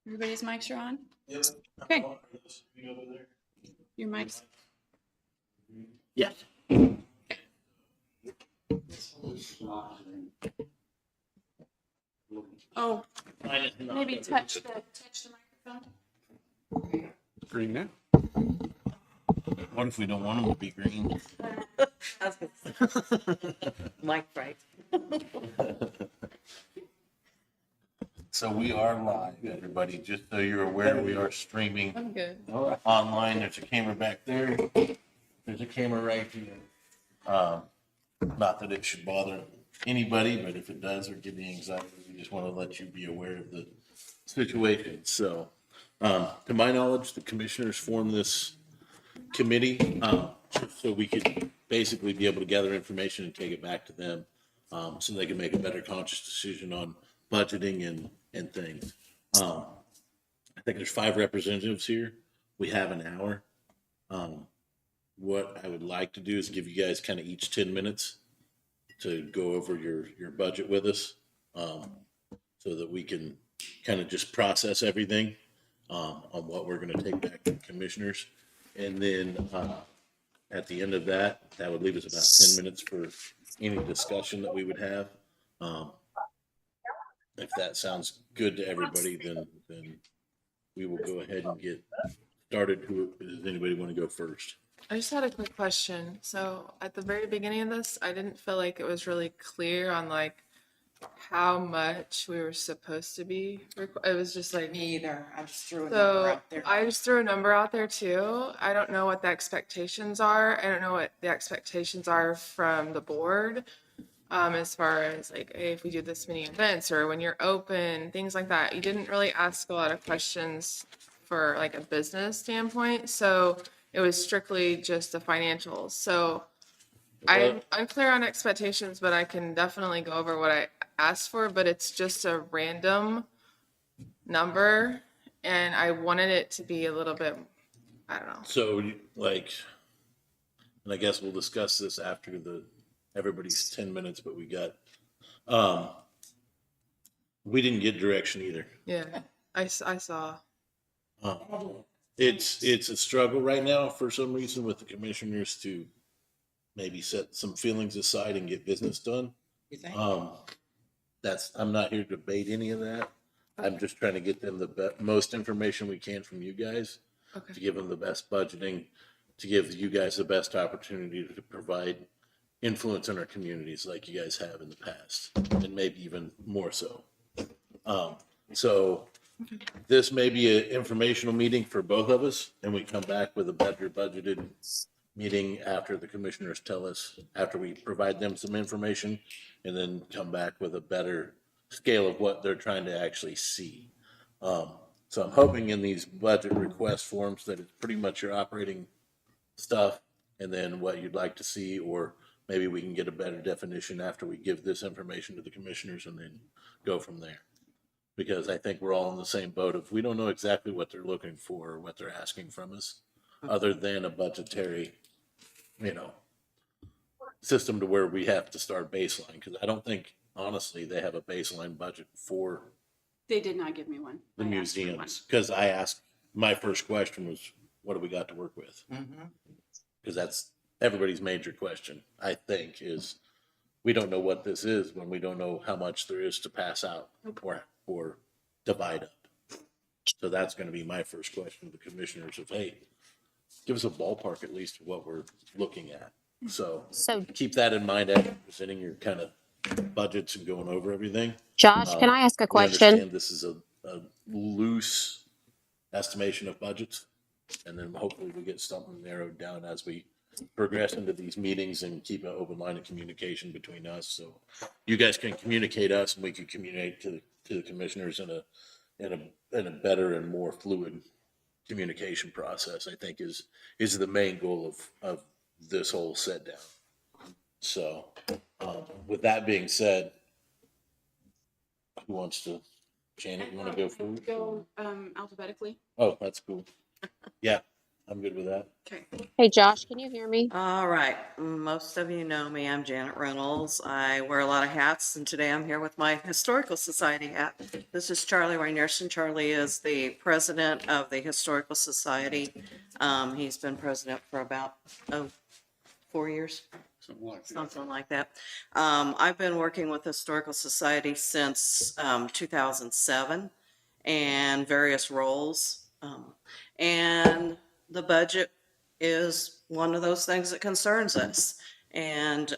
Everybody's mics are on? Yep. Okay. Your mics. Yes. Oh, maybe touch the microphone. Green now. What if we don't want them to be green? Mike, right? So we are live, everybody. Just so you're aware, we are streaming I'm good. online. There's a camera back there. There's a camera right here. Not that it should bother anybody, but if it does or give you anxiety, we just want to let you be aware of the situation. So, to my knowledge, the commissioners formed this committee so we could basically be able to gather information and take it back to them, so they can make a better conscious decision on budgeting and things. I think there's 5 representatives here. We have an hour. What I would like to do is give you guys kind of each 10 minutes to go over your budget with us, so that we can kind of just process everything on what we're going to take back to the commissioners. And then at the end of that, that would leave us about 10 minutes for any discussion that we would have. If that sounds good to everybody, then we will go ahead and get started. Does anybody want to go first? I just had a quick question. So at the very beginning of this, I didn't feel like it was really clear on like how much we were supposed to be. It was just like Me either. I just threw a number so. out there. I just threw a number out there too. I don't know what the expectations are. I don't know what the expectations are from the board, as far as like, hey, if we do this many events or when you're open, things like that. You didn't really ask a lot of questions for like a business standpoint. So it was strictly just the financials. So I'm unclear on expectations, but I can definitely go over what I asked for, but it's just a random number. And I wanted it to be a little bit, I don't know. So and I guess we'll discuss this after everybody's 10 minutes, but we didn't get direction either. Yeah, I saw. It's a struggle right now for some reason with the commissioners to maybe set some feelings aside and get business done. You think? I'm not here to debate any of that. I'm just trying to get them the most information we can from you guys, Okay. to give them the best budgeting, to give you guys the best opportunity to provide influence in our communities like you guys have in the past, and maybe even more so. So this may be an informational meeting for both of us, and we come back with a better budgeted meeting after the commissioners tell us, after we provide them some information, and then come back with a better scale of what they're trying to actually see. So I'm hoping in these budget request forms that it's pretty much your operating stuff and then what you'd like to see, or maybe we can get a better definition after we give this information to the commissioners and then go from there. Because I think we're all in the same boat of, we don't know exactly what they're looking for or what they're asking from us, other than a budgetary, system to where we have to start baseline. Because I don't think, honestly, they have a baseline budget for They did not give me one. the I asked for one. museums. Because I asked, my first question was, what do we got to work with? Mm-hmm. Because that's everybody's major question, I think, is we don't know what this is when we don't know how much there is to pass out or divide up. So that's going to be my first question to the commissioners of, hey, give us a ballpark at least of what we're looking at. So keep that in mind as you're presenting your kind of budgets and going over everything. Josh, can I ask a We question? understand this is a loose estimation of budgets, and then hopefully we get something narrowed down as we progress into these meetings and keep an open line of communication between us. So you guys can communicate us and we can communicate to the commissioners in a better and more fluid communication process, I think is the main goal of this whole set down. So with that being said, who wants to Janet, you want to go first? Go alphabetically. Oh, that's cool. Yeah, I'm good with that. Okay. Hey Josh, can you hear me? All right. Most of you know me. I'm Janet Reynolds. I wear a lot of hats, and today I'm here with my Historical Society hat. This is Charlie Rainerson. Charlie is the president of the Historical Society. He's been president for about 4 years. Something like that. I've been working with the Historical Society since 2007 and various roles. And the budget is one of those things that concerns us. And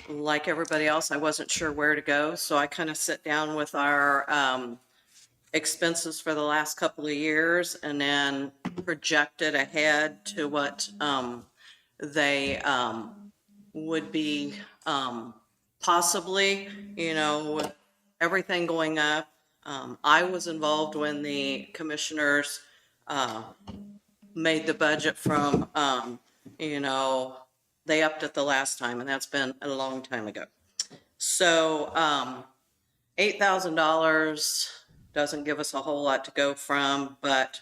like everybody else, I wasn't sure where to go. So I kind of sit down with our expenses for the last couple of years and then projected ahead to what they would be possibly, with everything going up. I was involved when the commissioners made the budget from, they upped it the last time, and that's been a long time ago. So $8,000 doesn't give us a whole lot to go from, but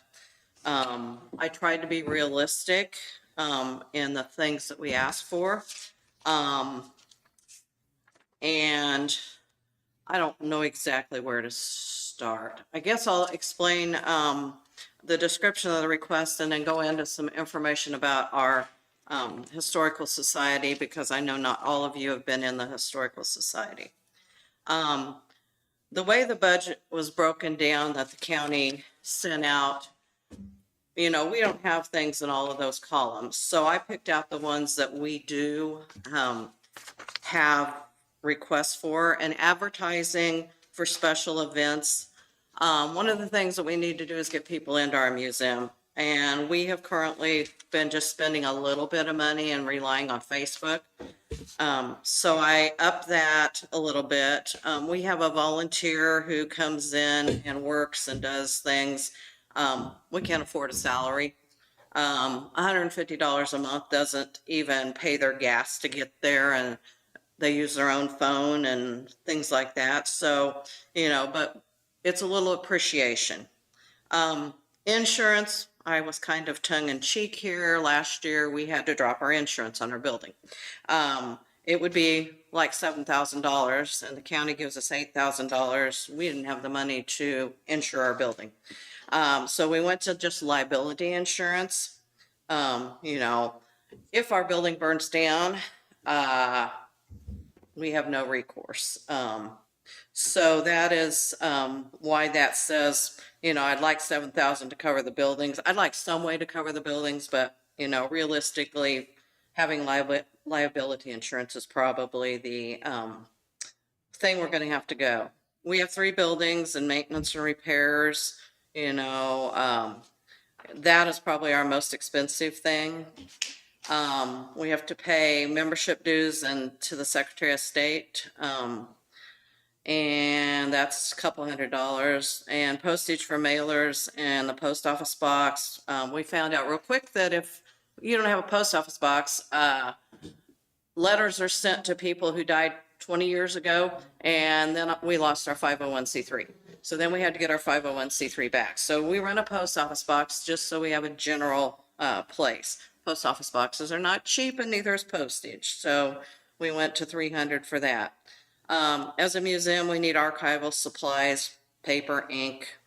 I tried to be realistic in the things that we asked for. And I don't know exactly where to start. I guess I'll explain the description of the request and then go into some information about our Historical Society, because I know not all of you have been in the Historical Society. The way the budget was broken down that the county sent out, we don't have things in all of those columns. So I picked out the ones that we do have requests for, and advertising for special events. One of the things that we need to do is get people into our museum. And we have currently been just spending a little bit of money and relying on Facebook. So I upped that a little bit. We have a volunteer who comes in and works and does things. We can't afford a salary. $150 a month doesn't even pay their gas to get there, and they use their own phone and things like that. So, but it's a little appreciation. Insurance, I was kind of tongue in cheek here. Last year, we had to drop our insurance on our building. It would be like $7,000, and the county gives us $8,000. We didn't have the money to insure our building. So we went to just liability insurance. If our building burns down, we have no recourse. So that is why that says, I'd like $7,000 to cover the buildings. I'd like some way to cover the buildings, but, realistically, having liability insurance is probably the thing we're going to have to go. We have 3 buildings and maintenance and repairs. That is probably our most expensive thing. We have to pay membership dues and to the Secretary of State. And that's a couple $100, and postage for mailers and the post office box. We found out real quick that if you don't have a post office box, letters are sent to people who died 20 years ago, and then we lost our 501c3. So then we had to get our 501c3 back. So we run a post office box just so we have a general place. Post office boxes are not cheap, and neither is postage. So we went to $300 for that. As a museum, we need archival supplies, paper, ink,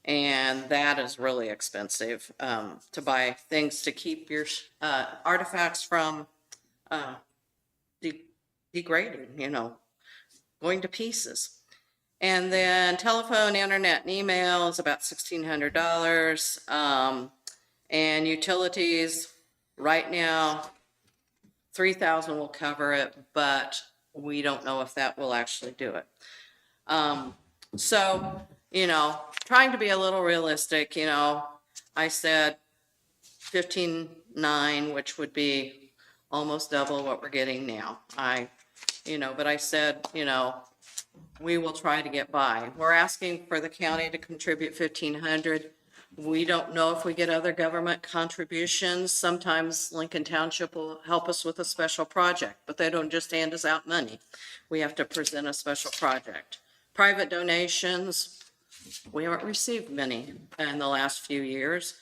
and that is really expensive to buy things to keep your artifacts from degrading, going to pieces. And then telephone, internet, and email is about $1,600. And utilities, right now, $3,000 will cover it, but we don't know if that will actually do it. So, trying to be a little realistic, I said 15.9, which would be almost double what we're getting now. But I said, we will try to get by. We're asking for the county to contribute $1,500. We don't know if we get other government contributions. Sometimes Lincoln Township will help us with a special project, but they don't just hand us out money. We have to present a special project. Private donations, we haven't received many in the last few years.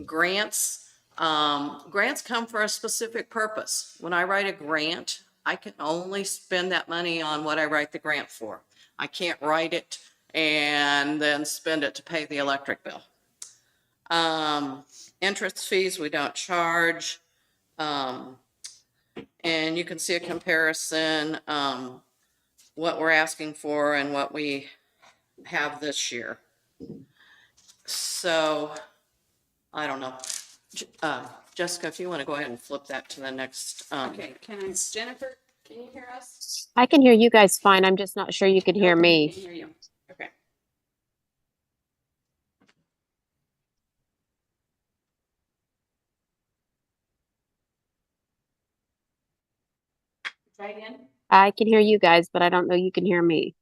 Grants, grants come for a specific purpose. When I write a grant, I can only spend that money on what I write the grant for. I can't write it and then spend it to pay the electric bill. Interest fees, we don't charge. And you can see a comparison, what we're asking for and what we have this year. So, I don't know. Jessica, if you want to go ahead and flip that to the next. Okay, Jennifer, can you hear us? I can hear you guys fine. I'm just not sure you could hear Nope, we me. can hear you. Okay. Try again. I can hear you guys, but I don't know you can hear me.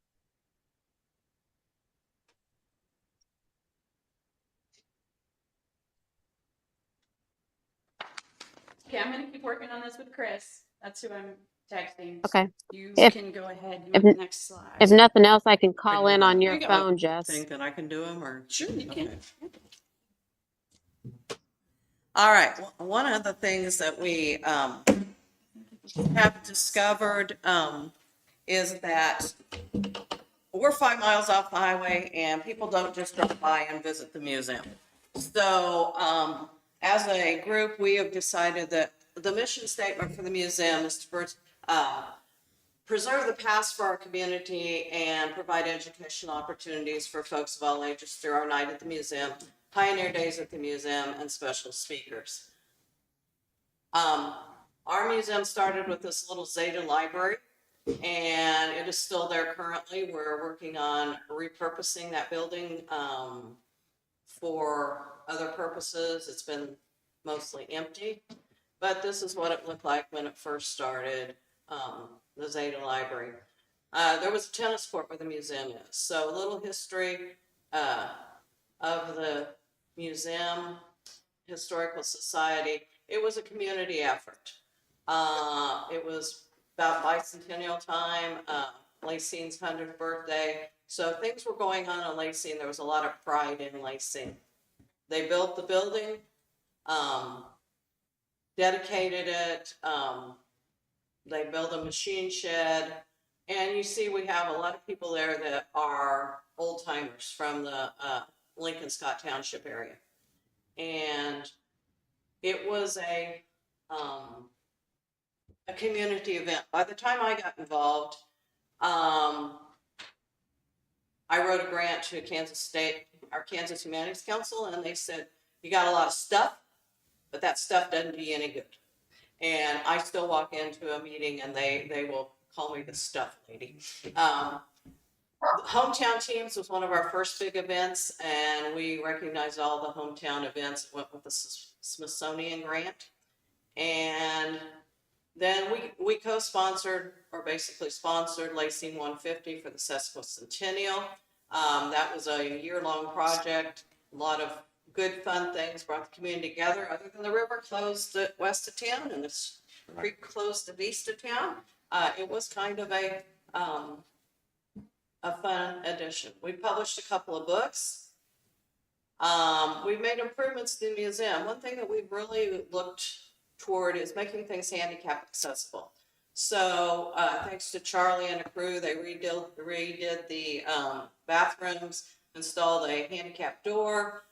Okay, I'm gonna keep working on this with Chris. That's who I'm texting. Okay. You If- can go ahead. You if- want the next slide? If nothing else, I can call in on Here your you go. phone, Jess. Think that I can do them or? Sure, you can. Okay. All right, one of the things that we have discovered is that we're 5 miles off the highway and people don't just drop by and visit the museum. So as a group, we have decided that the mission statement for the museum is to preserve the past for our community and provide educational opportunities for folks of all ages through our night at the museum, Pioneer Days at the museum, and special speakers. Our museum started with this little Zeta library, and it is still there currently. We're working on repurposing that building for other purposes. It's been mostly empty, but this is what it looked like when it first started, the Zeta library. There was a tennis court where the museum is. So a little history of the Museum Historical Society. It was a community effort. It was about bicentennial time, Lacine's 100th birthday. So things were going on in Lacine. There was a lot of pride in Lacine. They built the building, dedicated it. They built a machine shed. And you see we have a lot of people there that are old timers from the Lincoln Scott Township area. And it was a community event. By the time I got involved, I wrote a grant to Kansas State, our Kansas Humanities Council, and they said, you got a lot of stuff, but that stuff doesn't do you any good. And I still walk into a meeting and they will call me the stuff lady. Hometown Teams was one of our first big events, and we recognized all the hometown events, went with the Smithsonian grant. And then we co-sponsored, or basically sponsored, Lacine 150 for the sesquicentennial. That was a year-long project, a lot of good fun things, brought the community together, other than the river closed at west of town and the creek closed at east of town. It was kind of a fun addition. We published a couple of books. We've made improvements to the museum. One thing that we've really looked toward is making things handicap accessible. So thanks to Charlie and a crew, they redid the bathrooms, installed a handicap door.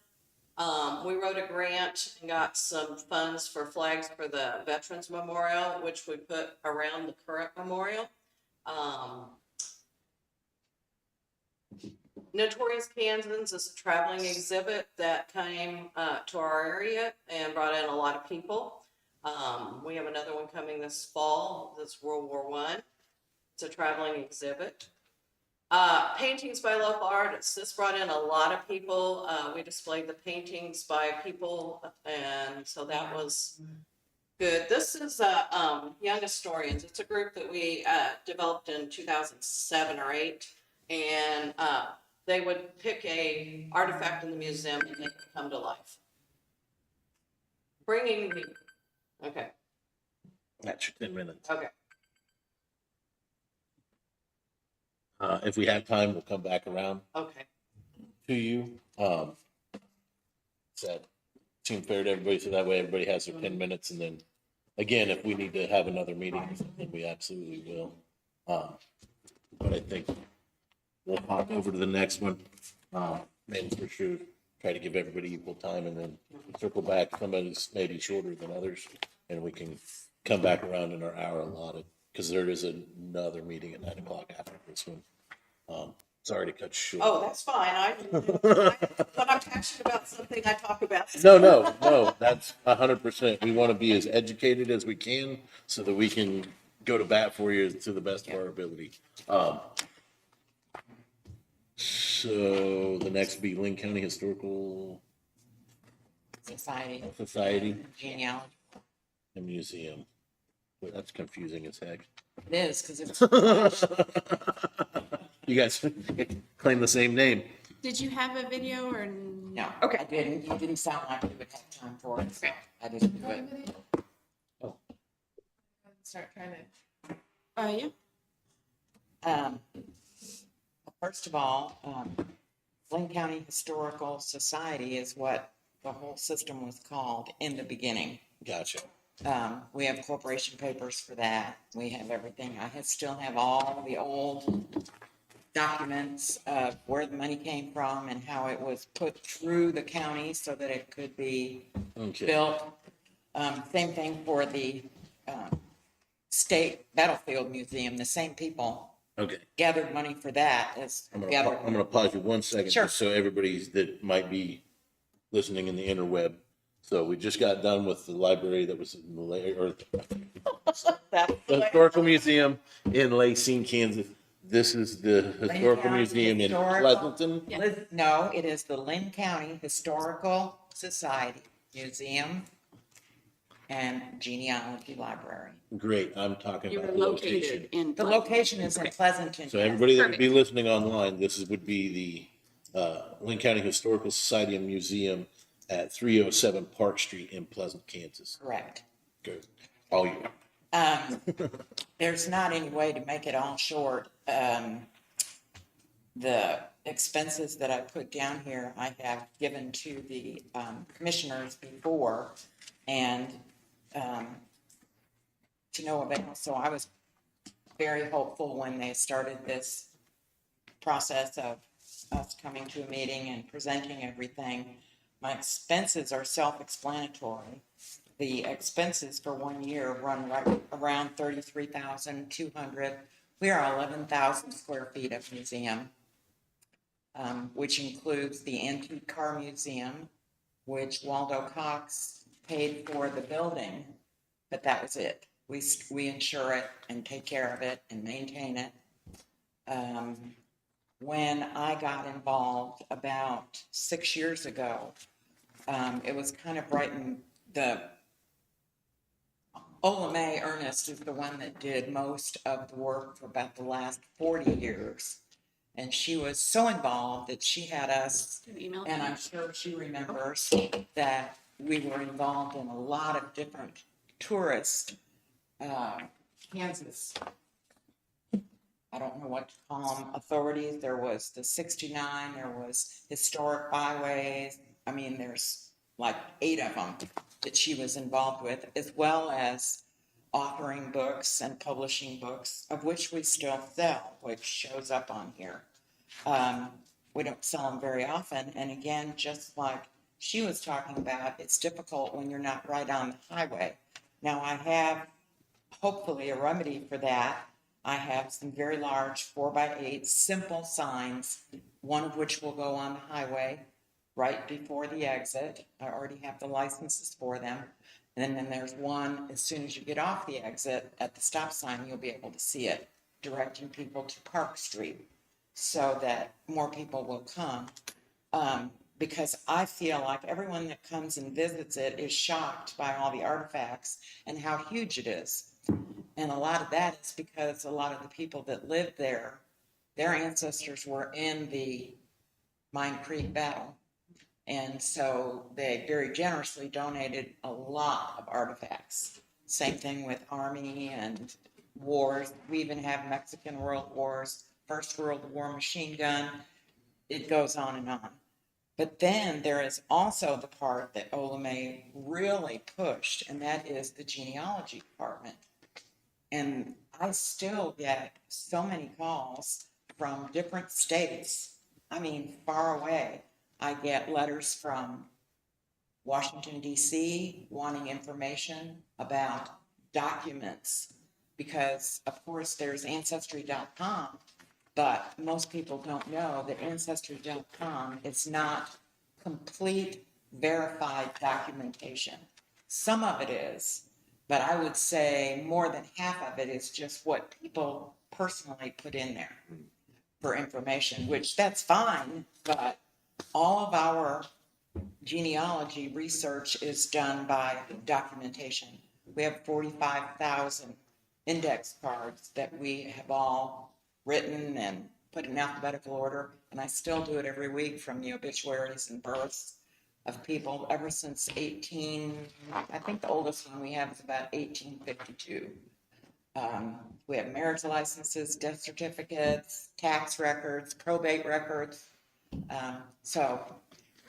We wrote a grant and got some funds for flags for the Veterans Memorial, which we put around the current memorial. Notorious Kansans is a traveling exhibit that came to our area and brought in a lot of people. We have another one coming this fall. That's World War I. It's a traveling exhibit. Paintings by local artists. This brought in a lot of people. We displayed the paintings by people, and so that was good. This is Young Historians. It's a group that we developed in 2007 or 8, and they would pick a artifact in the museum and they could come to life. Bringing me. Okay. That's your 10 minutes. Okay. If we have time, we'll come back around. Okay. to you. Does that seem fair to everybody? So that way everybody has their 10 minutes, and then again, if we need to have another meeting or something, we absolutely will. But I think we'll hop over to the next one. Maybe for sure, try to give everybody equal time, and then circle back. Somebody's maybe shorter than others, and we can come back around in our hour allotted, because there is another meeting at 9 o'clock after this one. Sorry to cut you short. Oh, that's fine. When I'm passionate about something, I talk about it. No, that's 100%. We want to be as educated as we can so that we can go to bat for you to the best of our ability. So the next be Linn County Historical Society Genealogy. and Museum. Boy, that's confusing as heck. It is, because it's, You guys claim the same name. Did you have a video or? no, Okay. I didn't, you didn't sound like you would have time for it, so I didn't do it. Start trying to. Yeah. First of all, Linn County Historical Society is what the whole system was called in the beginning. Gotcha. We have corporation papers for that. We have everything. Still have all the old documents of where the money came from and how it was put through the county so that it could be Okay. built. Same thing for the State Battlefield Museum. The same people Okay. gathered money for that as I'm gathered. gonna pause you 1 second, Sure. just so everybody that might be listening in the interweb. So we just got done with the library that was in the the historical museum in Lacine, Kansas. This is the historical County museum in Historical- Pleasanton. No, it is the Linn County Historical Society Museum and Genealogy Library. Great, I'm talking You were about the location. located in. The location is in Pleasanton. So everybody that would be listening online, would be the Linn County Historical Society and Museum at 307 Park Street in Pleasant, Kansas. Correct. Good. All you. There's not any way to make it all short. The expenses that I put down here, I have given to the commissioners before, and to no avail. So I was very hopeful when they started this process of us coming to a meeting and presenting everything. My expenses are self-explanatory. The expenses for 1 year run right around 33,200. We are 11,000 square feet of museum, which includes the antique car museum, which Waldo Cox paid for the building, but that was it. We insure it and take care of it and maintain it. When I got involved about 6 years ago, it was kind of right in the Ola Mae Ernest is the one that did most of the work for about the last 40 years. And she was so involved that she had us, Email. and I'm sure she remembers that we were involved in a lot of different tourist, Kansas, I don't know what to call them, authorities. There was the 69, there was historic byways. I mean, there's like 8 of them that she was involved with, as well as authoring books and publishing books, of which we still sell, which shows up on here. We don't sell them very often. And again, just like she was talking about, it's difficult when you're not right on the highway. Now, I have hopefully a remedy for that. I have some very large 4x8 simple signs, one of which will go on the highway right before the exit. I already have the licenses for them. And then there's one, as soon as you get off the exit at the stop sign, you'll be able to see it, directing people to Park Street so that more people will come. Because I feel like everyone that comes and visits it is shocked by all the artifacts and how huge it is. And a lot of that is because a lot of the people that lived there, their ancestors were in the Mine Creek battle. And so they very generously donated a lot of artifacts. Same thing with Army and wars. We even have Mexican World Wars, First World War machine gun. it goes on and on. But then there is also the part that Olame really pushed, and that is the genealogy department. And I still get so many calls from different states. I mean, far away. I get letters from Washington, D.C., wanting information about documents, because, of course, there's Ancestry.com, but most people don't know that Ancestry.com is not complete verified documentation. Some of it is, but I would say more than half of it is just what people personally put in there for information, which that's fine, but all of our genealogy research is done by documentation. We have 45,000 index cards that we have all written and put in alphabetical order, and I still do it every week, from the obituaries and births of people ever since I think the oldest one we have is about 1852. We have marriage licenses, death certificates, tax records, probate records. So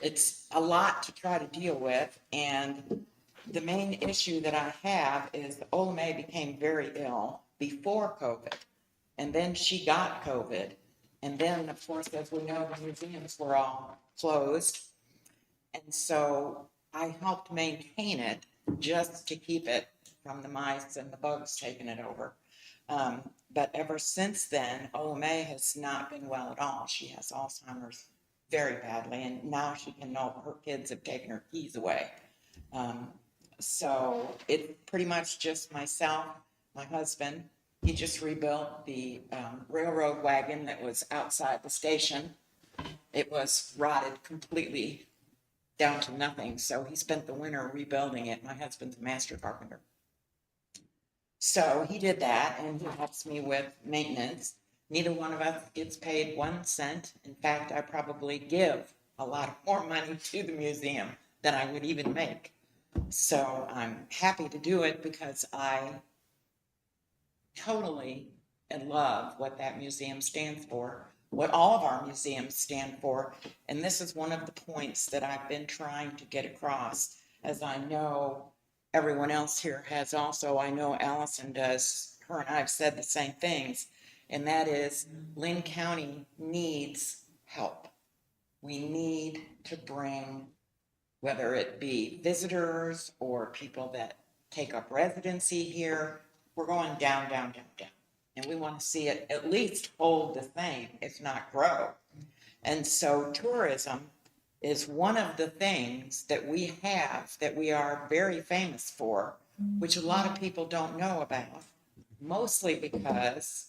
it's a lot to try to deal with. And the main issue that I have is Olame became very ill before COVID. And then she got COVID. And then, of course, as we know, the museums were all closed. And so I helped maintain it just to keep it from the mice and the bugs taking it over. But ever since then, Olame has not been well at all. She has Alzheimer's very badly, and now she can know her kids have taken her keys away. So it's pretty much just myself, my husband. He just rebuilt the railroad wagon that was outside the station. It was rotted completely down to nothing, so he spent the winter rebuilding it. My husband's a master carpenter. So he did that, and he helps me with maintenance. Neither one of us gets paid 1 cent. In fact, I probably give a lot more money to the museum than I would even make. So I'm happy to do it because I totally love what that museum stands for, what all of our museums stand for. And this is one of the points that I've been trying to get across, as I know everyone else here has also. I know Allison does. Her and I have said the same things, and that is Linn County needs help. We need to bring, whether it be visitors or people that take up residency here, we're going down, down, down, down. And we want to see it at least hold the same, if not grow. And so tourism is one of the things that we have that we are very famous for, which a lot of people don't know about, mostly because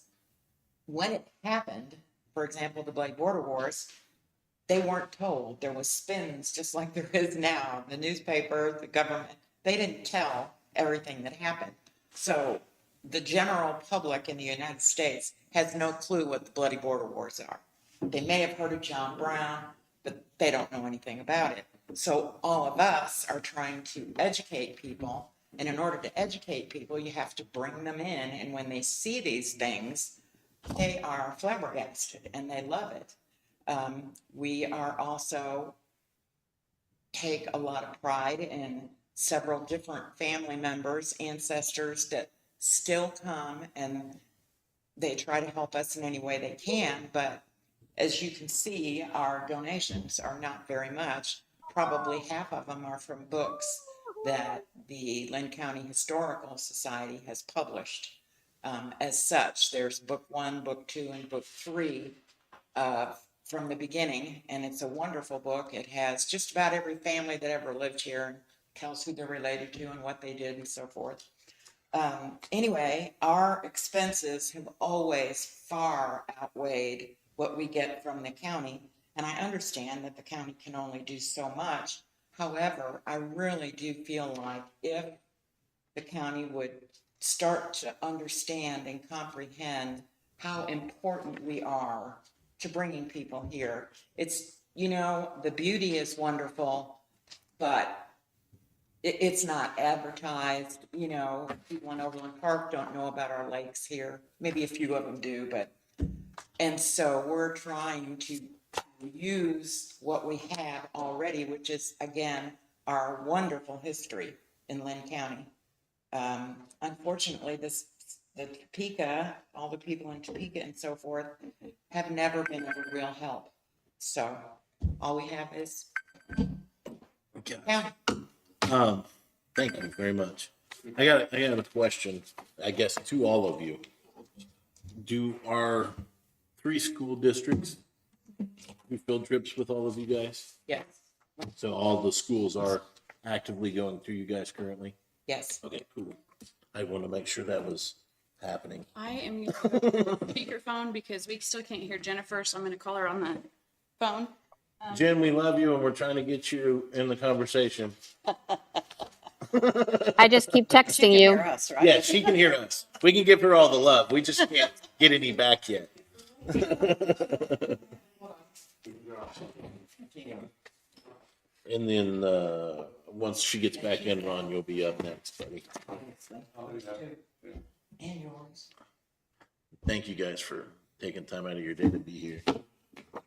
when it happened, for example, the Blade Border Wars, they weren't told. There was spins just like there is now. The newspaper, the government, they didn't tell everything that happened. So the general public in the United States has no clue what the Bloody Border Wars are. They may have heard of John Brown, but they don't know anything about it. So all of us are trying to educate people. And in order to educate people, you have to bring them in. And when they see these things, they are flabbergasted and they love it. We are also take a lot of pride in several different family members, ancestors that still come and they try to help us in any way they can. But as you can see, our donations are not very much. Probably half of them are from books that the Linn County Historical Society has published. As such, there's book 1, book 2, and book 3 from the beginning, and it's a wonderful book. It has just about every family that ever lived here and tells who they're related to and what they did and so forth. Anyway, our expenses have always far outweighed what we get from the county, and I understand that the county can only do so much. However, I really do feel like if the county would start to understand and comprehend how important we are to bringing people here. It's, the beauty is wonderful, but it's not advertised. People in Overland Park don't know about our lakes here. Maybe a few of them do, and so we're trying to use what we have already, which is, again, our wonderful history in Linn County. Unfortunately, the Topeka, all the people in Topeka and so forth have never been of a real help. So all we have is Okay. county. Thank you very much. I got a question, I guess, to all of you. Do our 3 school districts do field trips with all of you guys? Yes, So all the schools are actively going through you guys currently? yes. Okay, cool. I want to make sure that was happening. I am using speakerphone because we still can't hear Jennifer, so I'm gonna call her on the phone. Jen, we love you and we're trying to get you in the conversation. I just keep She texting can you. hear us, right? Yeah, she can hear us. We can give her all the love. We just can't get any back yet. And then, once she gets back in, Ron, you'll be up next, buddy. And yours. Thank you guys for taking time out of your day to be here.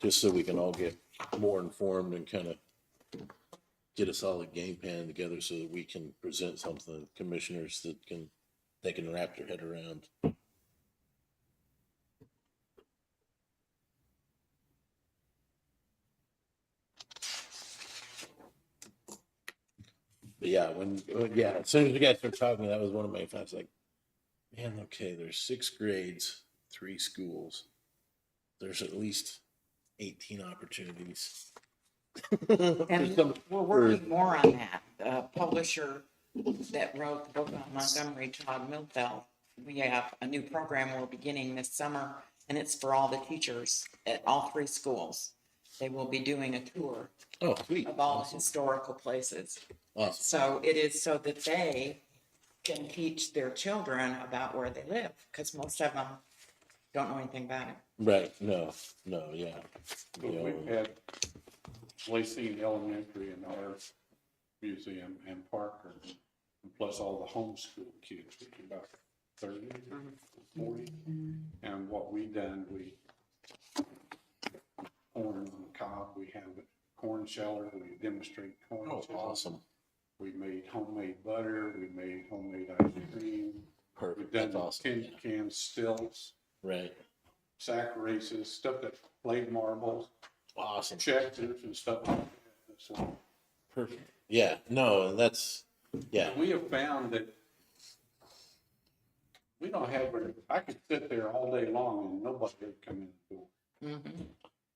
Just so we can all get more informed and kind of get a solid game plan together so that we can present something to commissioners that they can wrap their head around. But yeah, as soon as you guys started talking, that was one of my thoughts. Like, man, okay, there's 6 grades, 3 schools. There's at least 18 opportunities. And we're working more on that. The publisher that wrote the book on Montgomery, Todd Milfeld, we have a new program we're beginning this summer, and it's for all the teachers at all 3 schools. They will be doing a tour Oh, sweet. of all the historical places. Awesome. So it is so that they can teach their children about where they live, because most of them don't know anything about it. Right. No, yeah. But You know, we've had Lacey Elementary in our museum and Parker, and plus all the homeschool kids, which is about 30, 40. And what we done, we corn on the cob, we have a corn sheller, we demonstrate corn Oh, sheller. awesome. We made homemade butter, we made homemade ice cream. We've Perfect. done That's awesome. tin can stilts, Right. sack races, stuff that played marbles, Awesome. checkers and stuff like that. So Perfect. Yeah. No, that's, yeah. we have found that we don't have, I could sit there all day long and nobody would come in the door.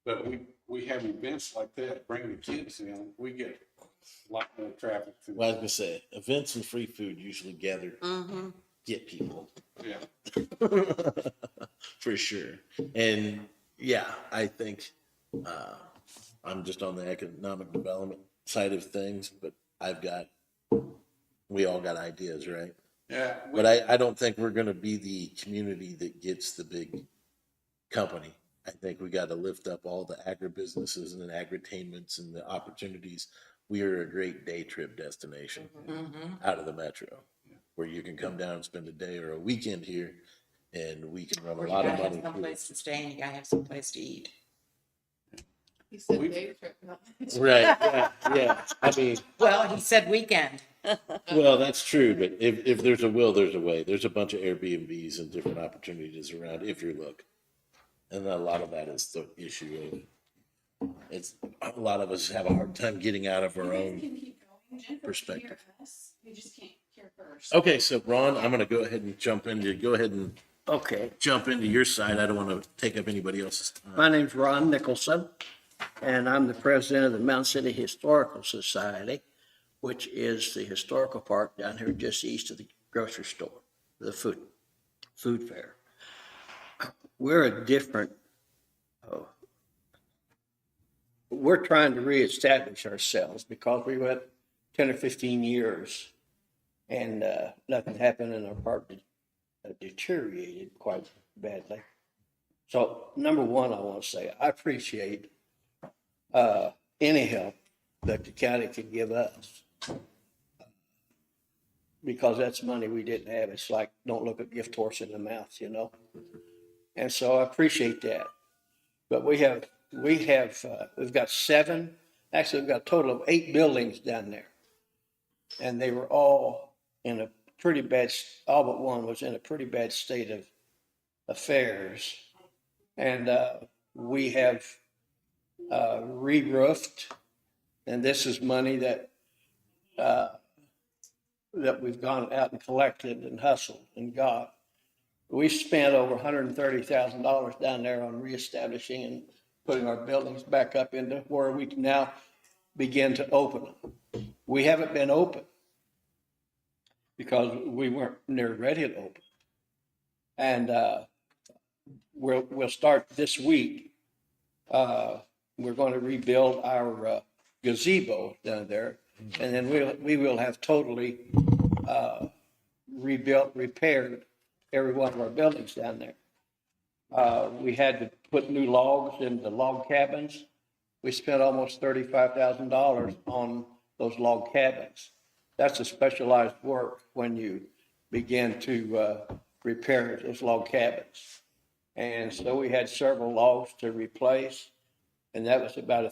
But we have events like that, bring the kids in, we get a lot more traffic through. Well, I was gonna say, events and free food usually get people. Yeah, For sure. And yeah, I think, I'm just on the economic development side of things, but we all got ideas, right? yeah. But I don't think we're gonna be the community that gets the big company. I think we gotta lift up all the agribusinesses and the agritainments and the opportunities. We are a great day trip destination out of the metro, where you can come down and spend a day or a weekend here, and we can run a Or you lot of gotta have money. through it. someplace to stay and you gotta have someplace to eat. He said We've- day trip, not. Right, yeah. I mean, Well, he said weekend. well, that's true, but if there's a will, there's a way. There's a bunch of Airbnbs and different opportunities around if you look. And a lot of that is the issue of, it's, a lot of us have a hard time getting out of our You guys own. can keep going. Jennifer can perspective. hear us. We just can't hear first. Okay, so Ron, I'm gonna go ahead and go ahead and Okay, jump into your side. I don't want to take up anybody else's time. my name's Ron Nicholson, and I'm the president of the Mountain City Historical Society, which is the historical park down here just east of the grocery store, the food fair. We're a different, we're trying to reestablish ourselves because we went 10 or 15 years and nothing happened and our park deteriorated quite badly. So number one, I want to say, I appreciate any help that the county could give us. Because that's money we didn't have. It's like, don't look a gift horse in the mouth, you know? And so I appreciate that. But we have we've got seven, actually, we've got a total of 8 buildings down there. And they were all in a pretty bad, all but one was in a pretty bad state of affairs. And we have re-roofed, and this is money that we've gone out and collected and hustled and got. We spent over $130,000 down there on reestablishing and putting our buildings back up into where we can now begin to open them. We haven't been open because we weren't near ready to open. And we'll start this week. We're going to rebuild our gazebo down there, and then we will have totally rebuilt, repaired every one of our buildings down there. We had to put new logs in the log cabins. We spent almost $35,000 on those log cabins. That's a specialized work when you begin to repair those log cabins. And so we had several logs to replace, and that was about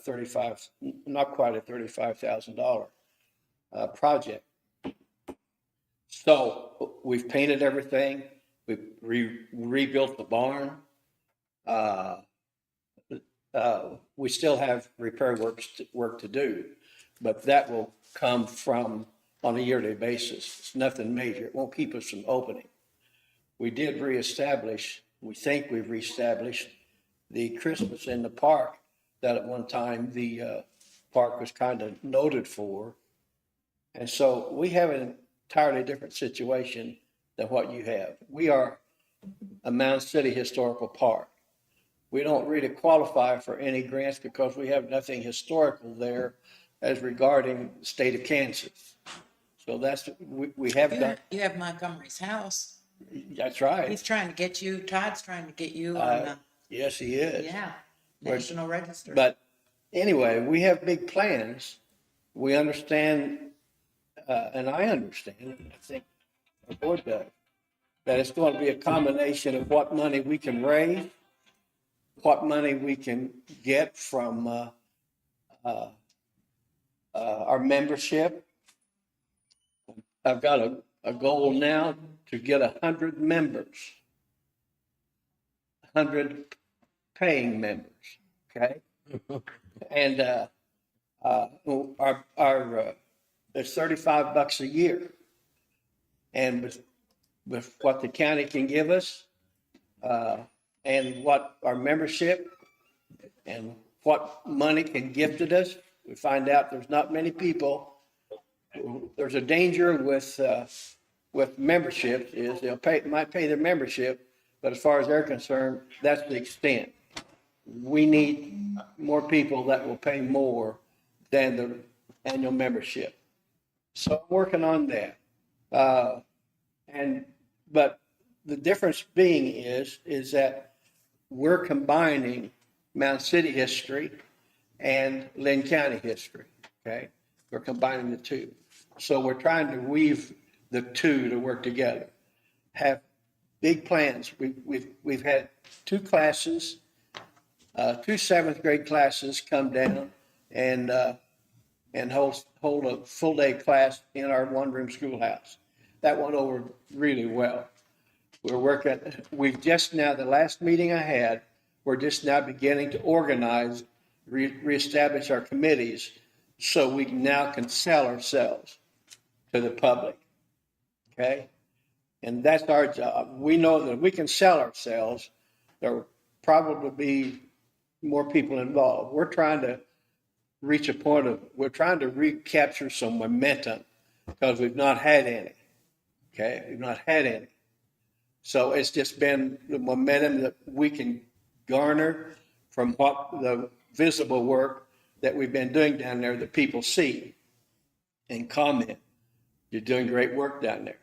not quite a $35,000 project. So we've painted everything. We've rebuilt the barn. We still have repair work to do, but that will come from on a yearly basis. It's nothing major. It won't keep us from opening. We did reestablish, we think we've reestablished the Christmas in the park that at one time the park was kind of noted for. And so we have an entirely different situation than what you have. We are a Mound City Historical Park. We don't really qualify for any grants because we have nothing historical there as regarding the state of Kansas. So that's, we have got, You have Montgomery's house. that's right. He's trying to get you, Todd's trying to get you on the, Yes, he is. yeah, National Register. But anyway, we have big plans. We understand, and I understand, and I think the board does, that it's going to be a combination of what money we can raise, what money we can get from our membership. I've got a goal now to get 100 members, 100 paying members, okay? And it's $35 a year. And with what the county can give us, and what our membership and what money can gifted us, we find out there's not many people. There's a danger with memberships is might pay their membership, but as far as they're concerned, that's the extent. We need more people that will pay more than the annual membership. So I'm working on that. But the difference being is that we're combining Mound City history and Linn County history, okay? We're combining the two. So we're trying to weave the two to work together. Have big plans. We've had two classes, two 7th grade classes come down and hold a full day class in our one-room schoolhouse. That went over really well. We've just now, the last meeting I had, we're just now beginning to organize, reestablish our committees so we now can sell ourselves to the public, okay? And that's our job. We know that if we can sell ourselves, there will probably be more people involved. We're trying to reach a point we're trying to recapture some momentum because we've not had any, okay? We've not had any. So it's just been the momentum that we can garner from what the visible work that we've been doing down there that people see and comment. You're doing great work down there.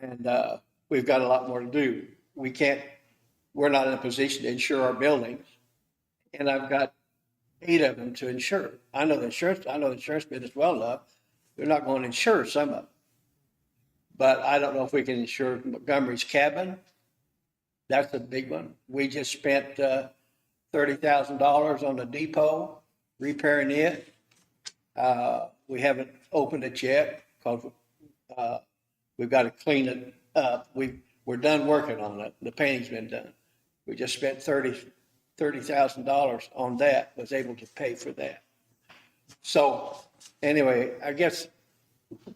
And we've got a lot more to do. We're not in a position to insure our buildings. And I've got 8 of them to insure. I know the insurance business well enough. They're not going to insure some of them. But I don't know if we can insure Montgomery's cabin. That's a big one. We just spent $30,000 on the depot, repairing it. We haven't opened it yet because, we've got to clean it up. We're done working on it. The painting's been done. We just spent $30,000 on that, was able to pay for that. So anyway, I guess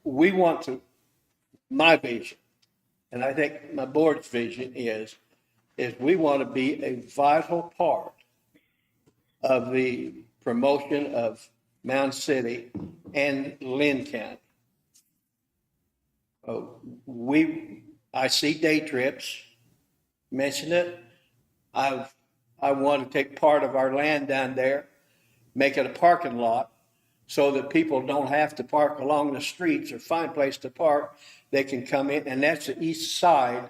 we want to, my vision, and I think my board's vision is we want to be a vital part of the promotion of Mound City and Linn County. I see day trips, mention it. I want to take part of our land down there, make it a parking lot so that people don't have to park along the streets or find a place to park. They can come in, and that's the east side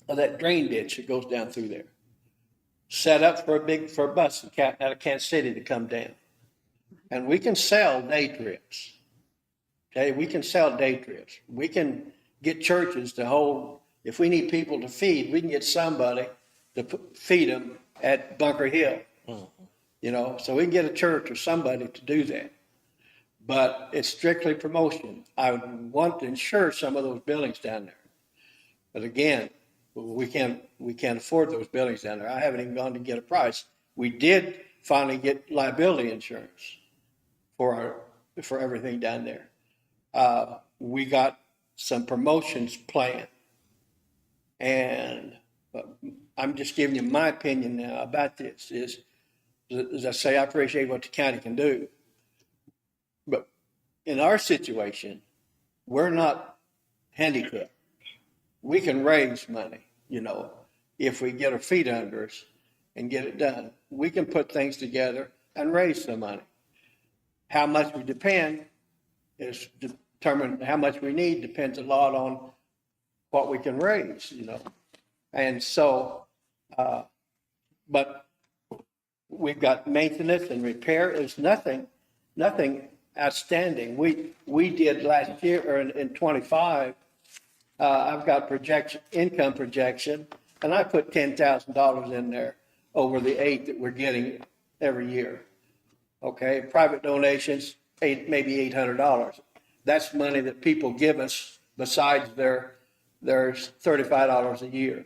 of that drain ditch that goes down through there. Set up for a bus out of Kansas City to come down. And we can sell day trips. Okay, we can sell day trips. We can get churches to hold, if we need people to feed, we can get somebody to feed them at Bunker Hill. You know, so we can get a church or somebody to do that. But it's strictly promotion. I would want to insure some of those buildings down there. But again, we can't afford those buildings down there. I haven't even gone to get a price. We did finally get liability insurance for everything down there. We got some promotions planned. And I'm just giving you my opinion now about this is, as I say, I appreciate what the county can do. But in our situation, we're not handicapped. We can raise money, you know, if we get our feet under us and get it done. We can put things together and raise some money. How much we depend is determined, how much we need depends a lot on what we can raise, you know. And so, but we've got maintenance and repair. There's nothing outstanding. We did last year, or in 25, I've got income projection, and I put $10,000 in there over the 8 that we're getting every year. Okay, private donations, maybe $800. That's money that people give us besides their $35 a year.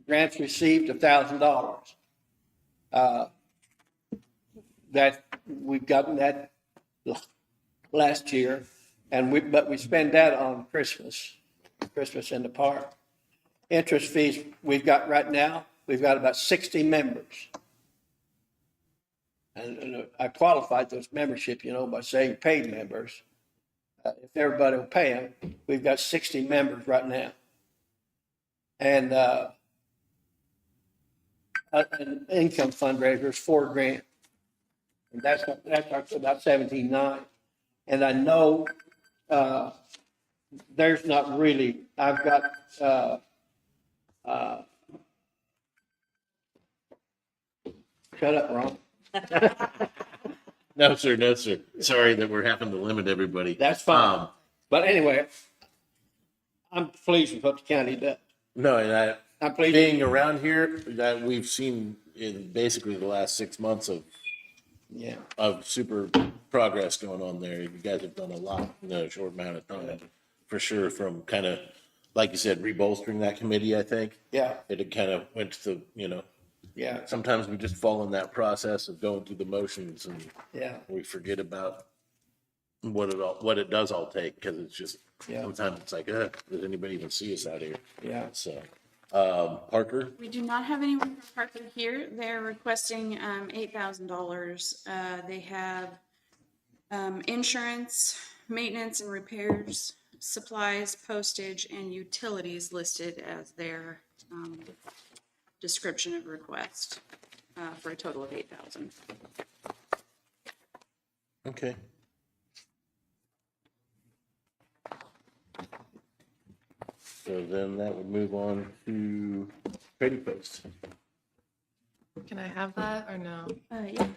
Grants received $1,000. That we've gotten that last year, but we spend that on Christmas in the park. Interest fees we've got right now, we've got about 60 members. And I qualified those membership, you know, by saying paid members. If everybody will pay them, we've got 60 members right now. And an income fundraiser is $4,000. And that's about 17.9. And I know there's not really, I've got shut up, Ron. No, sir. No, sir. Sorry that we're having to limit everybody. That's fine. But anyway, I'm pleased with what the county does. No, and I'm pleased. being around here, that we've seen in basically the last 6 months of super progress going on there. You guys have done a lot in a short amount of time, for sure. From kind of, like you said, rebolstering that committee. I think it kind of went to sometimes we just fall in that process of going through the motions, and we forget about what it does all take, because it's just sometimes it's like, does anybody even see us out here? So Parker, We do not have anyone from Parker here. They're requesting $8,000. They have insurance, maintenance and repairs, supplies, postage, and utilities listed as their description of request for a total of $8,000. okay. So then that would move on to Trading Post. Can I have that or no? Yeah.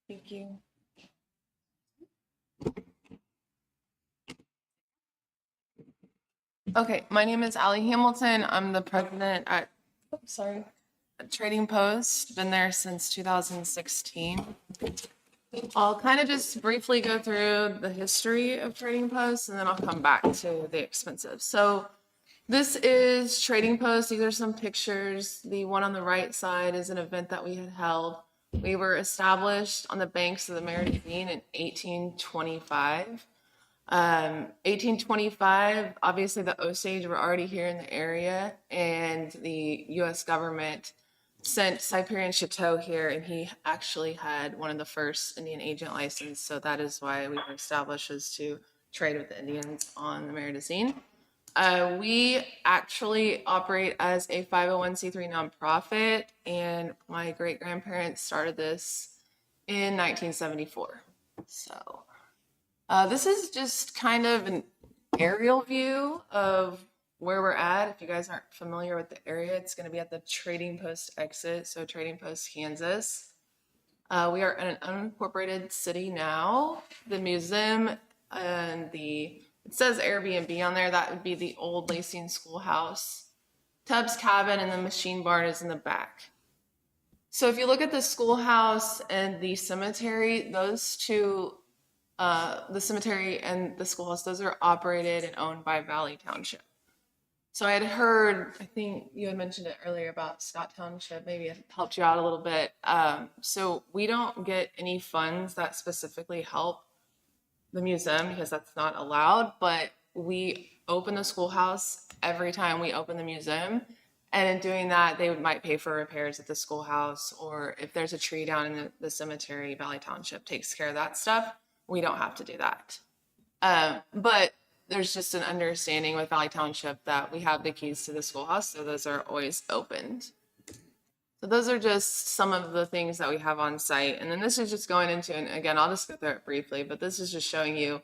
Thank you. Okay, my name is Allie Hamilton. I'm the president at, at Trading Post. Been there since 2016. I'll kind of just briefly go through the history of Trading Post and then I'll come back to the expensive. So this is Trading Post. These are some pictures. The one on the right side is an event that we had held. We were established on the banks of the Meredith in 1825. 1825, obviously the Osage were already here in the area, and the U.S. government sent Cyprian Chateau here, and he actually had one of the first Indian agent license, so that is why we were established, as to trade with the Indians on the Meridazine. We actually operate as a 501c3 nonprofit, and my great-grandparents started this in 1974. So this is just kind of an aerial view of where we're at. If you guys aren't familiar with the area, it's going to be at the Trading Post exit, so Trading Post, Kansas. We are in an unincorporated city now. The museum and it says Airbnb on there. That would be the old Lacing Schoolhouse. Tubbs Cabin and the Machine Barn is in the back. So if you look at the schoolhouse and the cemetery, those two, the cemetery and the schoolhouse, those are operated and owned by Valley Township. So I had heard, I think you had mentioned it earlier about Scott Township, maybe it helped you out a little bit. So we don't get any funds that specifically help the museum because that's not allowed, but we open the schoolhouse every time we open the museum. And in doing that, they might pay for repairs at the schoolhouse, or if there's a tree down in the cemetery, Valley Township takes care of that stuff. We don't have to do that. But there's just an understanding with Valley Township that we have the keys to the schoolhouse, so those are always opened. So those are just some of the things that we have on site. And then this is just going into, and again, I'll just go through it briefly, but this is just showing you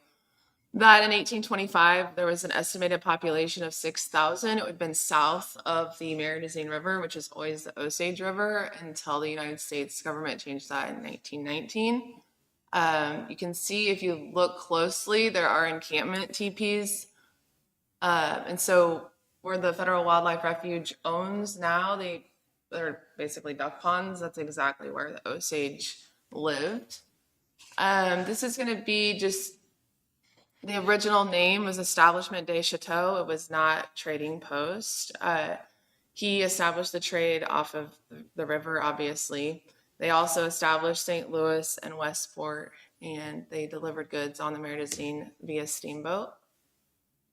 that in 1825, there was an estimated population of 6,000. It would have been south of the Meridazine River, which is always the Osage River, until the United States government changed that in 1919. You can see if you look closely, there are encampment teepees. And so where the Federal Wildlife Refuge owns now, they're basically duck ponds. That's exactly where the Osage lived. This is going to be just, the original name was Establishment des Chateaux. It was not Trading Post. He established the trade off of the river, obviously. They also established St. Louis and Westport, and they delivered goods on the Meridazine via steamboat.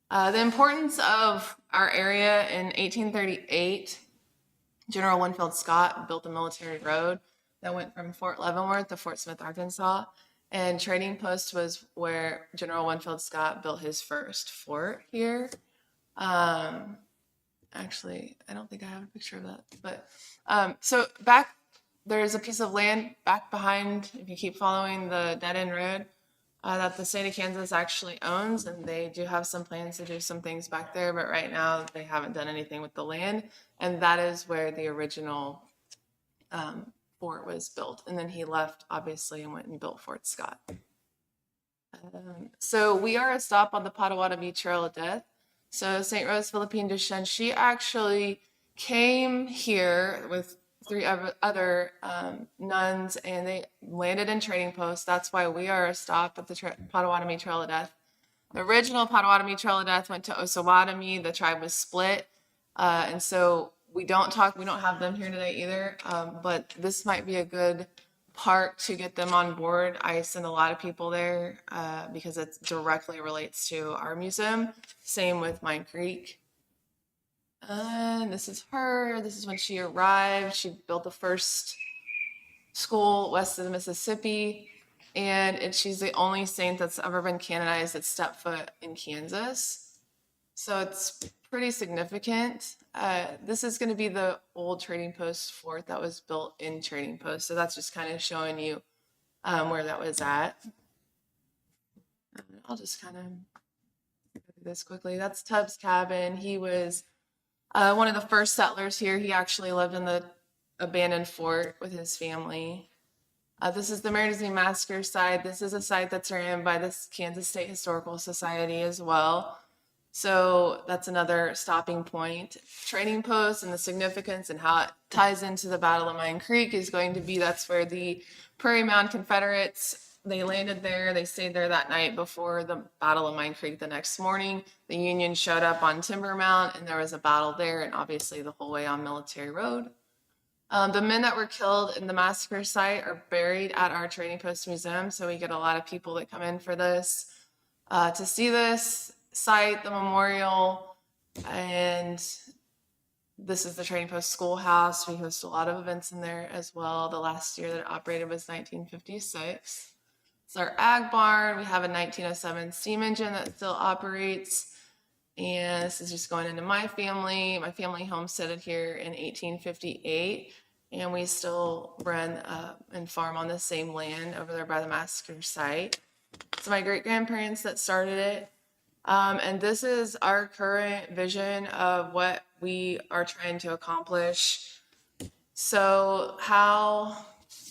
The importance of our area: in 1838, General Winfield Scott built a military road that went from Fort Leavenworth to Fort Smith, Arkansas. And Trading Post was where General Winfield Scott built his first fort here. Actually, I don't think I have a picture of that. But so back, there's a piece of land back behind, if you keep following the dead-end road, that the state of Kansas actually owns, and they do have some plans to do some things back there, but right now they haven't done anything with the land, and that is where the original fort was built. And then he left, obviously, and went and built Fort Scott. So we are a stop on the Potawatomi Trail of Death. So St. Rose Philippine Duchenne, she actually came here with 3 other nuns, and they landed in Trading Post. That's why we are a stop at the Potawatomi Trail of Death. The original Potawatomi Trail of Death went to Osawatomie. The tribe was split, and so we don't have them here today either. But this might be a good park to get them on board. I send a lot of people there because it directly relates to our museum. Same with Mine Creek. And this is her. This is when she arrived. She built the first school west of the Mississippi. And she's the only saint that's ever been canonized that stepped foot in Kansas. So it's pretty significant. This is going to be the old Trading Post fort that was built in Trading Post. So that's just kind of showing you where that was at. I'll just kind of go through this quickly. That's Tubbs Cabin. He was one of the first settlers here. He actually lived in the abandoned fort with his family. This is the Meridazine Massacre site. This is a site that's ran by the Kansas State Historical Society as well. So that's another stopping point. Trading post and the significance and how it ties into the Battle of Mine Creek is going to be, that's where the Prairie Mound Confederates, they landed there, they stayed there that night before the Battle of Mine Creek the next morning. The Union showed up on Timber Mount and there was a battle there, and obviously the whole way on Military Road. The men that were killed in the massacre site are buried at our Trading Post Museum, so we get a lot of people that come in for this to see this site, the memorial, and this is the Trading Post Schoolhouse. We host a lot of events in there as well. The last year that it operated was 1956. It's our ag barn. We have a 1907 steam engine that still operates. And this is just going into my family. My family homesteaded here in 1858, and we still run and farm on the same land over there by the massacre site. It's my great-grandparents that started it. And this is our current vision of what we are trying to accomplish. So how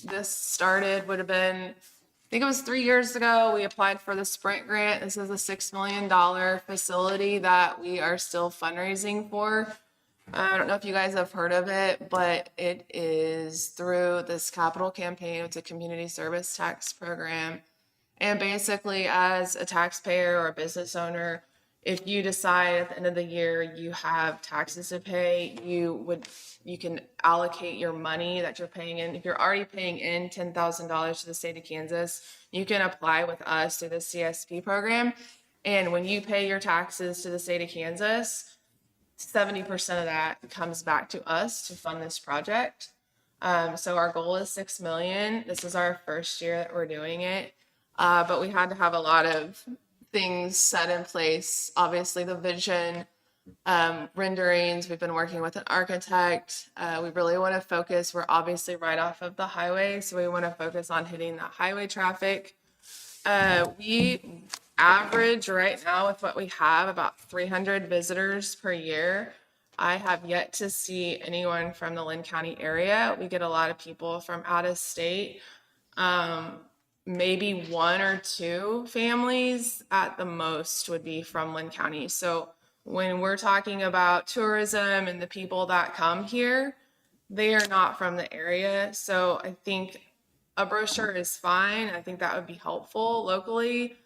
this started would have been, I think it was 3 years ago, we applied for the Sprint grant. This is a $6 million facility that we are still fundraising for. I don't know if you guys have heard of it, but it is through this capital campaign. It's a community service tax program. And basically, as a taxpayer or a business owner, if you decide at the end of the year you have taxes to pay, you can allocate your money that you're paying in. If you're already paying in $10,000 to the state of Kansas, you can apply with us through the CSP program. And when you pay your taxes to the state of Kansas, 70% of that comes back to us to fund this project. So our goal is $6 million. This is our first year that we're doing it. But we had to have a lot of things set in place. Obviously, the vision, renderings. We've been working with an architect. We really want to focus. We're obviously right off of the highway, so we want to focus on hitting the highway traffic. We average right now with what we have about 300 visitors per year. I have yet to see anyone from the Linn County area. We get a lot of people from out of state. Maybe 1 or 2 families at the most would be from Linn County. So when we're talking about tourism and the people that come here, they are not from the area. So I think a brochure is fine. I think that would be helpful locally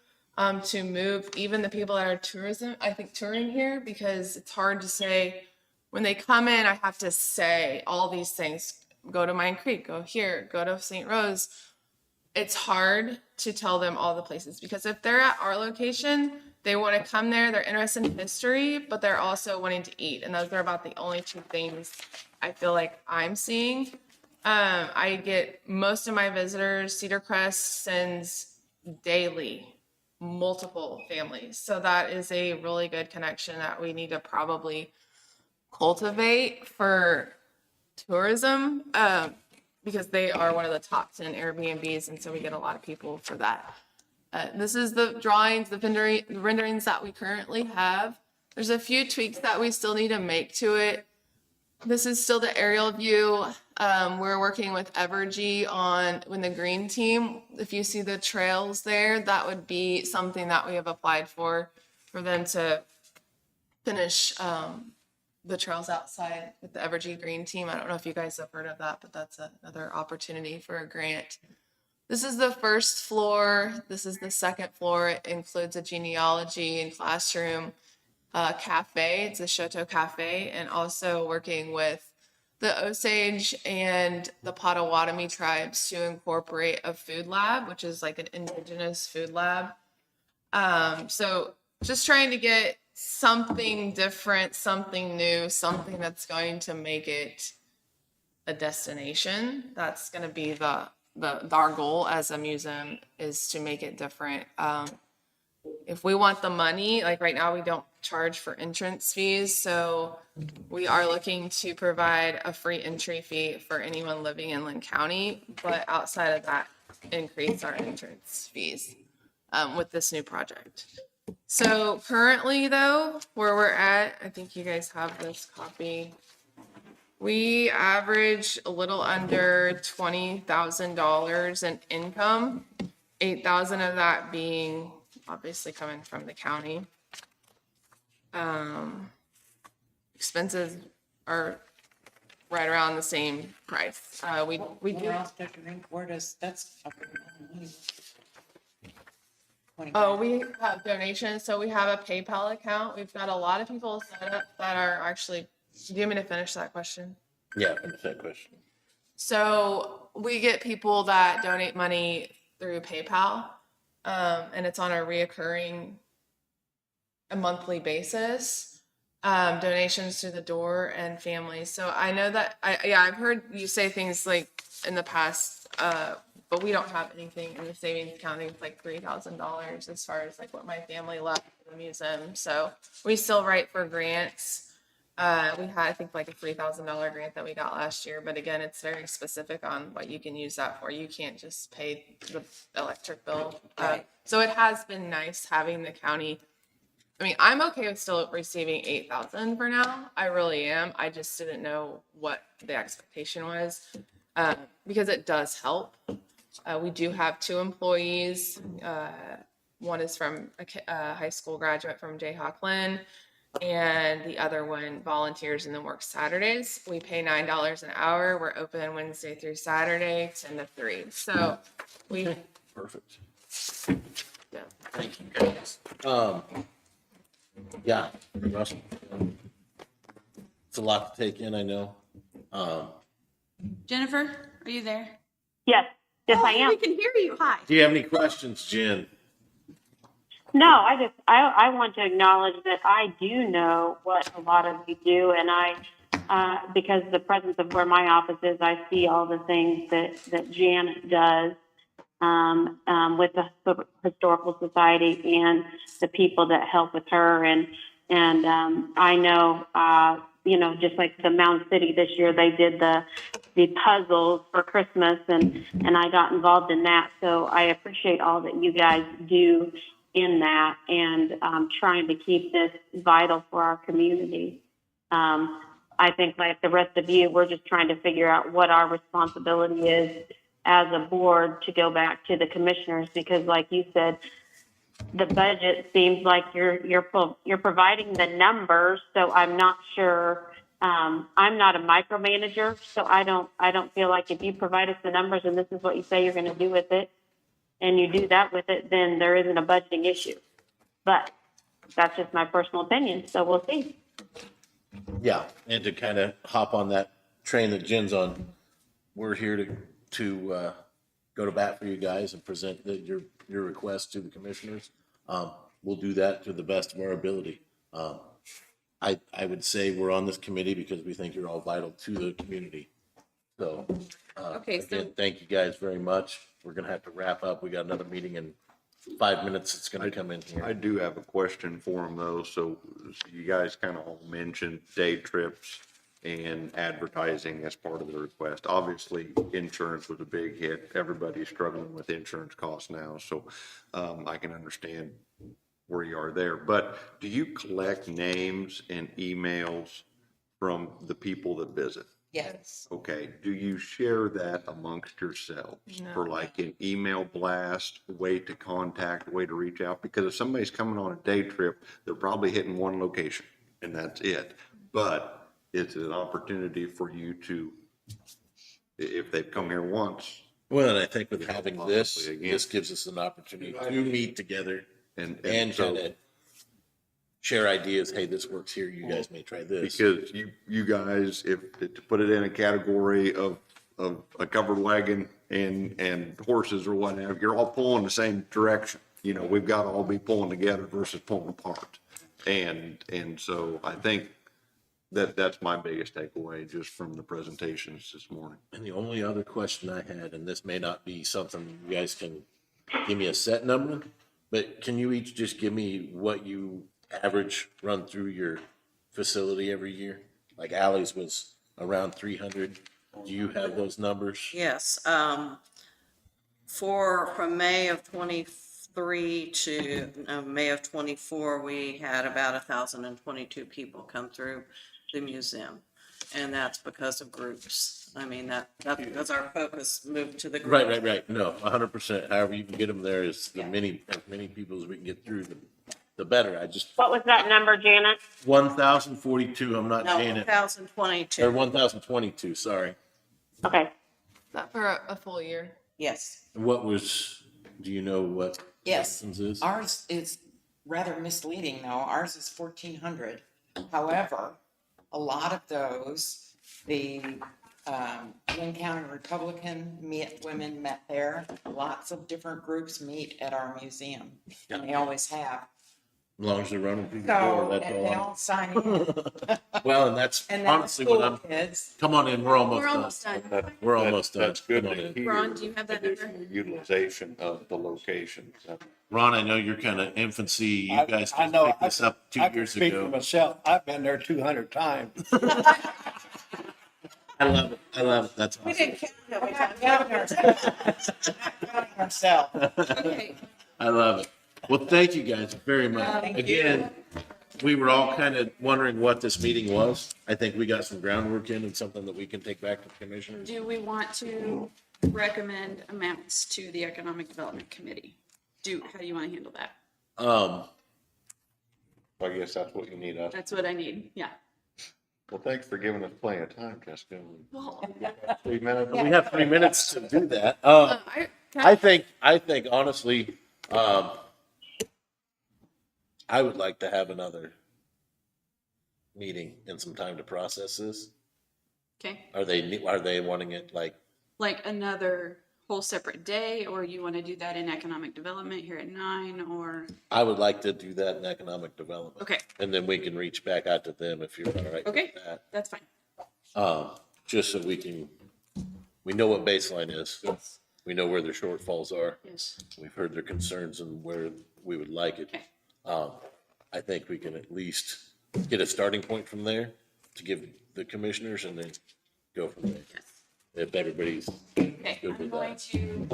to move even the people that are touring here, because it's hard to say when they come in, I have to say all these things. Go to Mine Creek, go here, go to St. Rose. It's hard to tell them all the places, because if they're at our location, they want to come there, they're interested in history, but they're also wanting to eat. And those are about the only 2 things I feel like I'm seeing. I get most of my visitors, Cedar Crest sends daily, multiple families. So that is a really good connection that we need to probably cultivate for tourism. Because they are one of the top 10 Airbnbs, and so we get a lot of people for that. This is the drawings, the renderings that we currently have. There's a few tweaks that we still need to make to it. This is still the aerial view. We're working with Evergy with the green team. If you see the trails there, that would be something that we have applied for them to finish the trails outside with the Evergy Green Team. I don't know if you guys have heard of that, but that's another opportunity for a grant. This is the first floor. This is the second floor. It includes a genealogy and classroom cafe. It's a Shoto Cafe, and also working with the Osage and the Potawatomi tribes to incorporate a food lab, which is like an indigenous food lab. So just trying to get something different, something new, something that's going to make it a destination. That's going to be our goal as a museum, is to make it different. If we want the money, like right now we don't charge for entrance fees, so we are looking to provide a free entry fee for anyone living in Linn County, but outside of that, increase our entrance fees with this new project. So currently though, where we're at, I think you guys have this copy. We average a little under $20,000 in income, 8,000 of that being obviously coming from the county. Expenses are right around the same price. We do. Where else to drink? Where does, that's. Oh, we have donations, so we have a PayPal account. We've got a lot of people set up that are actually, do you want me to finish that question? Yeah, finish that question. So we get people that donate money through PayPal, and it's on a monthly basis. Donations to the door and families. So I know that I've heard you say things like in the past, but we don't have anything in the savings account. I think it's like $3,000 as far as like what my family left for the museum. So we still write for grants. We had, I think, like a $3,000 grant that we got last year, but again, it's very specific on what you can use that for. You can't just pay the electric bill. Right. So it has been nice having the county. I mean, I'm okay with still receiving 8,000 for now. I really am. I just didn't know what the expectation was, because it does help. We do have 2 employees. One is from a high school graduate from Jayhawk Linn, and the other one volunteers and then works Saturdays. We pay $9 an hour. We're open Wednesday through Saturday, 10 to 3. So we, Perfect. yeah. Thank you, guys. Yeah, Russell. It's a lot to take in, I know. Jennifer, are you there? Yes, yes, I Oh, am. we can hear you. Hi. Do you have any questions, Jen? No, I want to acknowledge that I do know what a lot of you do, and because the presence of where my office is, I see all the things that Janet does with the Historical Society and the people that help with her, and I know, just like the Mound City this year, they did the puzzles for Christmas, and I got involved in that, so I appreciate all that you guys do in that, and trying to keep this vital for our community. I think, like the rest of you, we're just trying to figure out what our responsibility is as a board to go back to the commissioners, because like you said, the budget seems like you're providing the numbers, so I'm not sure. I'm not a micromanager, so I don't feel like if you provide us the numbers and this is what you say you're going to do with it, and you do that with it, then there isn't a budgeting issue. But that's just my personal opinion, so we'll see. Yeah, and to kind of hop on that train that Jen's on, we're here to go to bat for you guys and present your request to the commissioners. We'll do that to the best of our ability. I would say we're on this committee because we think you're all vital to the community. So, Okay, so- again, thank you guys very much. We're gonna have to wrap up. We got another meeting in 5 minutes. It's gonna come in I here. do have a question for them though. So you guys kind of all mentioned day trips and advertising as part of the request. Obviously, insurance was a big hit. Everybody's struggling with insurance costs now. So I can understand where you are there. But do you collect names and emails from the people that visit? Yes. Okay, do you share that amongst yourselves for like an email blast, way to contact, way to reach out? Because if somebody's coming on a day trip, they're probably hitting one location and that's it. But it's an opportunity for you to, if they've come here once. Well, and I think with having this, Possibly again. this gives us an opportunity to meet together And and so, kind of share ideas. Hey, this works here. You guys may try this. because you guys, if, to put it in a category of a covered wagon and horses or whatever, you're all pulling the same direction. You know, we've got to all be pulling together versus pulling apart. And so I think that's my biggest takeaway just from the presentations this morning. And the only other question I had, and this may not be something you guys can give me a set number, but can you each just give me what you average run through your facility every year? Like Allie's was around 300. Do you have those numbers? Yes, from May of 23 to May of 24, we had about 1,022 people come through the museum. And that's because of groups. I mean, that's because our focus moved to the group. Right. No, 100%. However you can get them there is as many people as we can get through. the better. I just, What was that number, Janet? 1,042, I'm not No, Janet, 2022. or 1,022, sorry. Okay. Is that for a full year? Yes, What was, do you know what yes. Justin's is? Ours is rather misleading, though. Ours is 1,400. However, a lot of those, the Linn County Republican women met there. Lots of different groups meet at our museum, and they always have. As long as they're running through the So, door, that's and all. they all sign in. Well, and that's And then the honestly what school I'm, kids, come on in, we're almost We're done. almost done. We're almost done. That's good Come on to in. hear. Ron, do you have that number? Additional utilization of the locations. Ron, I know you're kind of infancy. You guys I just know, picked this up I 2 can years speak for ago. myself. I've been there 200 times. I love it. I love it. That's we awesome. didn't count, we're not counting ourselves. We're not counting ourselves. Okay, I love it. Well, thank you guys very much. Thank you. Again, we were all kind of wondering what this meeting was. I think we got some groundwork in and something that we can take back to the commissioners. do we want to recommend amounts to the Economic Development Committee? How do you want to handle that? I guess that's what you need us. That's what I need, yeah. Well, thanks for giving us plenty of time, Jessica. Well, 3 minutes. We have 3 minutes to do that. Can I think honestly, I would like to have another meeting and some time to process this. okay, Are they wanting it like, like another whole separate day, or you want to do that in Economic Development here at 9, or, I would like to do that in economic development. okay, And then we can reach back out to them if you're all right Okay. with that. that's fine. Just so we know what baseline is. Yes, We know where their shortfalls are. yes, We've heard their concerns and where we would like it. okay, I think we can at least get a starting point from there to give the commissioners and then go from there. yes. If everybody's Okay, good I'm with going that. to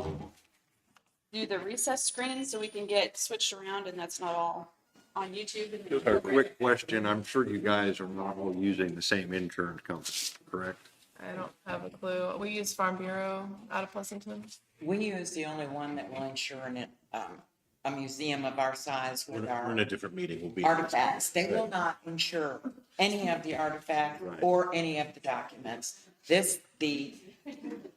do the recess screen so we can get switched around and that's not all on YouTube. and Just a quick question. I'm sure you guys are not all using the same insurance company, correct? I don't have a clue. We use Farm Bureau out of Pleasanton. We use the only one that will insure a museum of our size with We're in our a different meeting. We'll be. artifacts. They will not insure any of the artifacts or any of the documents. The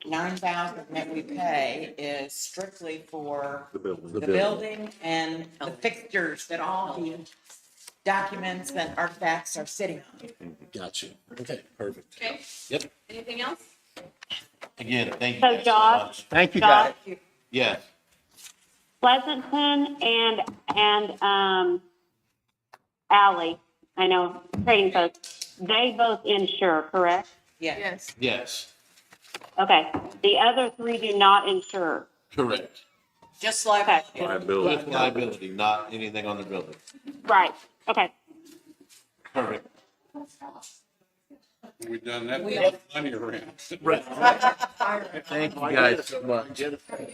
9,000 that we pay is strictly for The building. the building and the fixtures that all the documents and artifacts are sitting on. Got you. Okay, perfect. Okay, Yep. anything else? Again, thank you So, guys so Josh? much. Thank you, guys. Josh, Yes. Pleasanton and Ally, I know, trading post, they both insure, correct? Yeah. Yes. Yes, Okay, the other three do not insure. correct. Just like, Okay, Liability. Just liability, not anything on the building. right, okay. Perfect. We've done that, We- plenty around. Right. Thank you guys so much. Jessica,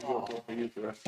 you'll use the rest.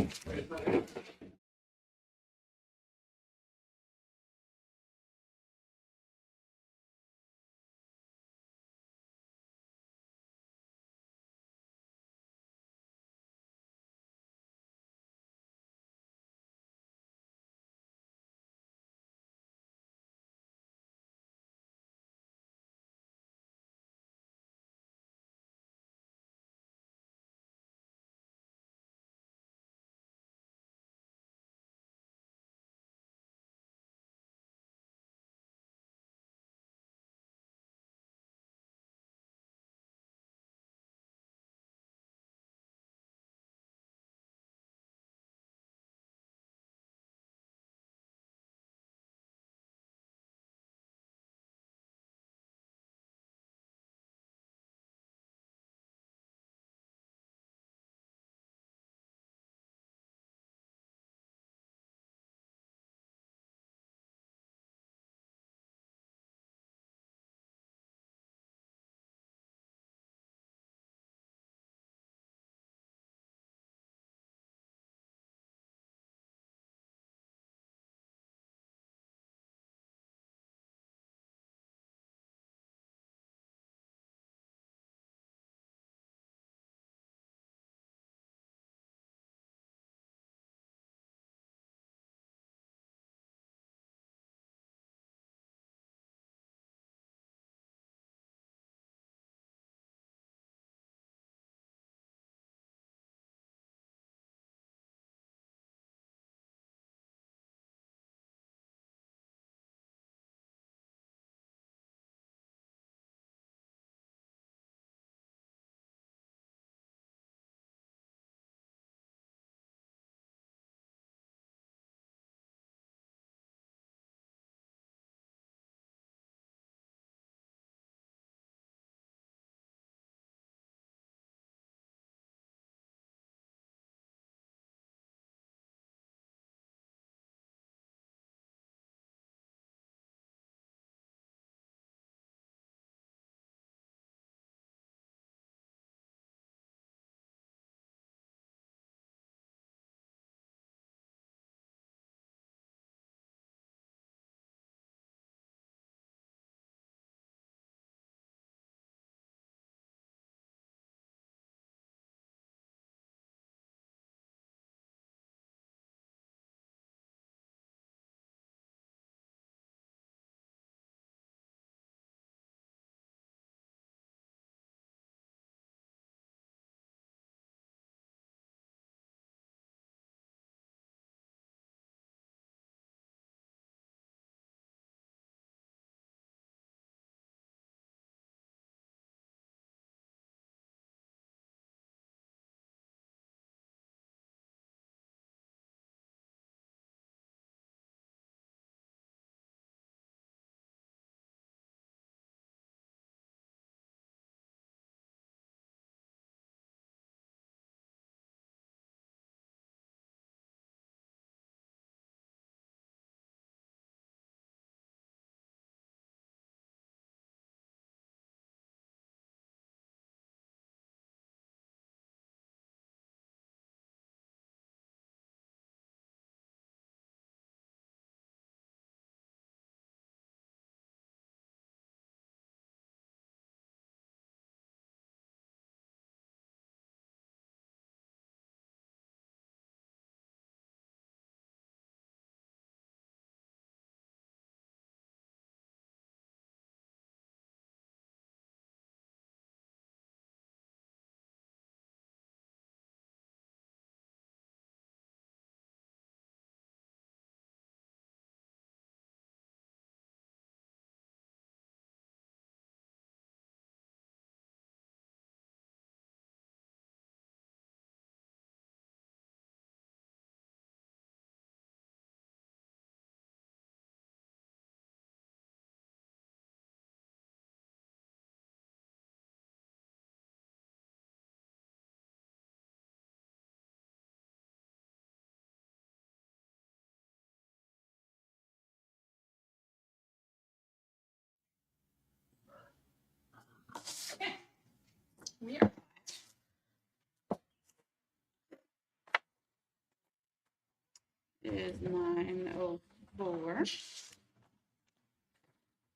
is 9:04.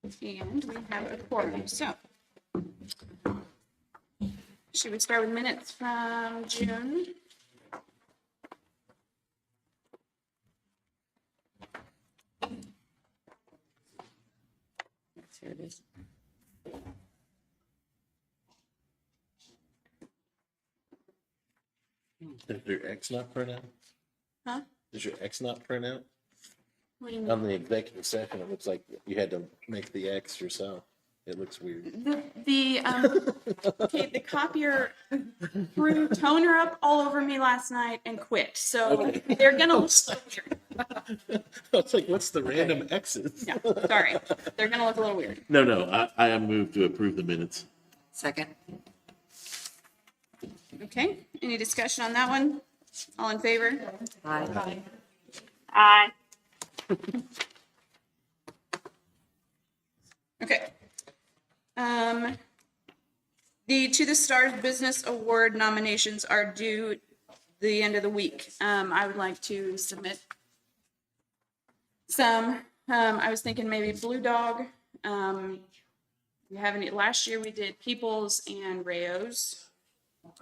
And we have a quorum, so. Should we start with minutes from June? Yes, here it is. Did your X not print out? Huh? Does your X not print out? What do you mean? On the executive session, it looks like you had to make the X yourself. It looks weird. Okay, the copier threw toner up all over me last night and quit, so they're gonna look a little weird. I was like, what's the random X's? Yeah, sorry, they're gonna look a little weird. No, I am moved to approve the minutes. Second. Okay, any discussion on that one? All in favor? Aye. Aye. Okay. The To the Stars Business Award nominations are due the end of the week. I would like to submit some. I was thinking maybe Blue Dog. We have any, last year we did Peoples and Rayo's.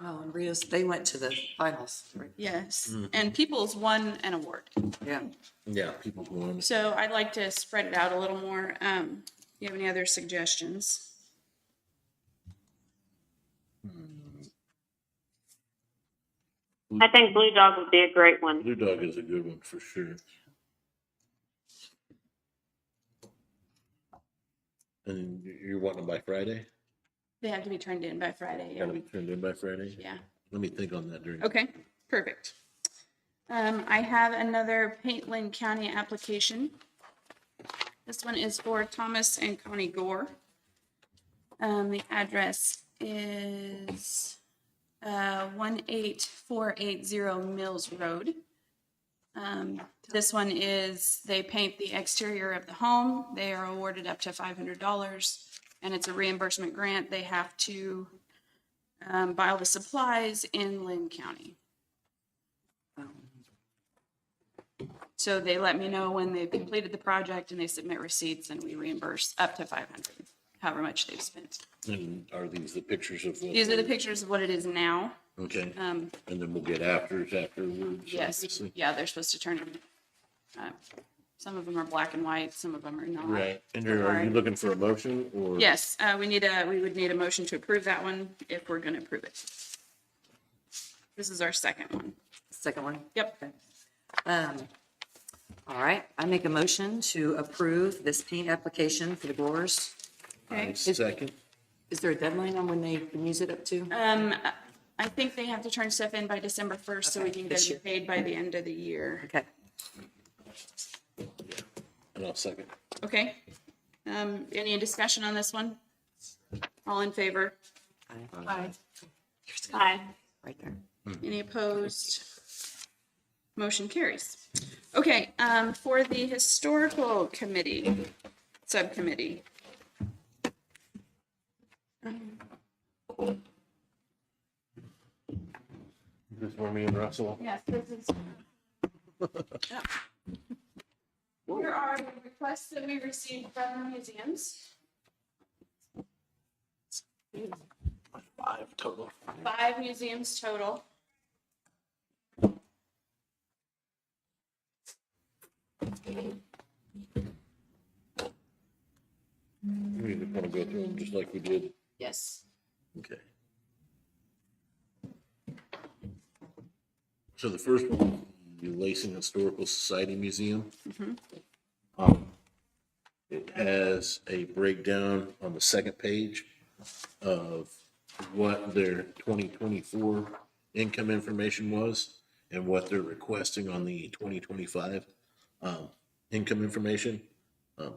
Oh, and Rios, they went to the finals, right? Yes, and Peoples won an award. Yeah. Yeah, people going. So I'd like to spread it out a little more. Do you have any other suggestions? I think Blue Dog would be a great one. Blue Dog is a good one for sure. And you're wanting them by Friday? They have to be turned in by Friday. Yeah. Gotta be turned in by Friday? Yeah. Let me think on that during. Okay, perfect. I have another Linn County application. This one is for Thomas and Connie Gore. The address is 18480 Mills Road. This one is, they paint the exterior of the home. They are awarded up to $500, and it's a reimbursement grant. They have to buy all the supplies in Linn County. So they let me know when they've completed the project, and they submit receipts, and we reimburse up to $500, however much they've spent. And are these the pictures of? what These are the they- pictures of what it is now. Okay, and then we'll get afters afterwards. Yes, obviously. yeah, they're supposed to turn them. Some of them are black and white, some of them are not. Right, and are you looking for a motion or? Yes, we would need a motion to approve that one if we're gonna approve it. This is our second one. Second one. Yep. All right, I make a motion to approve this paint application for the Gores. Okay. Second. Is there a deadline on when they can use it up to? I think they have to turn stuff in by December 1st, so we Okay, can this get year. it paid by the end of the year. Okay. And I'll second. Okay. Any discussion on this one? All in favor? Aye. Aye. Right there. Any opposed? Motion carries. Okay, for the historical committee, subcommittee. This is for me and Russell. Yes, this is. Here are the requests that we received from the museums. 5 total. 5 museums total. We just want to go through them just like we did. Yes. Okay. So the first one, the Lacing Historical Society Museum. It has a breakdown on the second page of what their 2024 income information was and what they're requesting on the 2025 income information.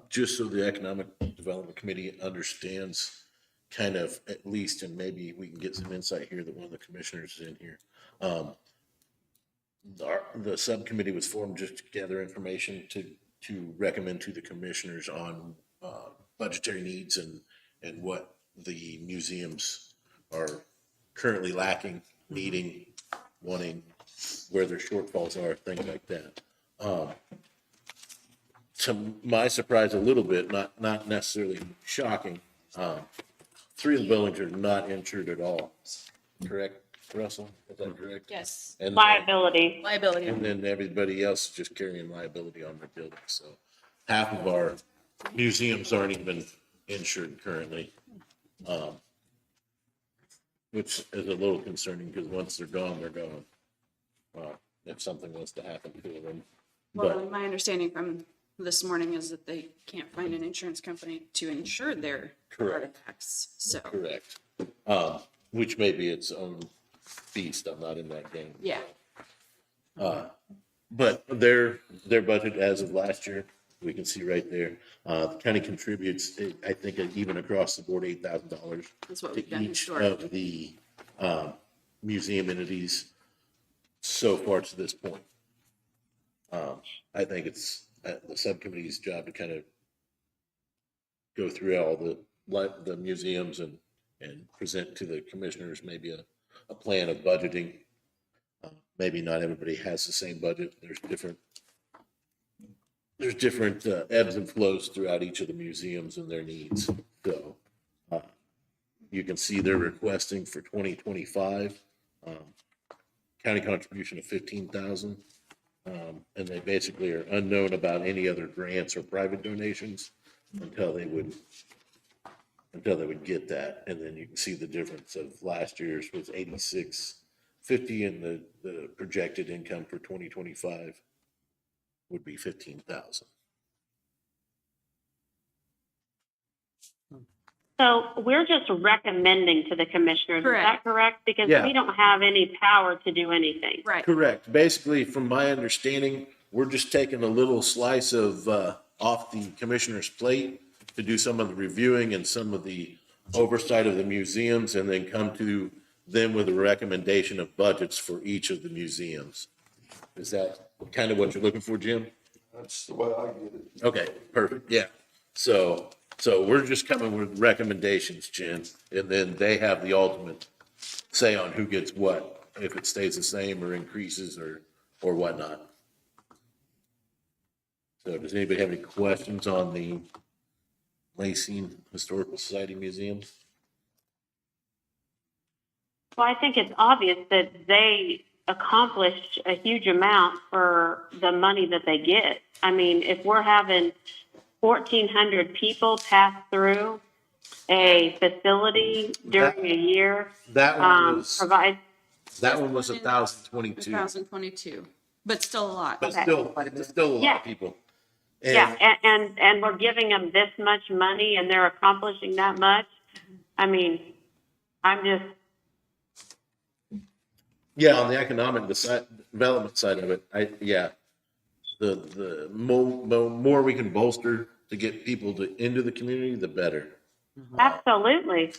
Just so the Economic Development Committee understands kind of at least, and maybe we can get some insight here that one of the commissioners is in here. The subcommittee was formed just to gather information to recommend to the commissioners on budgetary needs and what the museums are currently lacking, needing, wanting, where their shortfalls are, things like that. To my surprise, a little bit, not necessarily shocking, 3 of the buildings are not insured at all. Correct, Russell? Is that correct? Yes. And Liability. Liability. and then everybody else is just carrying liability on their buildings. So half of our museums aren't even insured currently, which is a little concerning because once they're gone, they're gone. If something was to happen to them. Well, But my understanding from this morning is that they can't find an insurance company to insure their Correct. artifacts, so, correct. Which may be its own beast. I'm not in that game. yeah. But their budget as of last year, we can see right there, the county contributes, I think, even across the board, $8,000 That's what to we've done each historically. of the museum entities so far to this point. I think it's the subcommittee's job to kind of go through all the museums and present to the commissioners maybe a plan of budgeting. Maybe not everybody has the same budget. There's different ebbs and flows throughout each of the museums and their needs. So you can see they're requesting for 2025 county contribution of 15,000, and they basically are unknown about any other grants or private donations until they would get that. And then you can see the difference of last year's was 8650, and the projected income for 2025 would be 15,000. So we're just recommending to the commissioners, is that Correct. correct? Because Yeah. we don't have any power to do anything. Right. Correct. Basically, from my understanding, we're just taking a little slice of off the commissioner's plate to do some of the reviewing and some of the oversight of the museums, and then come to them with a recommendation of budgets for each of the museums. Is that kind of what you're looking for, Jim? That's the way I get it. Okay, perfect. Yeah. So we're just coming with recommendations, Jen, and then they have the ultimate say on who gets what, if it stays the same or increases or whatnot. So does anybody have any questions on the Lacine Historical Society Museum? Well, I think it's obvious that they accomplished a huge amount for the money that they get. I mean, if we're having 1,400 people pass through a facility during a year, That one was, provide, that one was 1,022, 2022, but still a lot. but Okay. still a lot Yeah. of people. yeah, and we're giving them this much money and they're accomplishing that much. I mean, I'm just, Yeah, on the economic development side of it, the more we can bolster to get people into the community, the better. absolutely.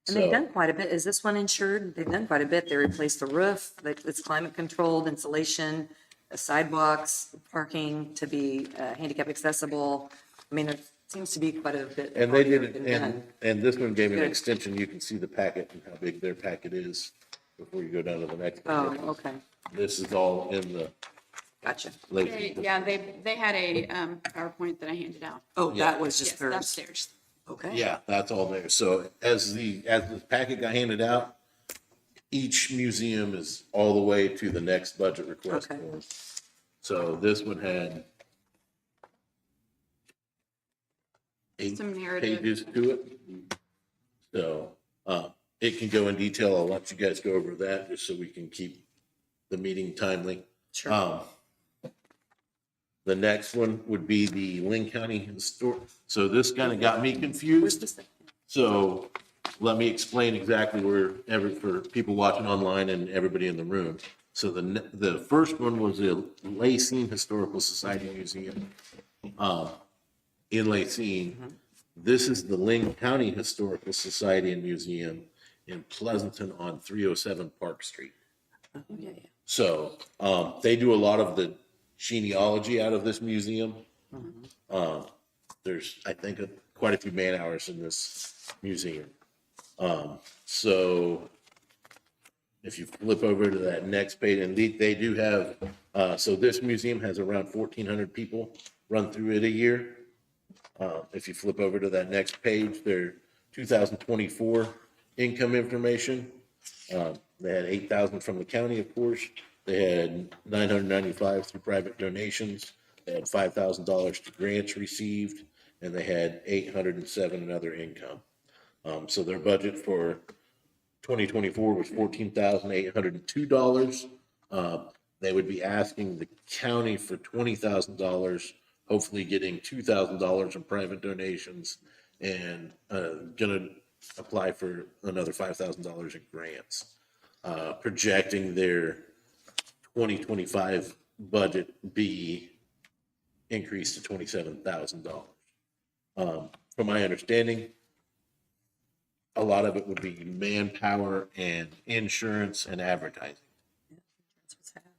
And they've So, done quite a bit. Is this one insured? They've done quite a bit. They replaced the roof, it's climate controlled, insulation, sidewalks, parking to be handicap accessible. I mean, there seems to be quite a bit. and they did already it, been and, done. and this one gave an Good. extension. You can see the packet and how big their packet is before you go down to the next Oh, one. okay. This is all in the Gotcha. late. Yeah, they had a PowerPoint that I handed out. Oh, Yeah. that was just Yes, that's theirs. theirs. Okay. Yeah, that's all there. So as the packet got handed out, each museum is all the way to the next budget request Okay. form. So this one had 8 Some narrative. pages to it. So it can go in detail. I'll let you guys go over that just so we can keep the meeting timely. Sure. The next one would be the Linn County Historic. So this kind of got me confused. So let me explain exactly for people watching online and everybody in the room. So the first one was the Lacine Historical Society Museum in Lacine. This is the Linn County Historical Society and Museum in Pleasanton on 307 Park Street. Yeah, yeah. So they do a lot of the genealogy out of this museum. There's, I think, quite a few man hours in this museum. So if you flip over to that next page, and they do have So this museum has around 1,400 people run through it a year. If you flip over to that next page, their 2024 income information. They had 8,000 from the county, of course. They had 995 through private donations. They had $5,000 to grants received, and they had 807 in other income. So their budget for 2024 was $14,802. They would be asking the county for $20,000, hopefully getting $2,000 in private donations, and gonna apply for another $5,000 in grants. Projecting their 2025 budget be increased to $27,000. From my understanding, a lot of it would be manpower and insurance and advertising.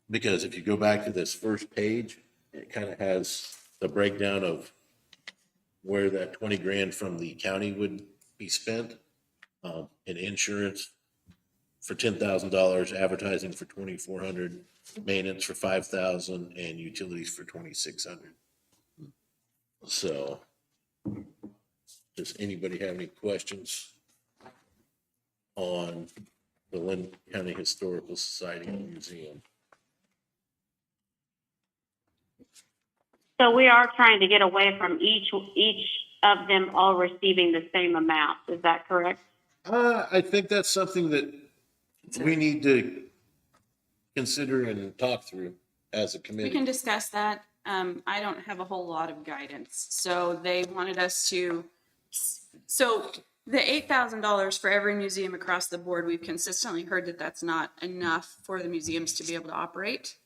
Because if you go back to this first page, it kind of has the breakdown of where that 20 grand from the county would be spent, in insurance for $10,000, advertising for 2,400, maintenance for 5,000, and utilities for 2,600. So, does anybody have any questions on the Linn County Historical Society and Museum? So we are trying to get away from each of them all receiving the same amount. Is that correct? I think that's something that we need to consider and talk through as a We committee. can discuss that. I don't have a whole lot of guidance. So they wanted us to, so the $8,000 for every museum across the board, we've consistently heard that that's not enough for the museums to be able to operate.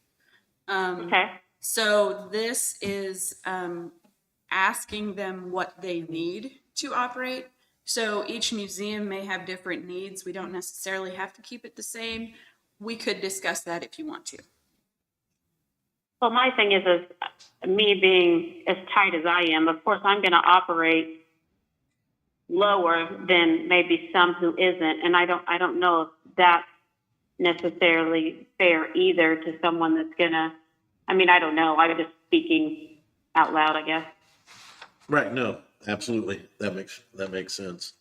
Okay. So this is asking them what they need to operate. So each museum may have different needs. We don't necessarily have to keep it the same. We could discuss that if you want to. Well, my thing is me being as tight as I am, of course, I'm going to operate lower than maybe some who isn't. And I don't know if that's necessarily fair either to someone that's going to, I mean, I don't know. I'm just speaking out loud, I guess. Right, no, absolutely. That makes sense.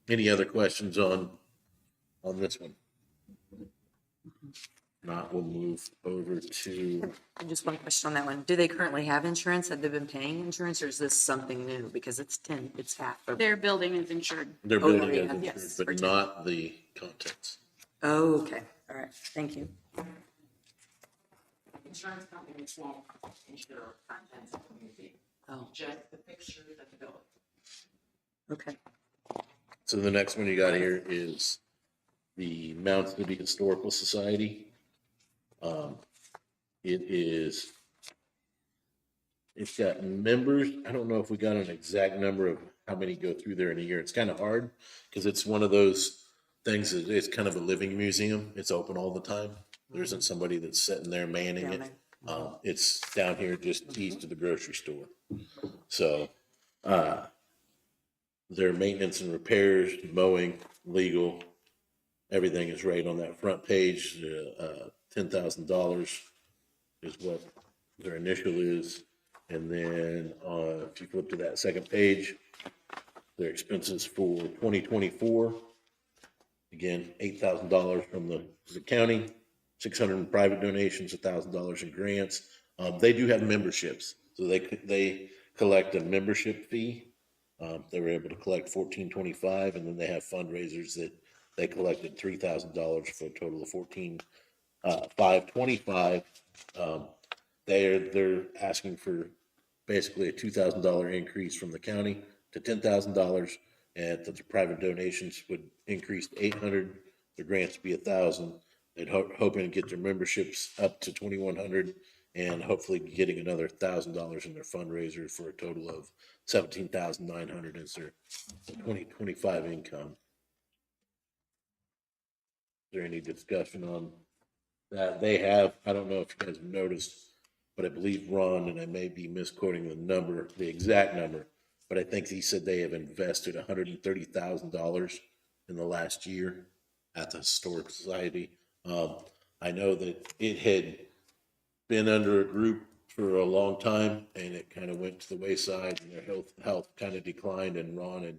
Any other questions on this one? Not, we'll move over to, Just one question on that one. Do they currently have insurance? Have they been paying insurance, or is this something new? Because it's half. Their building is insured. their Oh, building yeah, is yes, insured, for but 10. not the contents. Oh, okay. All right. Thank you. Insurance companies won't insure contents of the museum, Oh, just the pictures of the building. okay. So the next one you got here is the Mount City Historical Society. It's got members. I don't know if we got an exact number of how many go through there in a year. It's kind of hard because it's one of those things that it's kind of a living museum. It's open all the time. There isn't somebody that's sitting there manning Down it. It's down here just east of the grocery store. So, their maintenance and repairs, mowing, legal, everything is right on that front page. $10,000 is what their initial is. And then if you flip to that second page, their expenses for 2024, again, $8,000 from the county, 600 in private donations, $1,000 in grants. They do have memberships, so they collect a membership fee. They were able to collect $1,425, and then they have fundraisers that they collected $3,000 for a total of $14,525. They're asking for basically a $2,000 increase from the county to $10,000, and that the private donations would increase to $800, the grants be $1,000. They're hoping to get their memberships up to $2,100, and hopefully getting another $1,000 in their fundraiser for a total of $17,900 as their 2025 income. Is there any discussion on that? They have, I don't know if you guys have noticed, but I believe Ron, and I may be misquoting the exact number, but I think he said they have invested $130,000 in the last year at the Historic Society. I know that it had been under a group for a long time and it kind of went to the wayside and their health kind of declined, and Ron,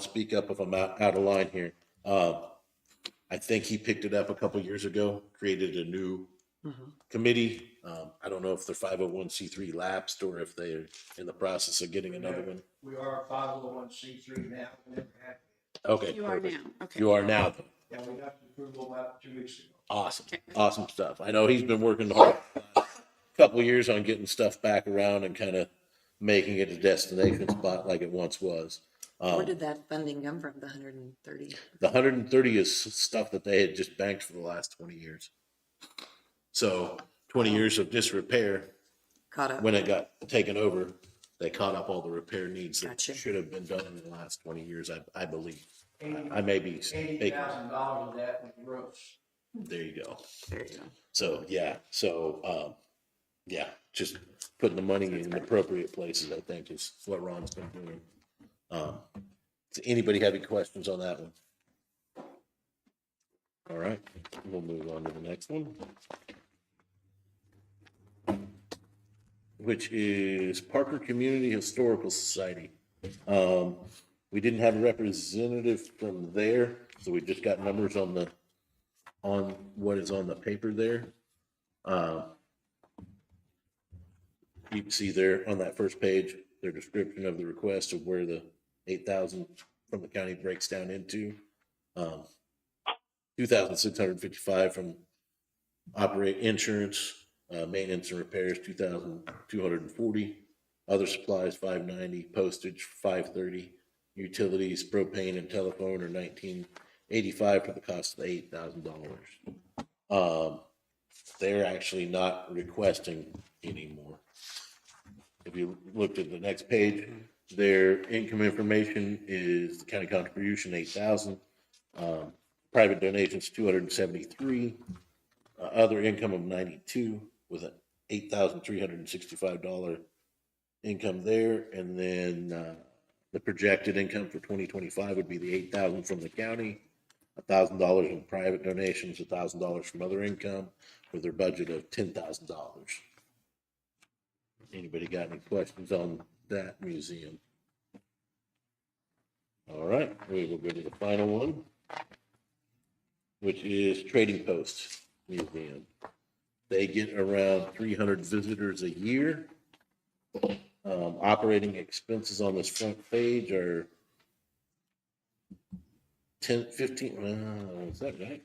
speak up if I'm out of line here. I think he picked it up a couple years ago, created a new committee. I don't know if their 501c3 lapsed or if they're in the process of getting another one. We are 501c3 now. We never have been. Okay. You are perfect. now, okay. You are now, though. Yeah, we got the approval about 2 weeks ago. Awesome. Awesome stuff. I know he's been working hard the last couple of years on getting stuff back around and kind of making it a destination spot like it once was. Where did that funding come from, the 130? The 130 is stuff that they had just banked for the last 20 years. So 20 years of disrepair, Caught up? when it got taken over, they caught up all the repair needs that Gotcha. should have been done in the last 20 years, I believe. I may be mistaken. $80,000 of that was roofs. There you go. There you go. So, yeah, just putting the money in the appropriate places, I think, is what Ron's been doing. Does anybody have any questions on that one? All right, we'll move on to the next one, which is Parker Community Historical Society. We didn't have a representative from there, so we just got numbers on what is on the paper there. You can see there on that first page, their description of the request of where the 8,000 from the county breaks down into. 2,655 from operate insurance, maintenance and repairs, 2,240, other supplies, 590, postage, 530, utilities, propane and telephone are 1,985 for the cost of $8,000. They're actually not requesting anymore. If you looked at the next page, their income information is the county contribution, 8,000. Private donations, 273. Other income of 92 with an $8,365 income there. And then the projected income for 2025 would be the 8,000 from the county, $1,000 in private donations, $1,000 from other income, with their budget of $10,000. Anybody got any questions on that museum? All right, we will go to the final one, which is Trading Post Museum. They get around 300 visitors a year. Operating expenses on this front page are 15, is that right?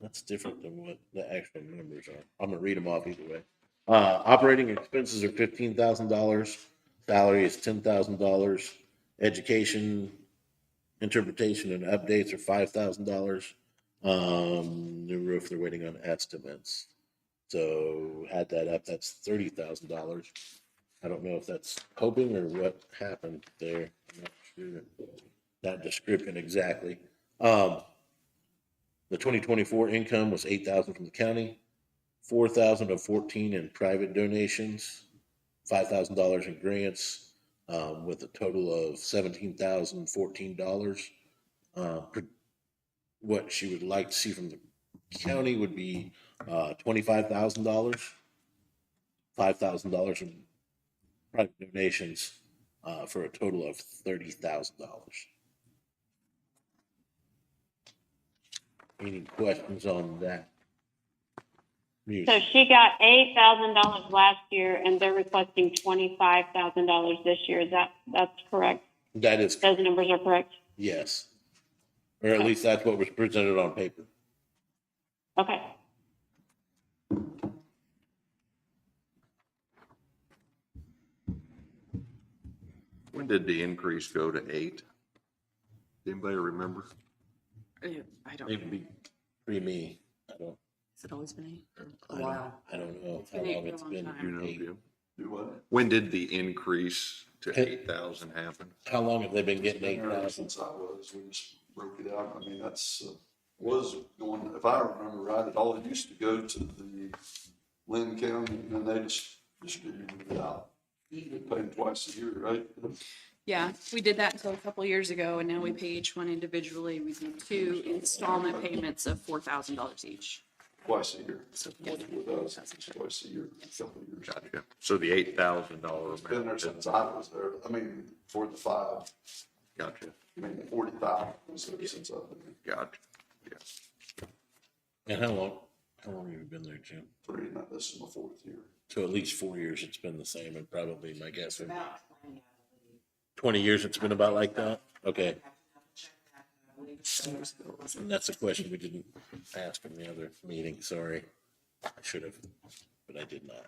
That's different than what the actual numbers are. I'm gonna read them off either way. Operating expenses are $15,000. Salary is $10,000. Education, interpretation, and updates are $5,000. New roof, they're waiting on estimates. So add that up, that's $30,000. I don't know if that's hoping or what happened there. I'm not sure. That description exactly. The 2024 income was 8,000 from the county, 4,000 of 14 in private donations, $5,000 in grants, with a total of $17,014. What she would like to see from the county would be $25,000, $5,000 in private donations, for a total of $30,000. Any questions on that? So she got $8,000 last year, and they're requesting $25,000 this year. That's correct? That is, Those numbers are correct? yes. Or at least that's what was presented on paper. Okay. When did the increase go to 8? Anybody remember? I don't. It'd be me. Has it always been 8? I A don't- while. I don't know how been eight long for a it's long been. time. You know, Eight. Jim? Do what? When did the increase to Hey. 8,000 happen? How long have they been getting Ever 8,000? since I was, we just broke it out. I mean, that's, was going, if I remember right, it all used to go to the Linn County, and then they just distributed it out. They pay them twice a year, right? Yeah, we did that until a couple years ago, and now we pay each one individually. We do 2 installment payments of $4,000 each. Twice a year. With us, twice a year, couple of years. Gotcha. So the $8,000 Been there amount. since I was there. I mean, for the 5, Gotcha, I mean, 40,000 was there since I've been there. gotcha, yeah. And how long have you been there, Jim? 3, and this is my 4th year. So at least 4 years it's been the same, and probably my guess would 20 years it's been about like that? Okay. And that's a question we didn't ask in the other meeting, sorry. I should have, but I did not.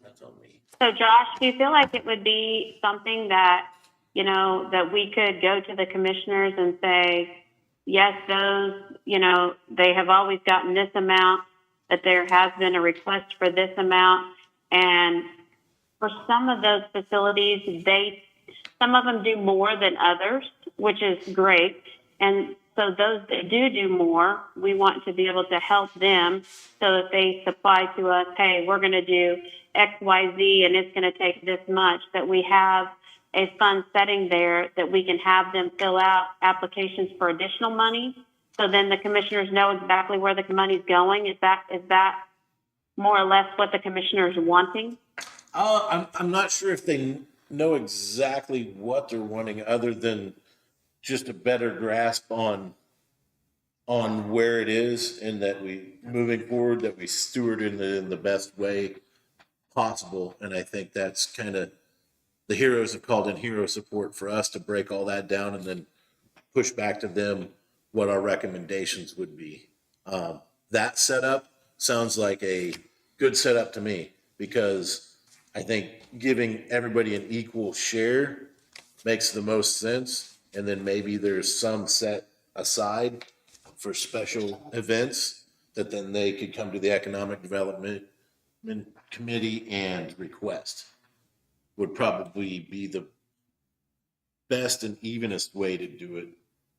That's on me. So Josh, do you feel like it would be something that, that we could go to the commissioners and say, yes, those, they have always gotten this amount, that there has been a request for this amount, and for some of those facilities, some of them do more than others, which is great. And so those that do more, we want to be able to help them so that they supply to us, hey, we're going to do X, Y, Z, and it's going to take this much, that we have a fund setting there that we can have them fill out applications for additional money. So then the commissioners know exactly where the money's going. Is that more or less what the commissioner's wanting? I'm not sure if they know exactly what they're wanting, other than just a better grasp on where it is, and that we, moving forward, that we steward it in the best way possible. And I think that's kind of, the heroes have called in hero support for us to break all that down and then push back to them what our recommendations would be. That setup sounds like a good setup to me, because I think giving everybody an equal share makes the most sense. And then maybe there's some set aside for special events that then they could come to the Economic Development Committee and request. Would probably be the best and evenest way to do it.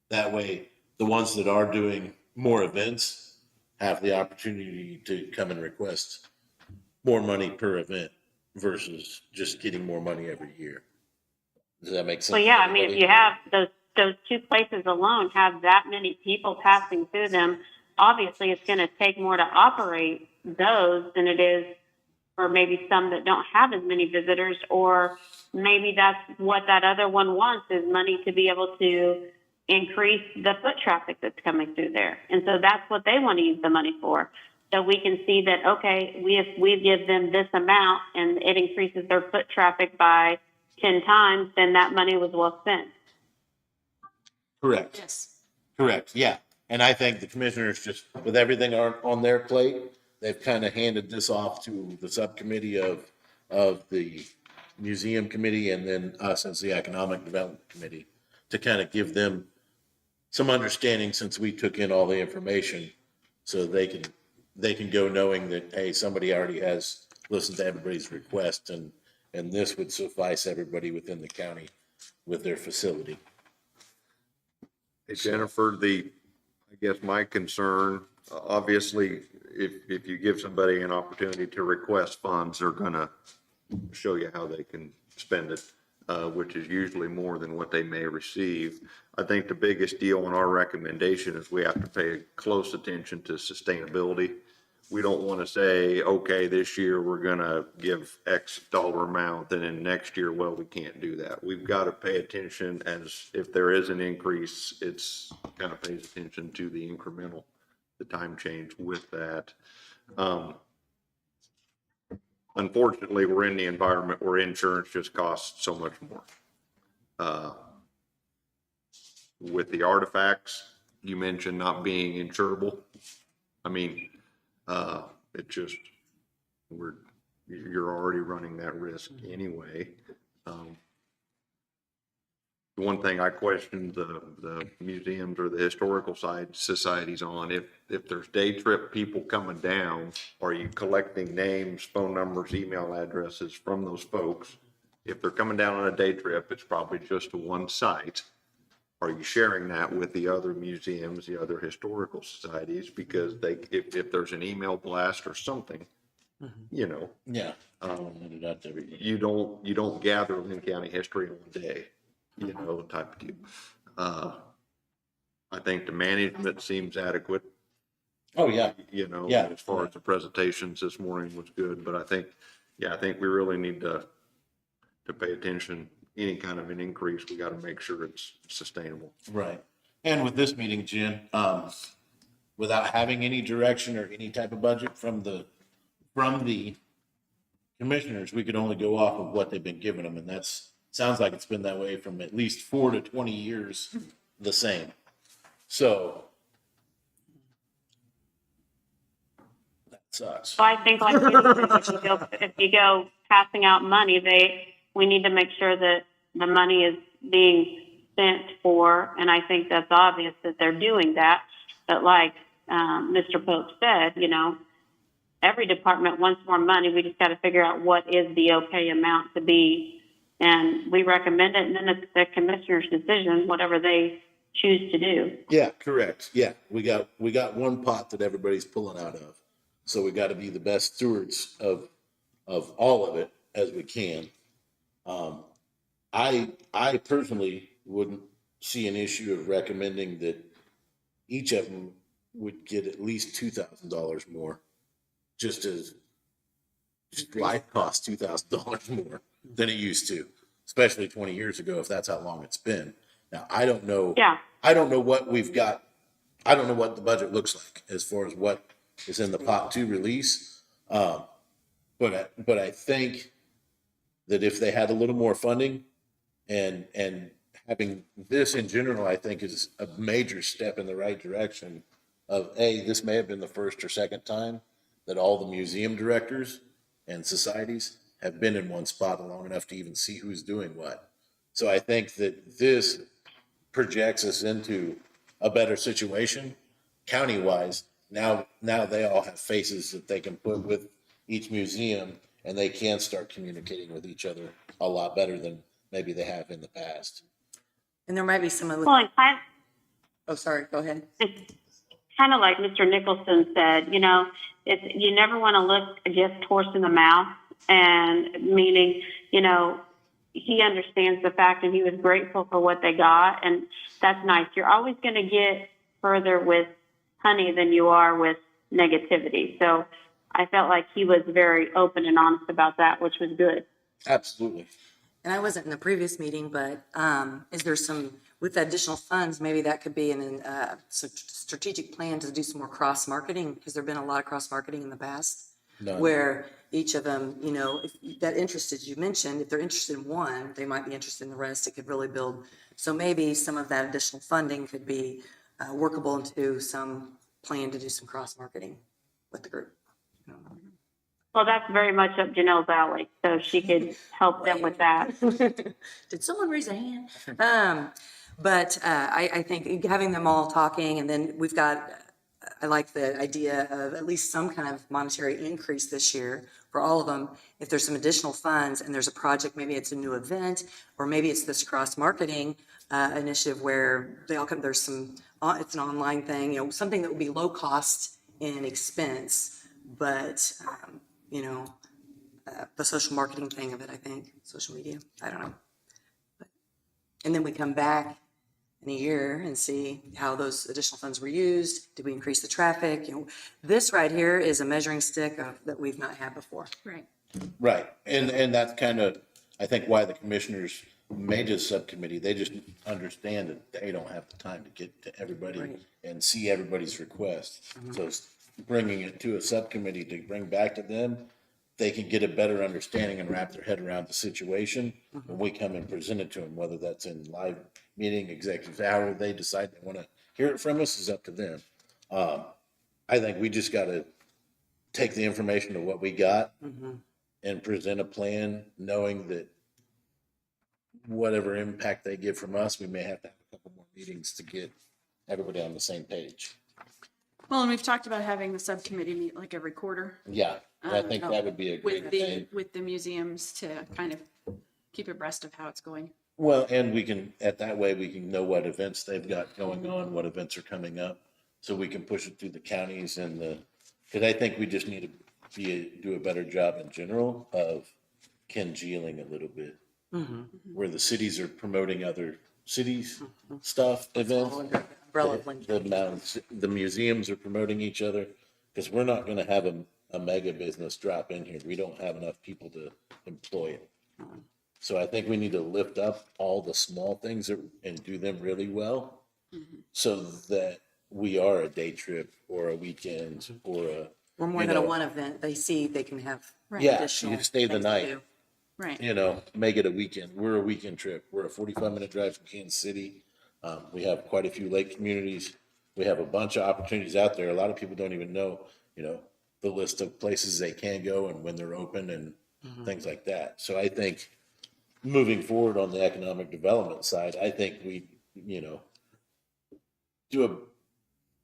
That way, the ones that are doing more events have the opportunity to come and request more money per event versus just getting more money every year. Does that make sense? Well, yeah, I mean, if you have those 2 places alone have that many people passing through them, obviously it's going to take more to operate those than it is for maybe some that don't have as many visitors, or maybe that's what that other one wants, is money to be able to increase the foot traffic that's coming through there. And so that's what they want to use the money for. So we can see that, okay, if we give them this amount and it increases their foot traffic by 10 times, then that money was well spent. Correct. Yes. Correct, yeah. And I think the commissioners, just with everything on their plate, they've kind of handed this off to the subcommittee of the museum committee, and then us as the Economic Development Committee, to kind of give them some understanding, since we took in all the information, so they can go knowing that, hey, somebody already has listened to everybody's request, and this would suffice everybody within the county with their facility. Hey, Jennifer, I guess my concern, obviously, if you give somebody an opportunity to request funds, they're gonna show you how they can spend it, which is usually more than what they may receive. I think the biggest deal in our recommendation is we have to pay close attention to sustainability. We don't want to say, okay, this year we're gonna give X dollar amount, and then next year, well, we can't do that. We've got to pay attention, as if there is an increase, it's kind of pays attention to the incremental, the time change with that. Unfortunately, we're in the environment where insurance just costs so much more. With the artifacts, you mentioned not being insurable. I mean, it just, you're already running that risk anyway. The one thing I questioned the museums or the historical societies on, if there's day trip people coming down, are you collecting names, phone numbers, email addresses from those folks? If they're coming down on a day trip, it's probably just to one site. Are you sharing that with the other museums, the other historical societies? Because if there's an email blast or something, Yeah. you don't gather Linn County history in one day. you know, type of deal. I think the management seems adequate. Oh, yeah. You know, Yeah. as far as the presentations this morning was good, but I think, yeah, I think we really need to pay attention. Any kind of an increase, we got to make sure it's sustainable. Right. And with this meeting, Jen, without having any direction or any type of budget from the commissioners, we could only go off of what they've been giving them. And that's, sounds like it's been that way from at least 4 to 20 years, the same. So that sucks. So I think like if you go passing out money, we need to make sure that the money is being spent for, and I think that's obvious that they're doing that. But like Mr. Pope said, you know, every department wants more money. We just got to figure out what is the okay amount to be, and we recommend it, and then it's the commissioner's decision, whatever they choose to do. Yeah, correct. Yeah, we got one pot that everybody's pulling out of, so we got to be the best stewards of all of it as we can. I personally wouldn't see an issue of recommending that each of them would get at least $2,000 more, just life costs $2,000 more than it used to, especially 20 years ago, if that's how long it's been. Now, I don't know. Yeah. I don't know what we've got. I don't know what the budget looks like as far as what is in the pot to release. But I think that if they had a little more funding and having this in general, I think is a major step in the right direction of, this may have been the first or second time that all the museum directors and societies have been in one spot long enough to even see who's doing what. So I think that this projects us into a better situation county-wise. Now they all have faces that they can put with each museum, and they can start communicating with each other a lot better than maybe they have in the past. And there might be some of Well, and oh, sorry, go ahead. it's kind of like Mr. Nicholson said, you know, you never want to look just horse in the mouth, and meaning, you know, he understands the fact and he was grateful for what they got, and that's nice. You're always going to get further with honey than you are with negativity. So I felt like he was very open and honest about that, which was good. Absolutely. And I wasn't in the previous meeting, but is there some, with the additional funds, maybe that could be in a strategic plan to do some more cross-marketing, because there've been a lot of cross-marketing in the past. None. Where each of them, you know, if that interested, you mentioned, if they're interested in one, they might be interested in the rest. It could really build. So maybe some of that additional funding could be workable into some plan to do some cross-marketing with the group. Well, that's very much up Janelle's alley, so she could help them with that. Did someone raise a hand? But I think having them all talking, and then we've got, I like the idea of at least some kind of monetary increase this year for all of them. If there's some additional funds and there's a project, maybe it's a new event, or maybe it's this cross-marketing initiative where they all come, there's some, it's an online thing, you know, something that would be low cost in expense, but, you know, the social marketing thing of it, I think, social media, I don't know. And then we come back in a year and see how those additional funds were used. Did we increase the traffic? You know, this right here is a measuring stick that we've not had before. Right. Right. And that's kind of, I think, why the commissioners made this subcommittee. They just understand that they don't have the time to get to everybody Right. and see everybody's requests. So bringing it to a subcommittee to bring back to them, they can get a better understanding and wrap their head around the situation when we come and present it to them, whether that's in live meeting, executive, however they decide they want to hear it from us is up to them. I think we just got to take the information of what we got and present a plan, knowing that whatever impact they get from us, we may have to have a couple more meetings to get everybody on the same page. Well, and we've talked about having the subcommittee meet like every quarter Yeah, I think that would be a great thing. with the museums to kind of keep abreast of how it's going. Well, and we can, at that way, we can know what events they've got going on, what events are coming up, so we can push it through the counties and because I think we just need to do a better job in general of congealing a little bit where the cities are promoting other cities stuff, events. All under the umbrella of Linn County. The museums are promoting each other, because we're not gonna have a mega business drop in here. We don't have enough people to employ it. So I think we need to lift up all the small things and do them really well, so that we are a day trip or a weekend or a. Or more you than a know, one event, they see they can have Yeah, additional you stay the things to night. do. Right. Make it a weekend. We're a weekend trip. We're a 45-minute drive from Kansas City. We have quite a few lake communities. We have a bunch of opportunities out there. A lot of people don't even know, the list of places they can go and when they're open and things like that. So I think moving forward on the economic development side, I think we, do a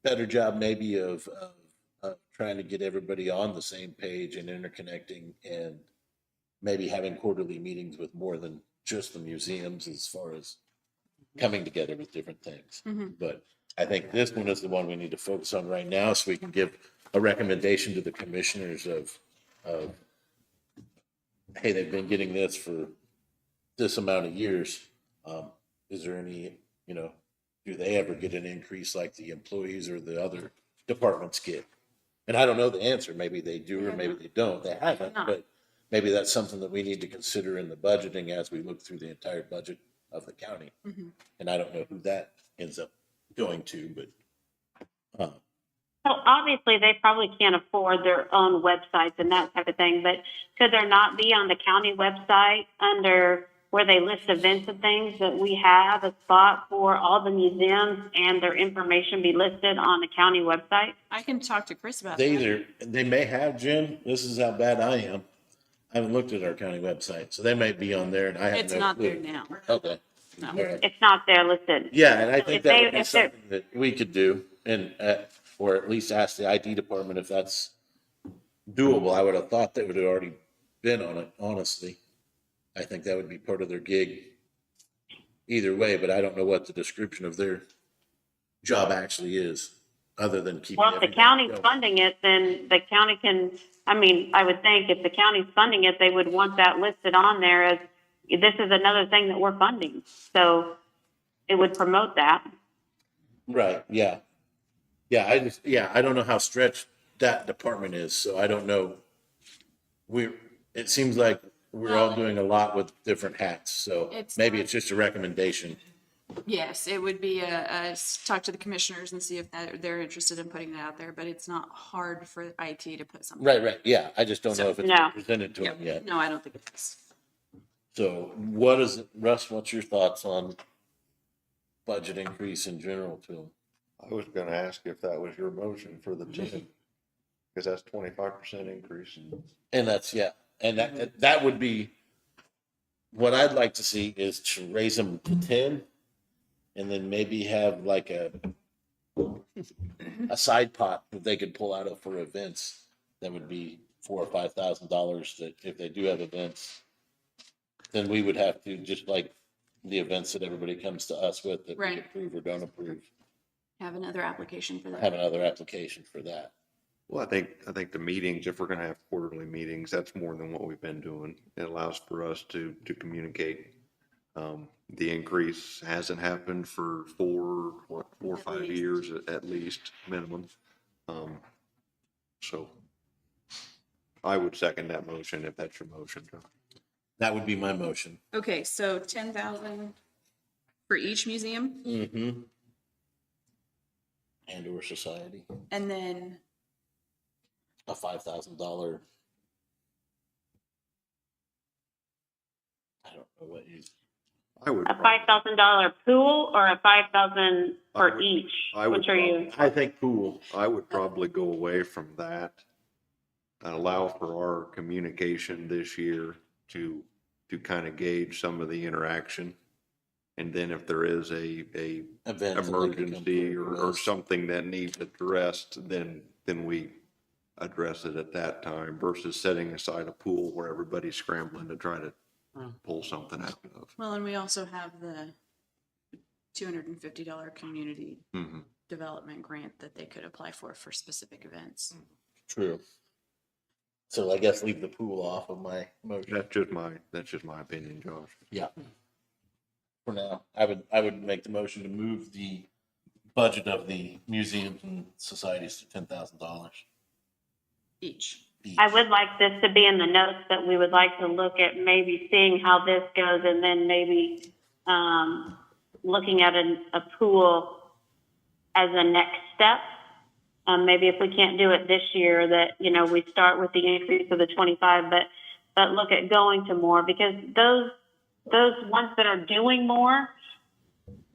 better job maybe of trying to get everybody on the same page and interconnecting, and maybe having quarterly meetings with more than just the museums as far as coming together with different things. But I think this one is the one we need to focus on right now, so we can give a recommendation to the commissioners of, hey, they've been getting this for this amount of years. Is there any, do they ever get an increase like the employees or the other departments get? And I don't know the answer. Maybe they do, or maybe they don't. They haven't, but maybe that's something that we need to consider in the budgeting as we look through the entire budget of the county. And I don't know who that ends up going to, but. So obviously, they probably can't afford their own websites and that type of thing, but could there not be on the county website under where they list events and things that we have a spot for all the museums and their information be listed on the county website? I can talk to Chris about They that. they may have, Jim, this is how bad I am. I haven't looked at our county website, so they may be on there and I have It's no not there clue. now. Okay. No. It's not there listed. Yeah, and I think If that they- would be if they're- something that we could do, and, or at least ask the IT department if that's doable. I would have thought they would have already been on it, honestly. I think that would be part of their gig either way, but I don't know what the description of their job actually is, other than keeping Well, if the everything county's going. funding it, then the county can, I would think if the county's funding it, they would want that listed on there as, this is another thing that we're funding. So it would promote that. Right, yeah. I don't know how stretched that department is, so I don't know. It seems like we're all doing a lot with different hats, so It's maybe not- it's just a recommendation. Yes, it would be talk to the commissioners and see if they're interested in putting that out there, but it's not hard for IT to put something. Right, yeah, I just don't know if it's No. been presented to them yet. No, I don't think it is. So Russ, what's your thoughts on budget increase in general to them? I was gonna ask if that was your motion for the 10, because that's 25% increase. And that's, yeah, and that would be, what I'd like to see is to raise them to 10, and then maybe have like a side pot that they could pull out of for events. That would be $4,000 or $5,000, that if they do have events, then we would have to, just like the events that everybody comes to us with, that we Right. approve or don't approve, Have another application for have that. another application for that. Well, I think the meetings, if we're gonna have quarterly meetings, that's more than what we've been doing. It allows for us to communicate. The increase hasn't happened for 4 or 5 years at least minimum. So I would second that motion if that's your motion, John. That would be my motion. Okay, so 10,000 for each museum, Mm-hmm. And or society, and then a $5,000. I don't know what you. I would. A $5,000 pool or a $5,000 I for would- each? I would Which are you? I think pool. I would probably go away from that and allow for our communication this year to kind of gauge some of the interaction. And then if there is a Event that they could come emergency through or us. something that needs addressed, then we address it at that time versus setting aside a pool where everybody's scrambling to try to pull something out of. well, and we also have the $250 community Mhm. development grant that they could apply for specific events. True. So I guess leave the pool off of my motion. That's just my opinion, Josh. Yeah. For now, I would make the motion to move the budget of the museums and societies to $10,000 Each. each. I would like this to be in the notes that we would like to look at maybe seeing how this goes and then maybe, looking at a pool as a next step. Maybe if we can't do it this year, that, you know, we start with the increase of the 25, but look at going to more, because those ones that are doing more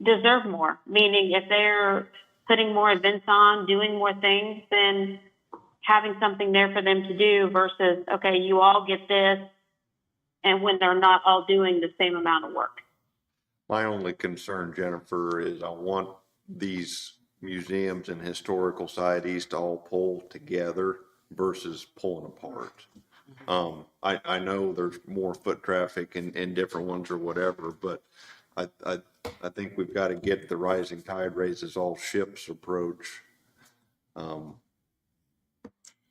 deserve more. Meaning if they're putting more events on, doing more things, then having something there for them to do versus, okay, you all get this, and when they're not all doing the same amount of work. My only concern, Jennifer, is I want these museums and historical societies to all pull together versus pulling apart. I know there's more foot traffic in different ones or whatever, but I think we've got to get the rising tide raises all ships approach. And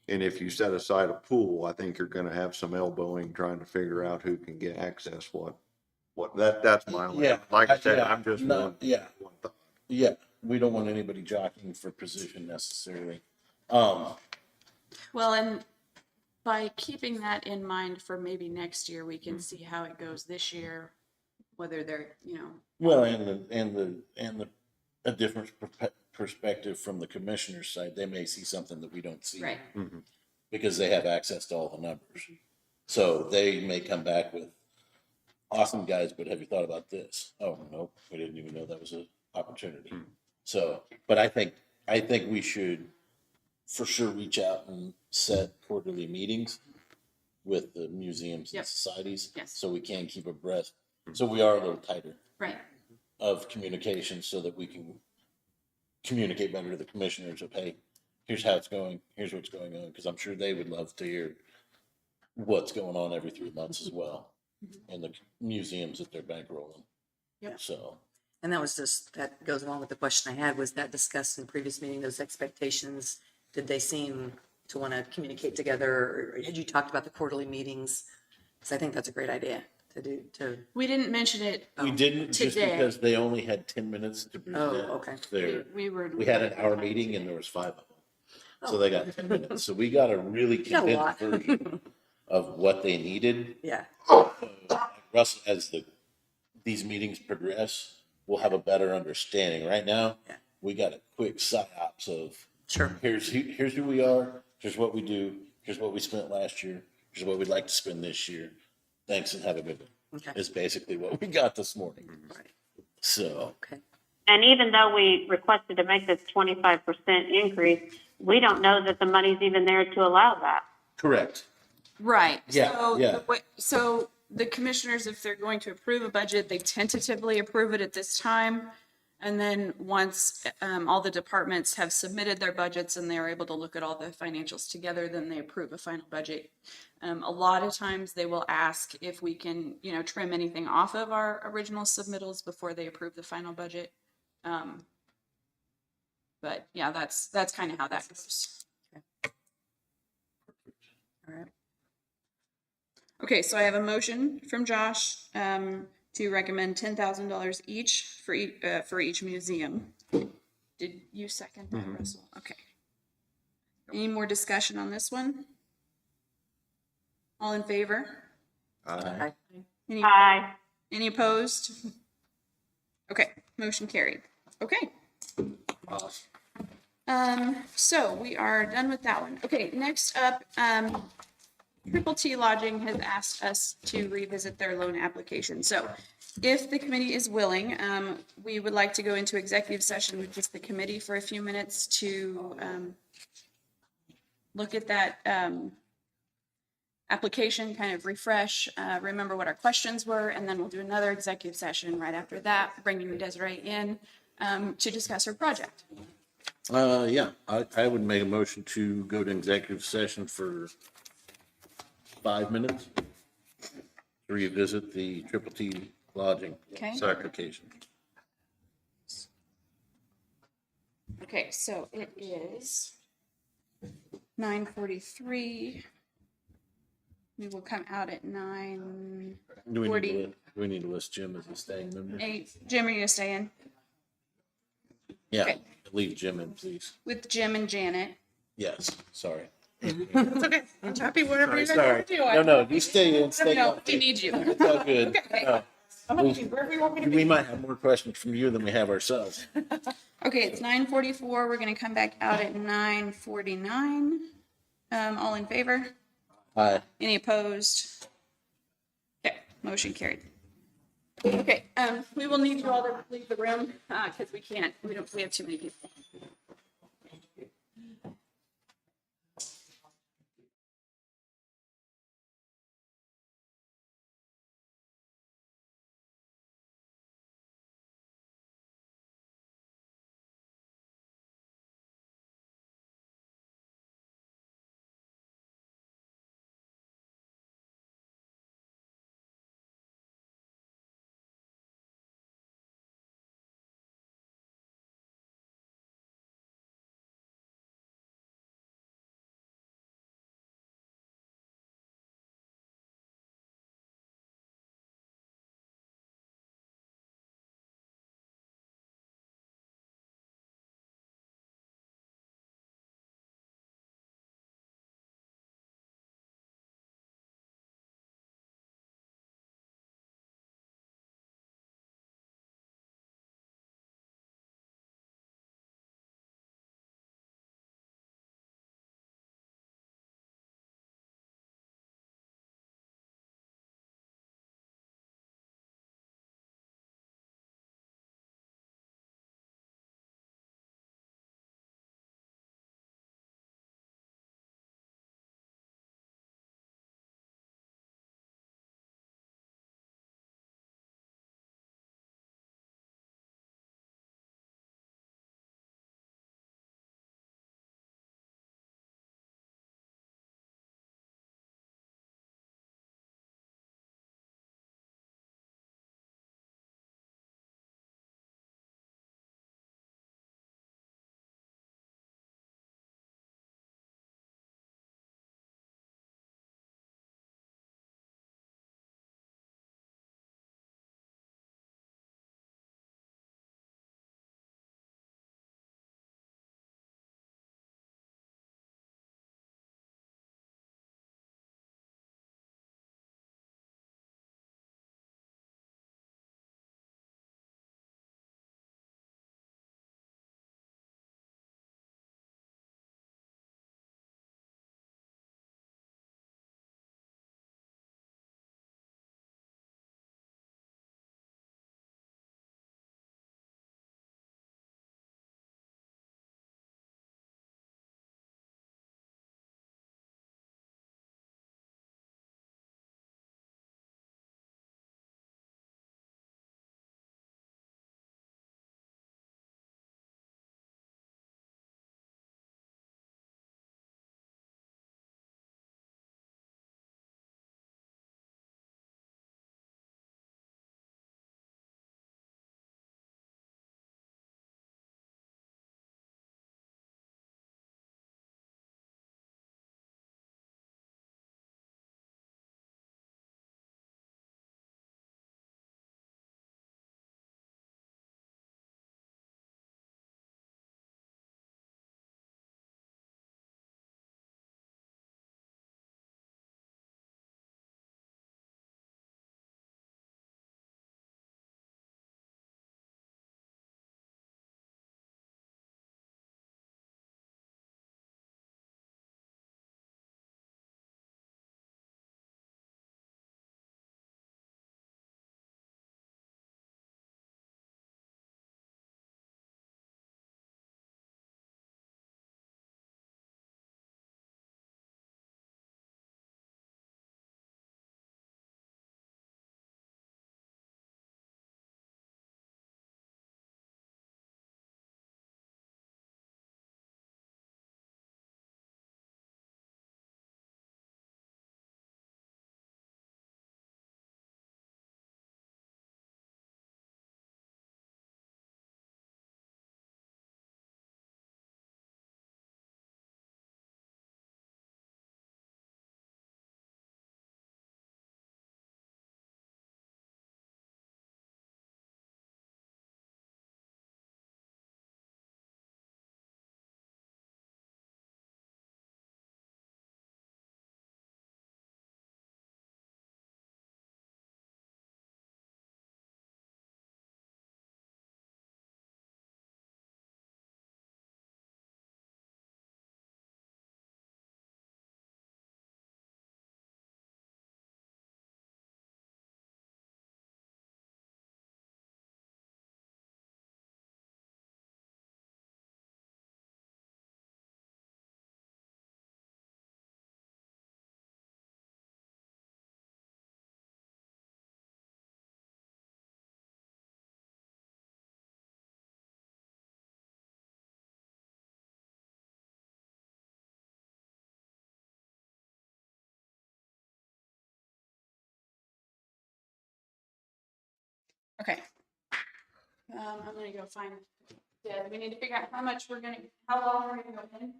if you set aside a pool, I think you're gonna have some elbowing trying to figure out who can get access that's my only, Yeah, like I said, yeah, I'm just no, one. yeah. One thought. Yeah, we don't want anybody jockeying for position necessarily. Well, and by keeping that in mind for maybe next year, we can see how it goes this year, whether they're, you know, Well, and a different perspective from the commissioner's side, they may see something that we don't see. right. Because they have access to all the numbers. So they may come back with, awesome guys, but have you thought about this? Oh, no, we didn't even know that was an opportunity. So, but I think we should for sure reach out and set quarterly meetings with the museums and Yep. societies. Yes. So we can keep abreast. So we are a little tighter Right. of communication so that we can communicate better to the commissioners of, hey, here's how it's going, here's what's going on, because I'm sure they would love to hear what's going on every 3 months as well in the museums that they're bankrolling. Yep. So, And that goes along with the question I had, was that discussed in previous meeting, those expectations? Did they seem to want to communicate together? Or had you talked about the quarterly meetings? Because I think that's a great idea to. We didn't mention it. we didn't just Today. because they only had 10 minutes to present. Okay. We We had an hour meeting and there was 5 of them. So they got 10 minutes. So we got a really got a lot. condensed version of what they needed. Yeah. Russ, as these meetings progress, we'll have a better understanding. Right now, Yeah. we got a quick psyops of Sure. here's who we are, here's what we do, here's what we spent last year, here's what we'd like to spend this year. Thanks and have a good one. Okay. Is basically what we got this morning. Right. So, Okay. And even though we requested to make this 25% increase, we don't know that the money's even there to allow that. correct. Right. Yeah, So, yeah. so the commissioners, if they're going to approve a budget, they tentatively approve it at this time. And then once all the departments have submitted their budgets and they're able to look at all the financials together, then they approve a final budget. A lot of times they will ask if we can, you know, trim anything off of our original submittals before they approve the final budget. But yeah, that's kind of how that goes. All right. Okay, so I have a motion from Josh to recommend $10,000 each for each museum. Did you second that, Russell? Okay. Any more discussion on this one? All in favor? Aye. Any, Aye. any opposed? Okay, motion carried. Okay. So we are done with that one. Okay, next up, Triple T Lodging has asked us to revisit their loan application. So if the committee is willing, we would like to go into executive session with just the committee for a few minutes to look at that application, kind of refresh, remember what our questions were, and then we'll do another executive session right after that, bringing Desiree in to discuss her project. Yeah, I would make a motion to go to executive session for 5 minutes to revisit the Triple T Lodging Okay. application. Okay, so it is 9:43. We will come out at 9:48. Do we need to list Jim as a staying member? Jim, are you staying? Yeah, Okay. leave Jim in, please. With Jim and Janet. Yes, sorry. It's okay. I'm happy whatever you guys Sorry. want to do. No, you stay in, stay No, on. we need you. It's all good. Okay. No, I'm happy wherever you want me to we be. might have more questions from you than we have ourselves. Okay, it's 9:44. We're gonna come back out at 9:49. All in favor? Hi. Any opposed? Okay, motion carried. Okay, we will need you all to leave the room, because we have too many people. Okay. I'm gonna go find, yeah, we need to figure out how much how long we're gonna go in.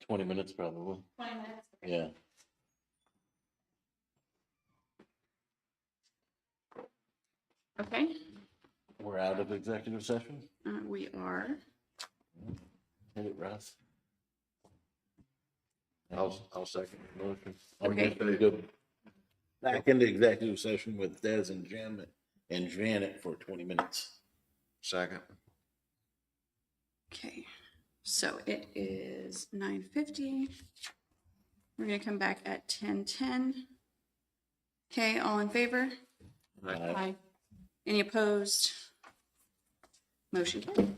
20 minutes probably. 20 minutes. Okay. Yeah. Okay, We're out of executive session. we are. Hit it, Russ. I'll second the motion. I'm Okay. just gonna go back into executive session with Des and Janet for 20 minutes. Second. Okay, so it is 9:50. We're gonna come back at 10:10. Okay, all in favor? Aye. Any opposed? Motion carried.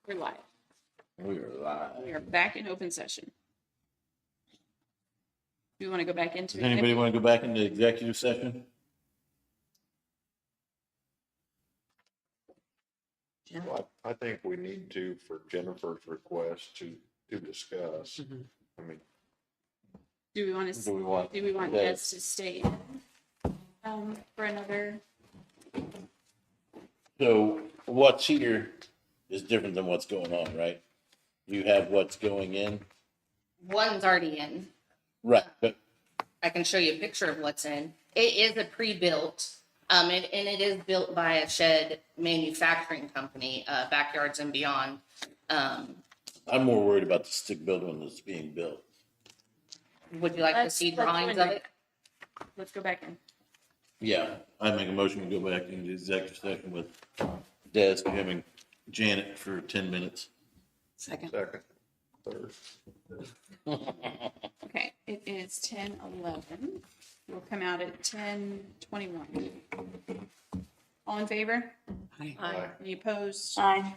We're live. We are live. We are back in open session. Do you want to go back into? Does anybody want to go back into executive session? Well, I think we need to, for Jennifer's request, to discuss. I mean, Do we want to? Do we want? Do we want Des? Des to stay in, for another? So what's here is different than what's going on, right? You have what's going in. One's already in. Right, but I can show you a picture of what's in. It is a pre-built, and it is built by a shed manufacturing company, Backyards and Beyond. I'm more worried about the stick-built one that's being built. Would you like to Let's- see let's go drawings in of there. it? Let's go back in. Yeah, I make a motion to go back into executive session with Des, Jim, and Janet for 10 minutes. Second. second, third. Okay, it is 10:11. We'll come out at 10:21. All in favor? Aye. Any opposed? Aye.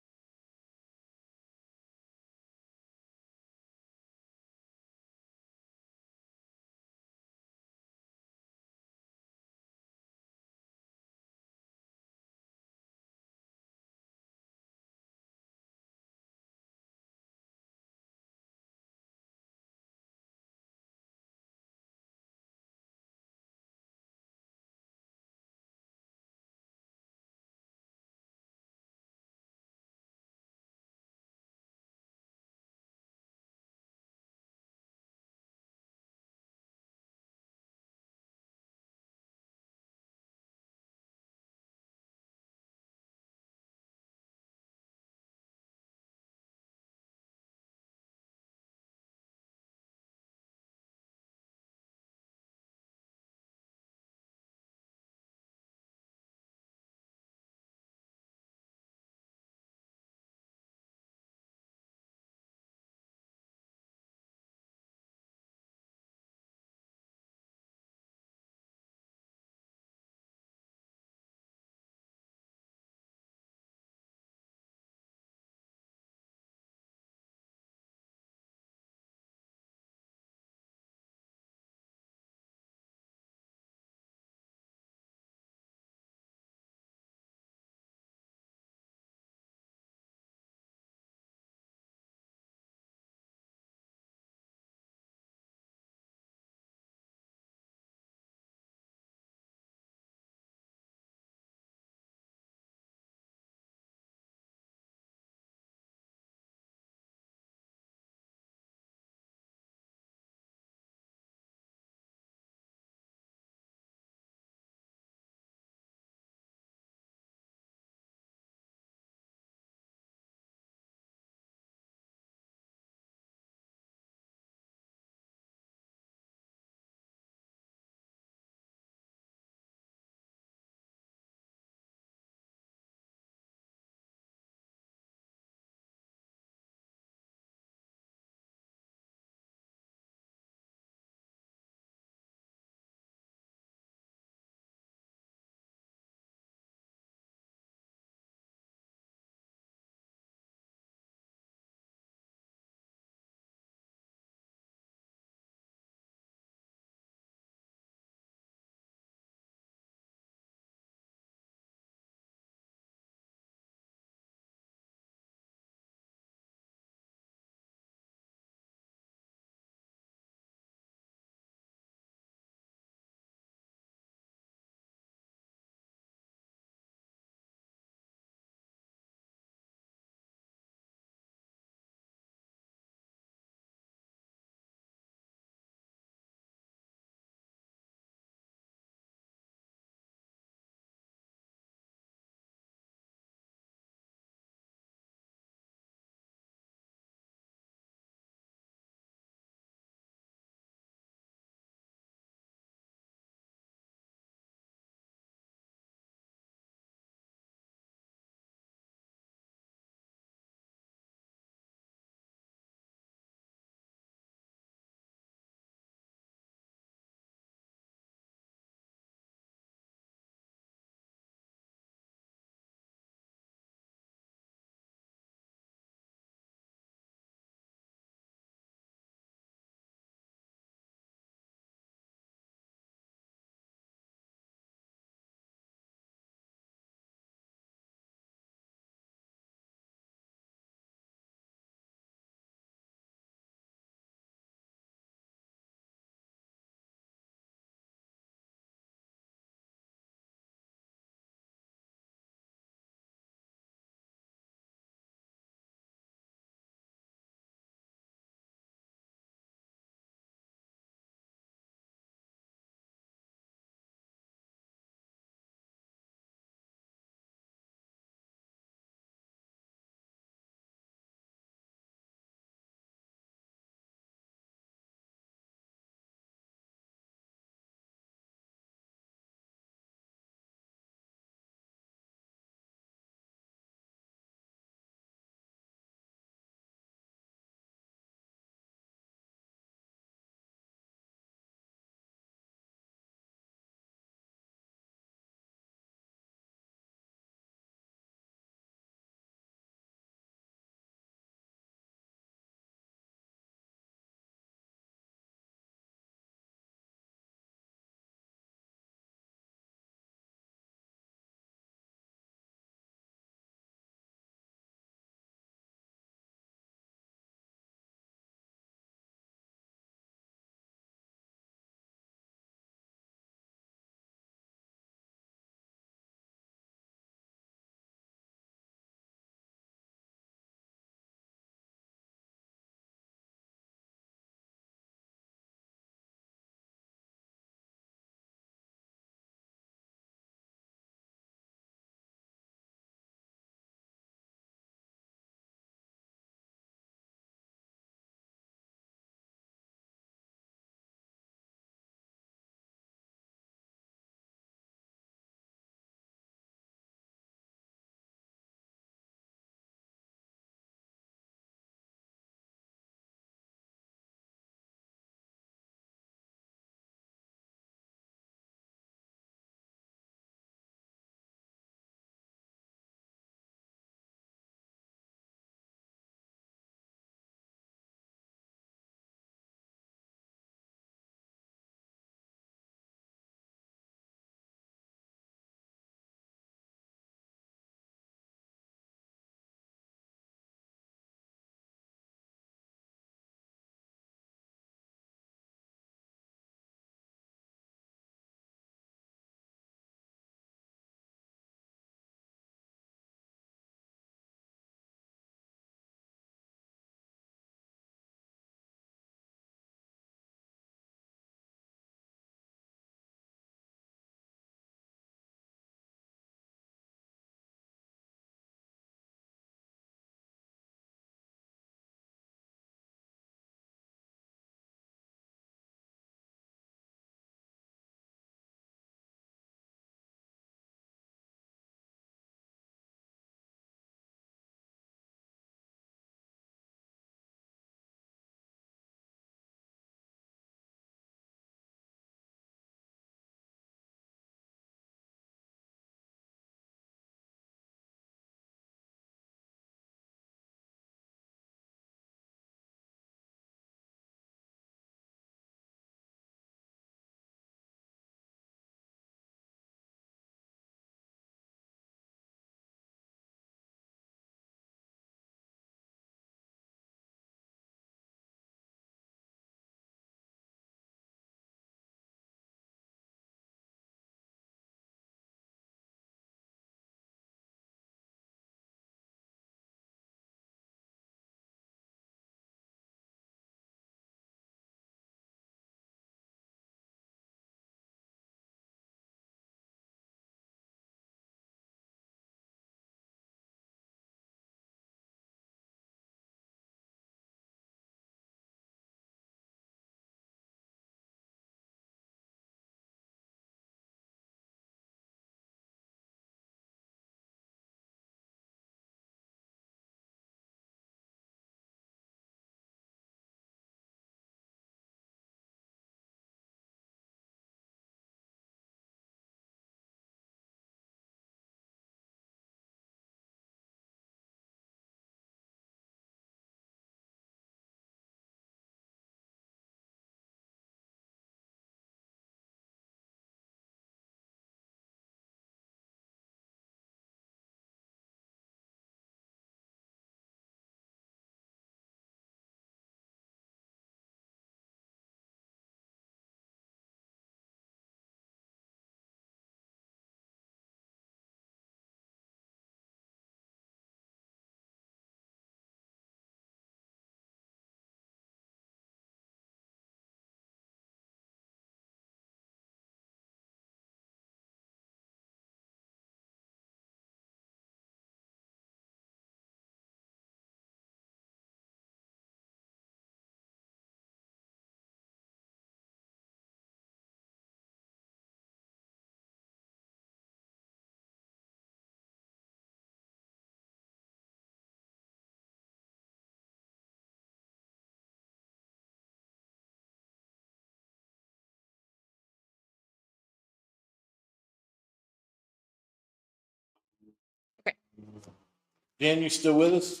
Jan, you still with us?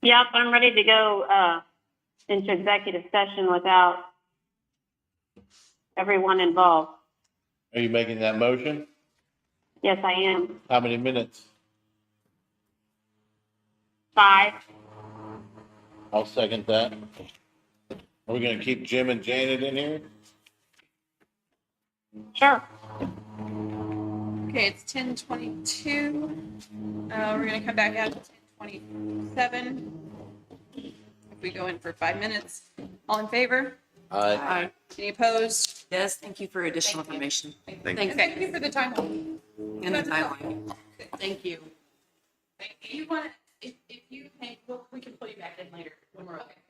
Yep, I'm ready to go into executive session without everyone involved. Are you making that motion? Yes, I am. How many minutes? 5. I'll second that. Are we gonna keep Jim and Janet in here? Sure. Okay, it's 10:22. We're gonna come back out at 10:27. If we go in for 5 minutes. All in favor? Aye. Any opposed? Yes, thank you for additional information. Thank you for the time. And the timeline. Thank you. If you want, if you, we can pull you back in later when we're okay.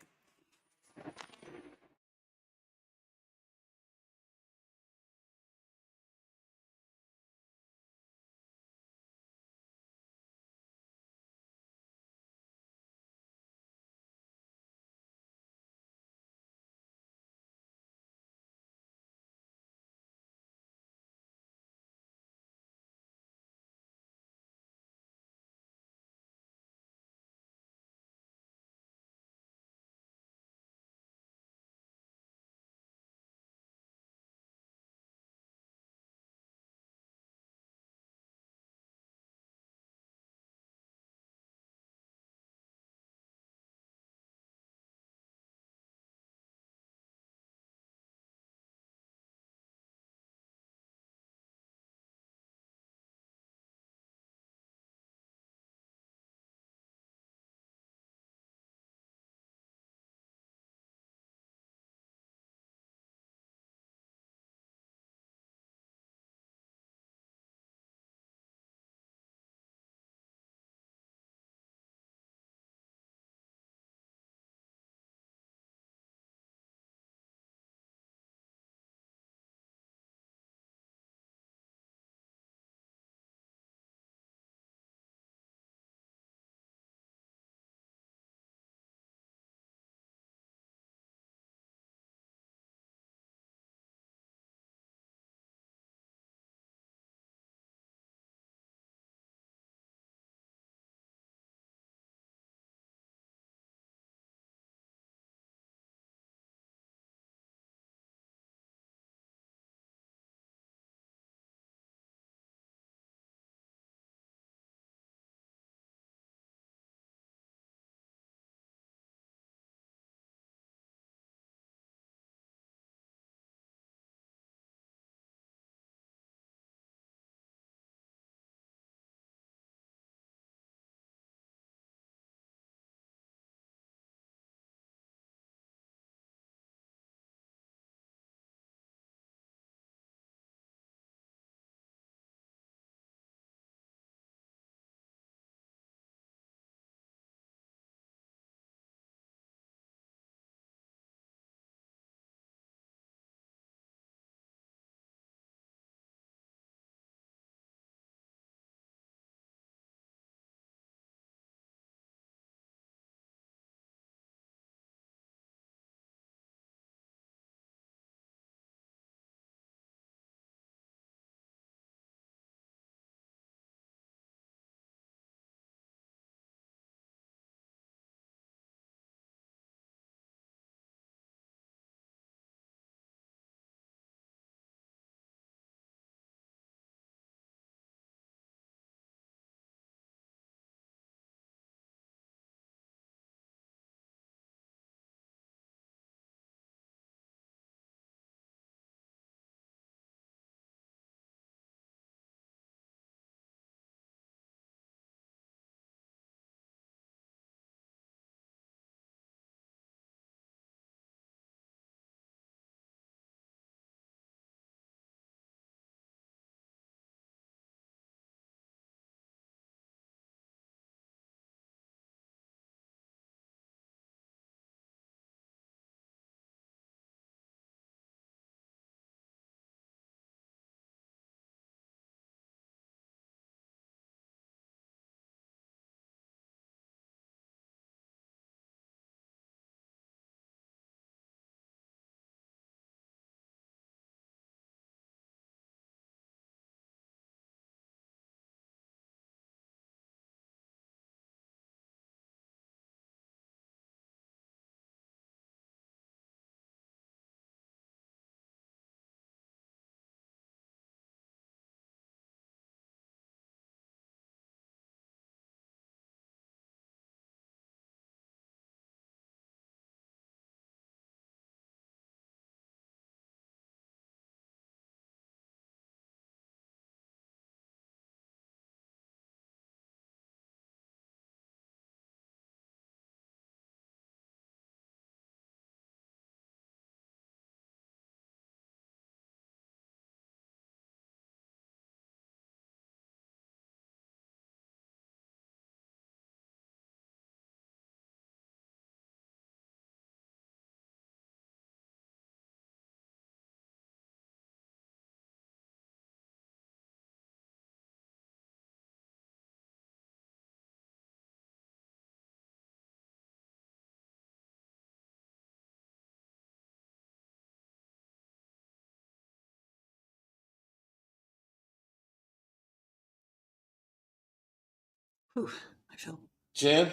I feel. Jen?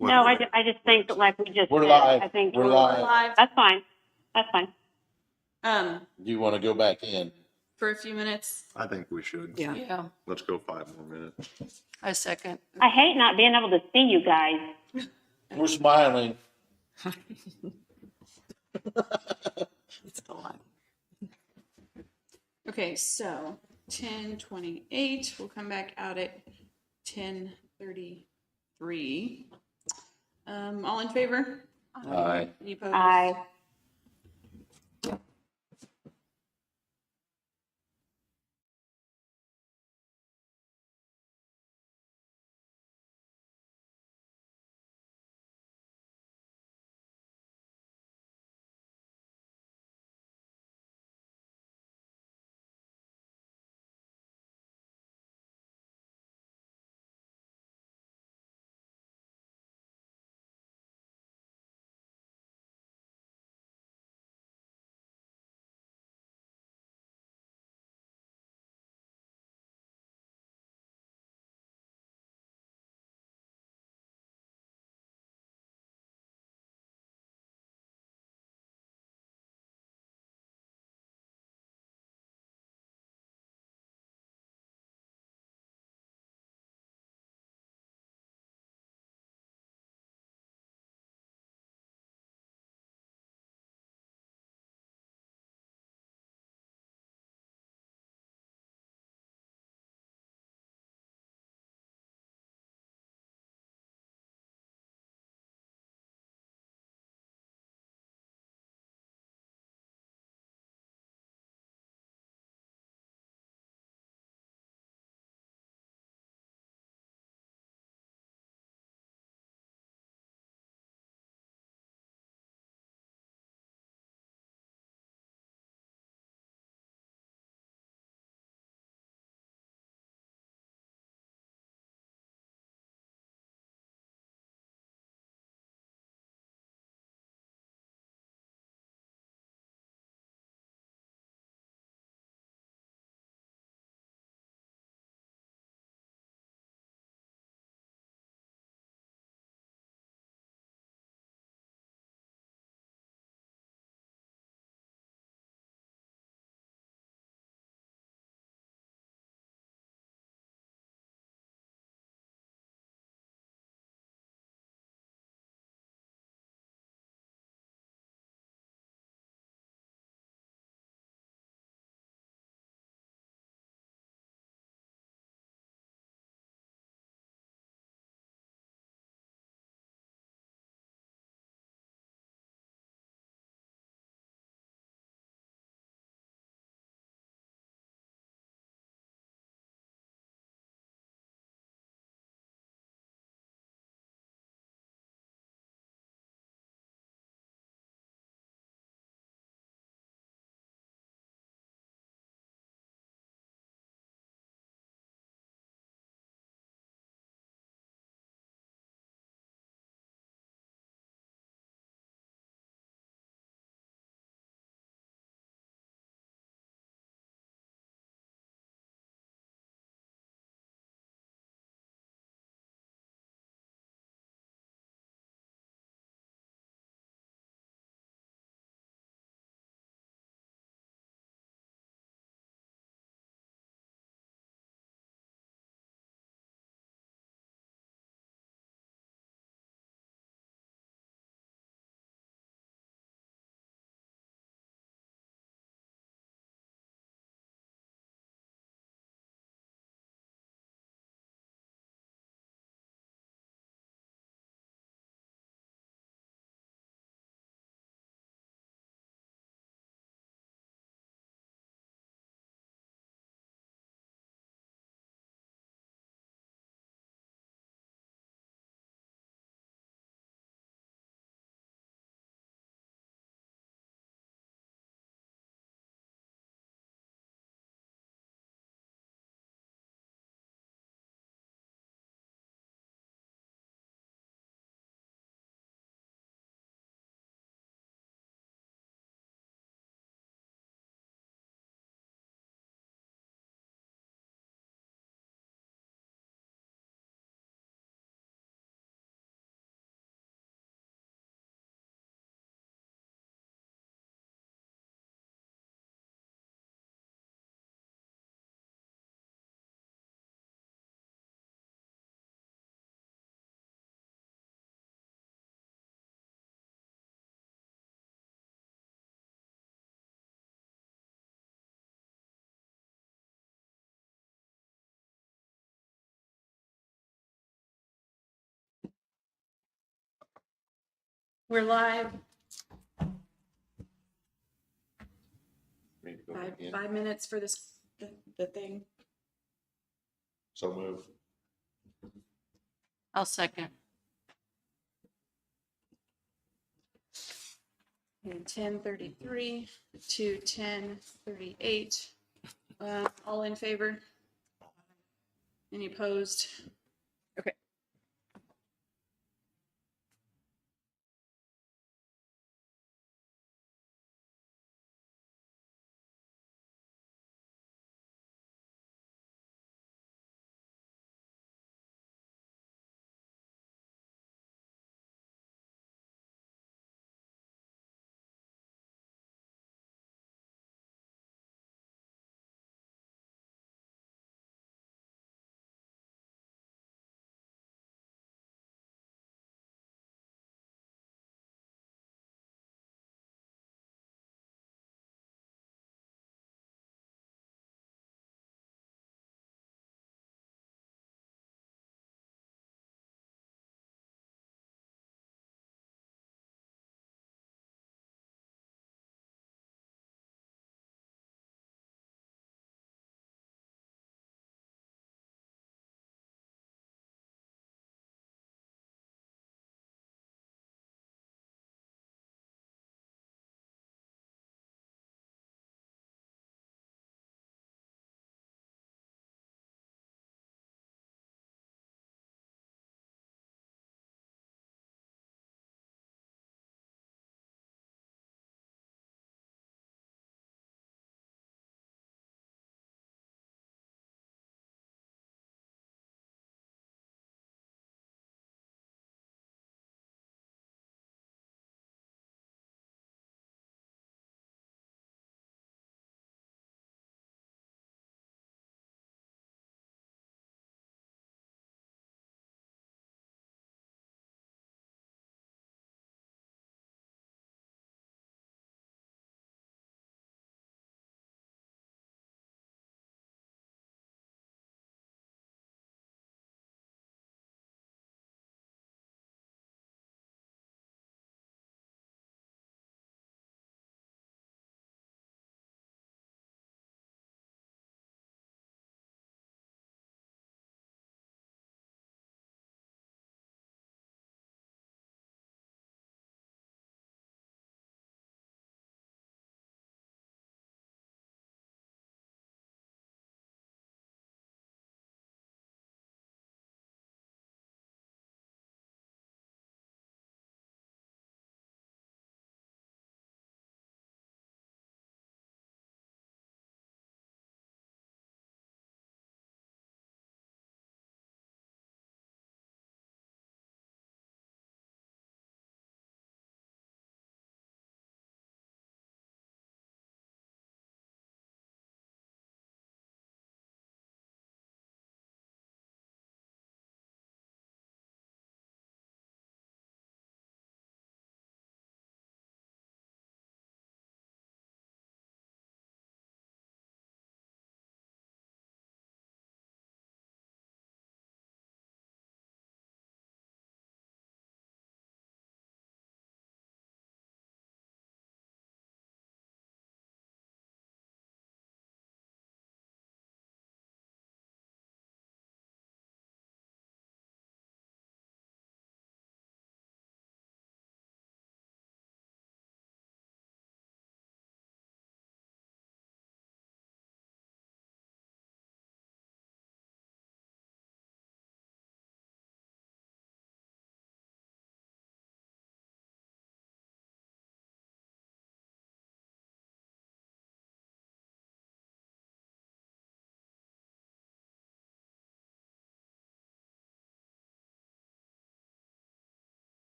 No, I just think that like we just We're did, live. I think. We're live. Live. That's fine. That's fine. Do you want to go back in? For a few minutes. I think we should. Yeah. Yeah, Let's go 5 more minutes. I second. I hate not being able to see you guys. We're smiling. It's a lot. Okay, so 10:28, we'll come back out at 10:33. All in favor? Aye. Any opposed? I. We're live. Me to go Five, again. 5 minutes for this, the thing. So move. I'll second. And 10:33 to 10:38. All in favor? Any opposed? Okay.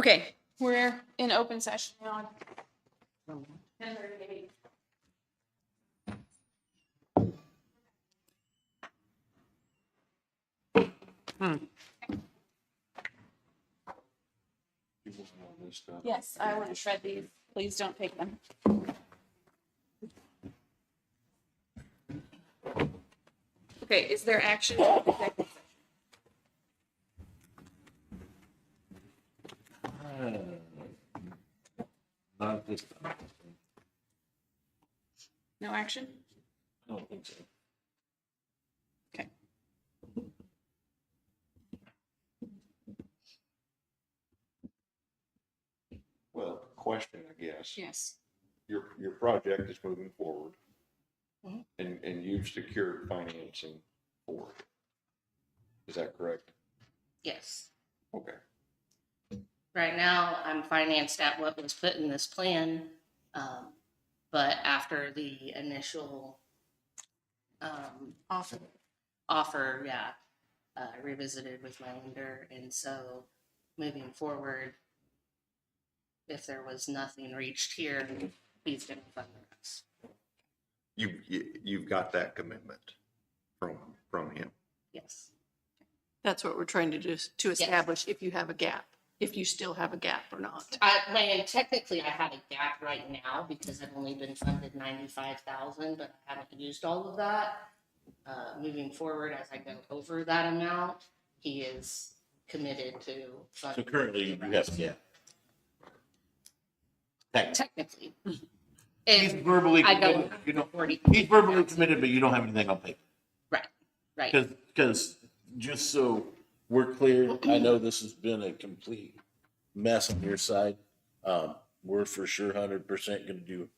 Okay, we're in open session now. 10:38. Yes, I want to shred these. Please don't take them. Okay, is there action? To executive session? Not this time. No action? I don't think so. Okay. Well, question, I guess. Yes. Your project is moving forward. Mhm. And you've secured financing for it. Is that correct? Yes. Okay. Right now, I'm financed at what was put in this plan. But after the initial, offer, yeah, I revisited with my lender. And so moving forward, if there was nothing reached here, he's going to fund the rest. You've got that commitment from him. Yes. That's what we're trying to do, to establish if you have a gap, if you still have a gap or not. And technically I have a gap right now because I've only been funded 95,000, but I haven't used all of that. Moving forward, as I go over that amount, he is committed to So funding. currently you have a gap. Technically. He's And verbally I don't committed, have you don't, 40. he's verbally committed, but you don't have anything on paper. Right. Because just so we're clear, I know this has been a complete mess on your side. We're for sure 100% going to do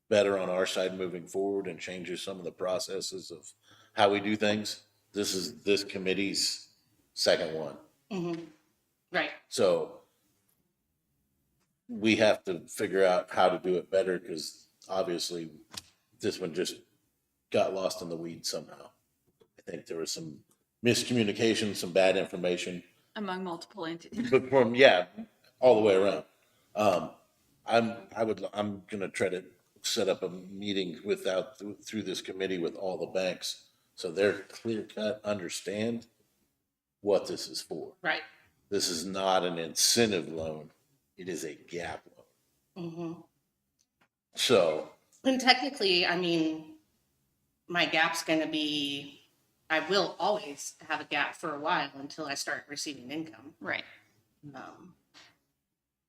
better on our side moving forward and changes some of the processes of how we do things. This is this committee's second one. Mhm. Right. So we have to figure out how to do it better because obviously this one just got lost in the weeds somehow. I think there was some miscommunication, some bad information, Among multiple entities. but from, all the way around. I'm gonna try to set up a meeting through this committee with all the banks so they're clear cut, understand what this is for. Right. This is not an incentive loan. It is a gap loan. Mm-hmm. So, And technically, I mean, my gap's going to be, I will always have a gap for a while until I start receiving income. Right.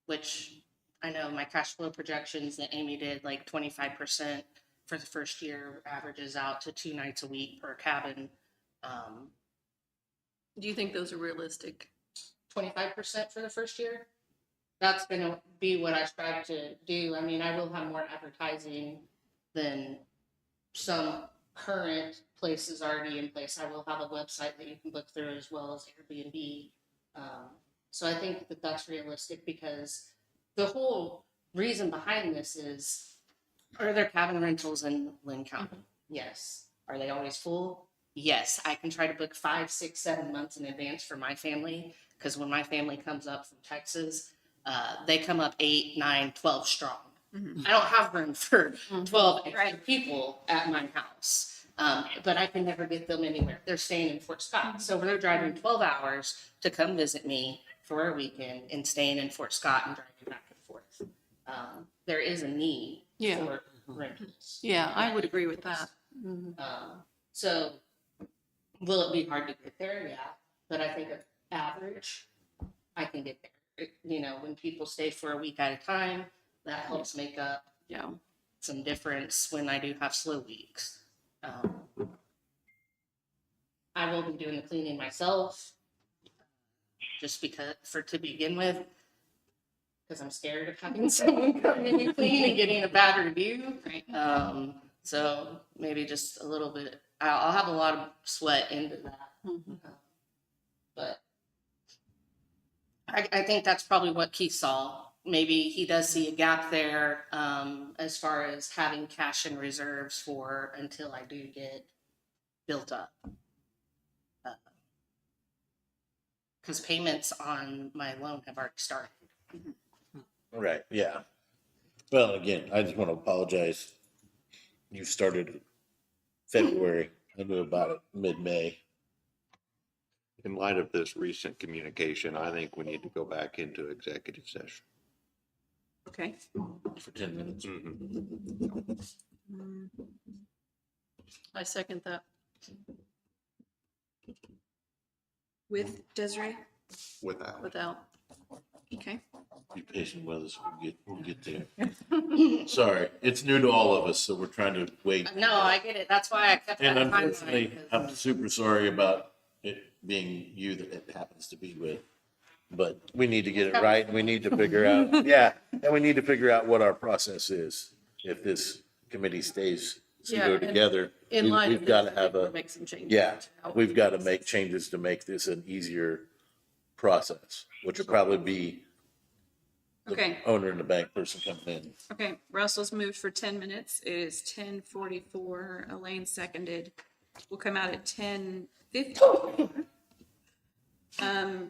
Which I know my cash flow projections that Amy did, like 25% for the first year, averages out to 2 nights a week per cabin. Do you think those are realistic? 25% for the first year. That's going to be what I strive to do. I mean, I will have more advertising than some current places already in place. I will have a website that you can book through as well as Airbnb. So I think that that's realistic because the whole reason behind this is, are there cabin rentals in Linn County? Yes. Are they always full? Yes. I can try to book 5, 6, 7 months in advance for my family because when my family comes up from Texas, they come up 8, 9, 12 strong. I don't have room for 12 extra people at my house, but I can never get them anywhere. They're staying in Fort Scott. So they're driving 12 hours to come visit me for a weekend and staying in Fort Scott and driving back and forth. There is a need for rentals. Yeah, I would agree with that. So will it be hard to get there? Yeah. But I think average, I can get there. When people stay for a week at a time, that helps make up some difference when I do have slow weeks. I will be doing the cleaning myself just to begin with, because I'm scared of having someone come in and clean and getting a bad review. Right. So maybe just a little bit, I'll have a lot of sweat into that. But I think that's probably what Keith saw. Maybe he does see a gap there as far as having cash in reserves for until I do get built up. Because payments on my loan have already started. right, yeah. Well, again, I just want to apologize. You started February. I knew about it mid-May. In light of this recent communication, I think we need to go back into executive session. Okay. For 10 minutes. I second that. With Desiree? Without. Okay. Be patient with us. We'll get there. Sorry, it's new to all of us, so we're trying to wait. No, I get it. That's why I kept that And in my unfortunately, mind. I'm super sorry about it being you that it happens to be with. But we need to get it right, and we need to figure out, yeah, and we need to figure out what our process is. If this committee stays Yeah, pseudo and together, In line we've of got this, to I have think a, we'll make some changes. yeah, to how- we've got to make changes to make this an easier process, which will probably be the Okay. owner and the bank person coming in. Okay, Russell's moved for 10 minutes. It is 10:44. Elaine seconded. We'll come out at 10:50.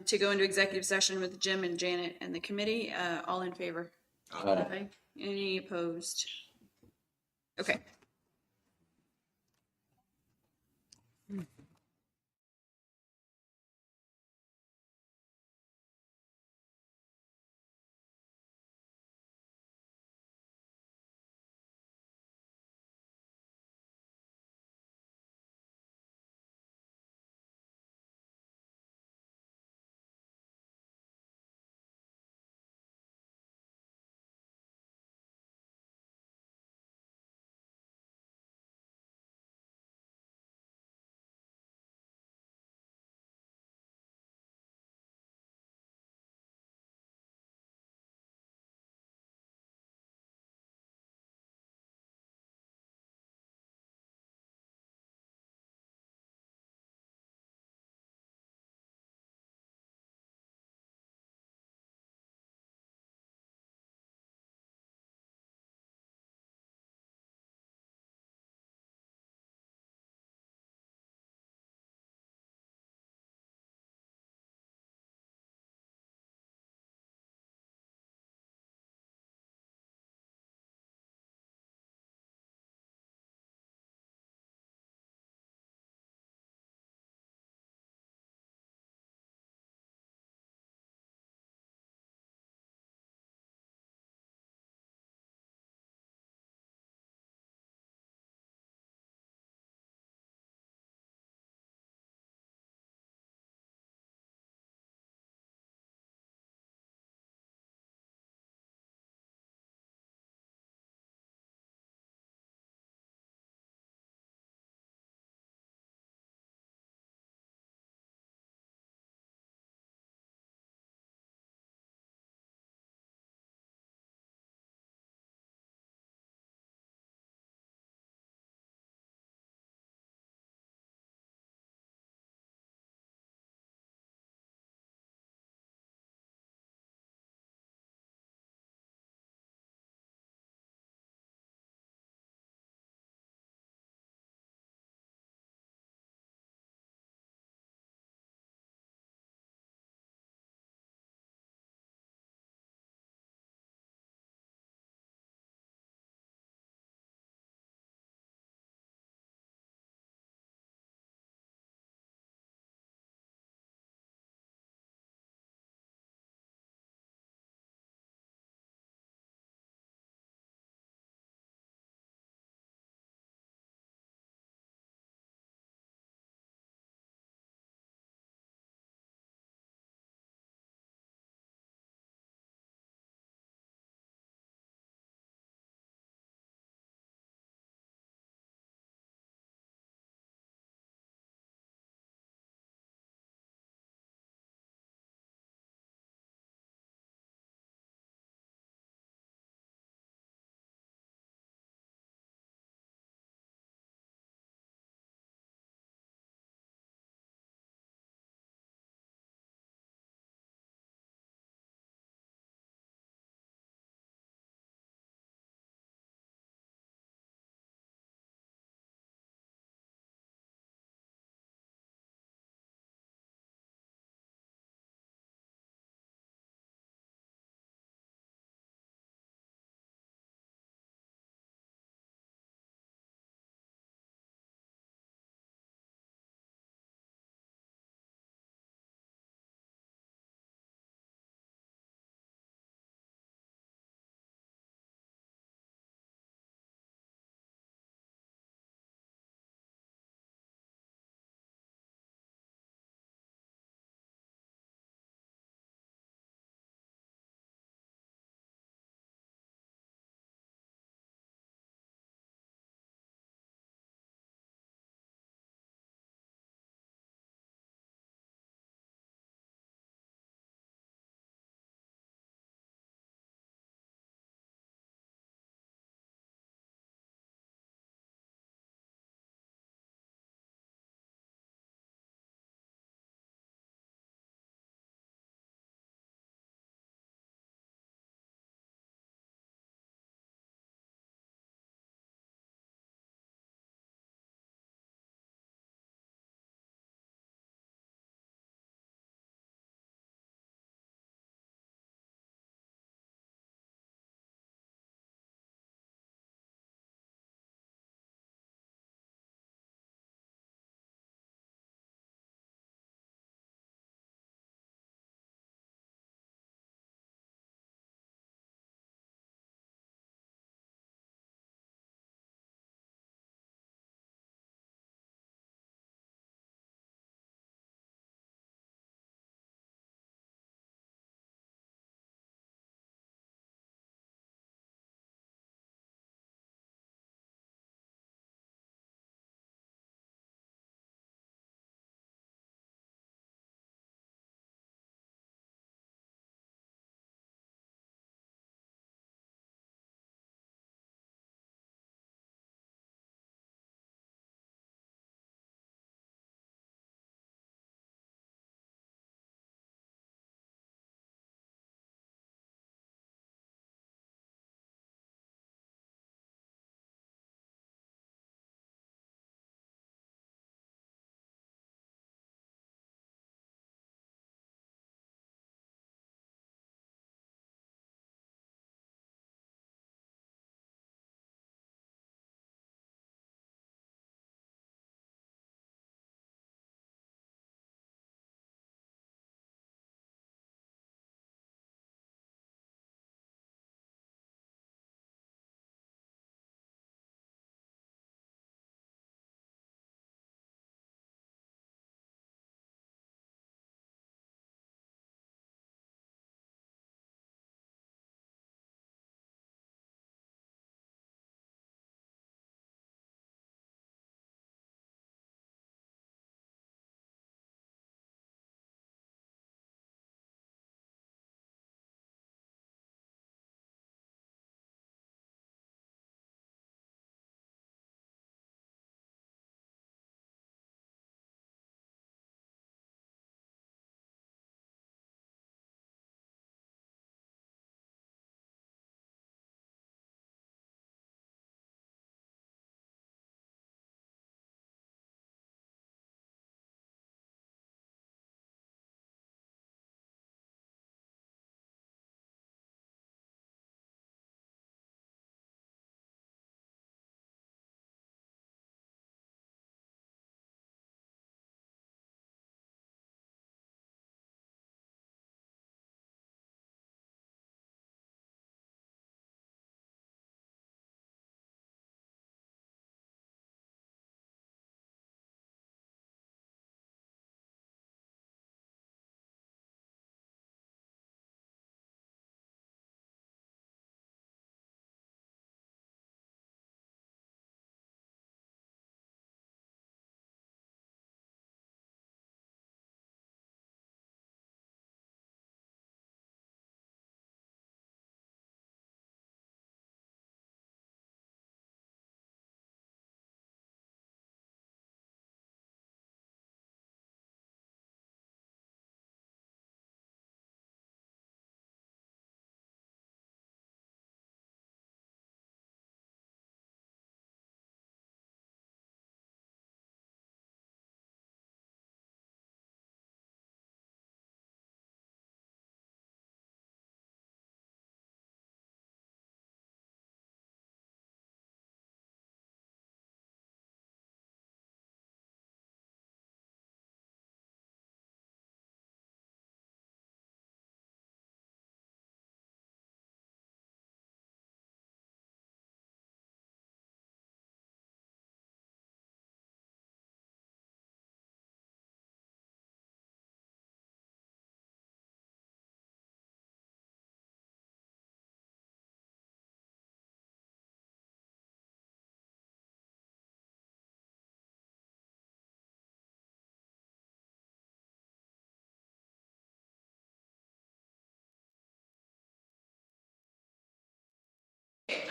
To go into executive session with Jim and Janet and the committee. All in favor? Okay. Any opposed? Okay.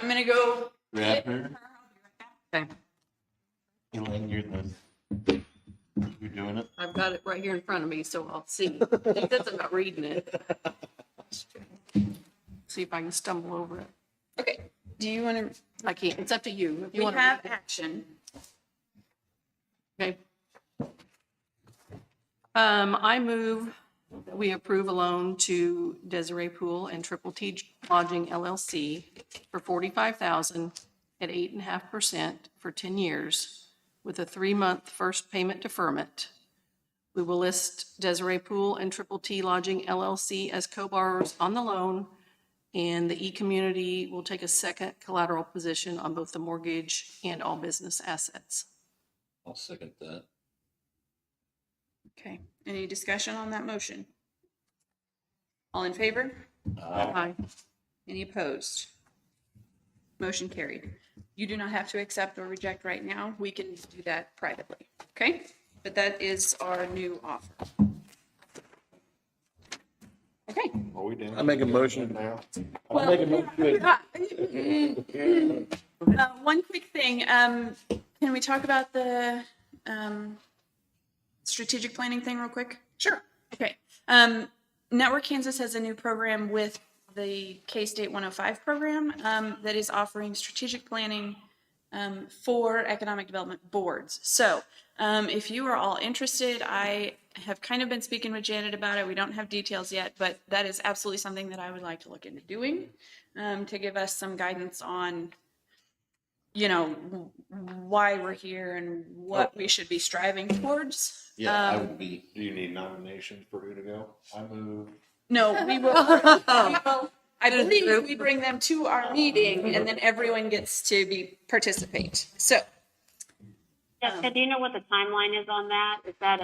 I'm gonna go. Grab her. Okay. Elaine, you're doing it. I've got it right here in front of me, so I'll see. That's about reading it. See if I can stumble over it. Okay, do you want to, I can't. It's up to you. If you we want have to. action. Okay. I move that we approve a loan to Desiree Pool and Triple T Lodging LLC for $45,000 at 8.5% for 10 years with a 3-month first payment deferment. We will list Desiree Pool and Triple T Lodging LLC as co-borrowers on the loan, and the E-Community will take a second collateral position on both the mortgage and all business assets. I'll second that. Okay, any discussion on that motion? All in favor? Aye. Any opposed? Motion carried. You do not have to accept or reject right now. We can do that privately, okay? But that is our new offer. Okay. I make a motion. Well, I'll make a motion. one quick thing, can we talk about the, strategic planning thing real quick? Sure. Okay. Network Kansas has a new program with the K-State 105 program, that is offering strategic planning, for economic development boards. So, if you are all interested, I have kind of been speaking with Janet about it. We don't have details yet, but that is absolutely something that I would like to look into doing, to give us some guidance on, you know, why we're here and what we should be striving towards. Yeah, I would be. Do you need nominations for who to go? I move. No, we will, I believe we bring them to our meeting and then everyone gets to participate. So, Jessica, do you know what the timeline is on that? Is that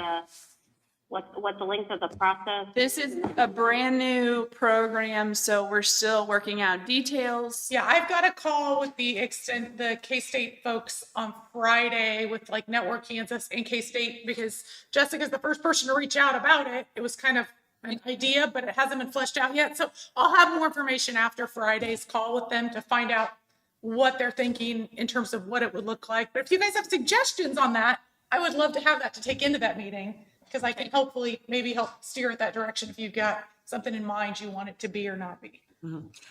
what's the length of the process? this is a brand new program, so we're still working out details. Yeah, I've got a call with the K-State folks on Friday with like Network Kansas and K-State because Jessica's the first person to reach out about it. It was kind of an idea, but it hasn't been fleshed out yet. So I'll have more information after Friday's call with them to find out what they're thinking in terms of what it would look like. But if you guys have suggestions on that, I would love to have that to take into that meeting because I can hopefully maybe help steer it that direction if you've got something in mind you want it to be or not be.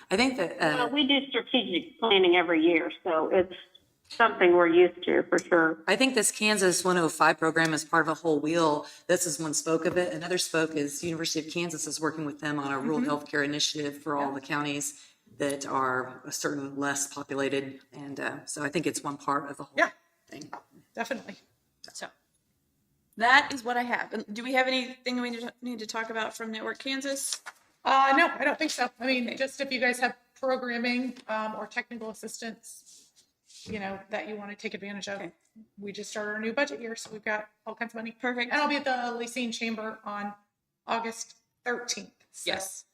I think that, Well, we do strategic planning every year, so it's something we're used to for sure. I think this Kansas 105 program is part of a whole wheel. This is one spoke of it. Another spoke is University of Kansas is working with them on a rural healthcare initiative for all the counties that are a certain less populated. And so I think it's one part of the whole thing. Definitely. So that is what I have. Do we have anything we need to talk about from Network Kansas? No, I don't think so. I mean, just if you guys have programming or technical assistance, you know, that you want to take advantage of. Okay. We just started our new budget year, so we've got all kinds of money. Perfect. And I'll be at the Lacine Chamber on August 13th. So. Yes.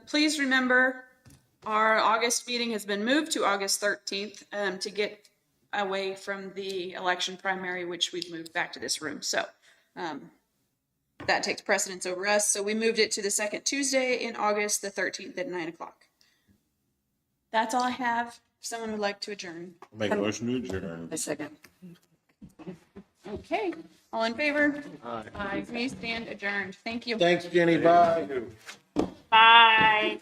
Please remember our August meeting has been moved to August 13th to get away from the election primary, which we've moved back to this room. So that takes precedence over us. So we moved it to the second Tuesday in August, the 13th at 9:00. That's all I have. If someone would like to adjourn. Make a motion to adjourn. A second. Okay. All in favor? Aye. We stand adjourned. Thank you. Thanks, Jenny. Bye. Bye.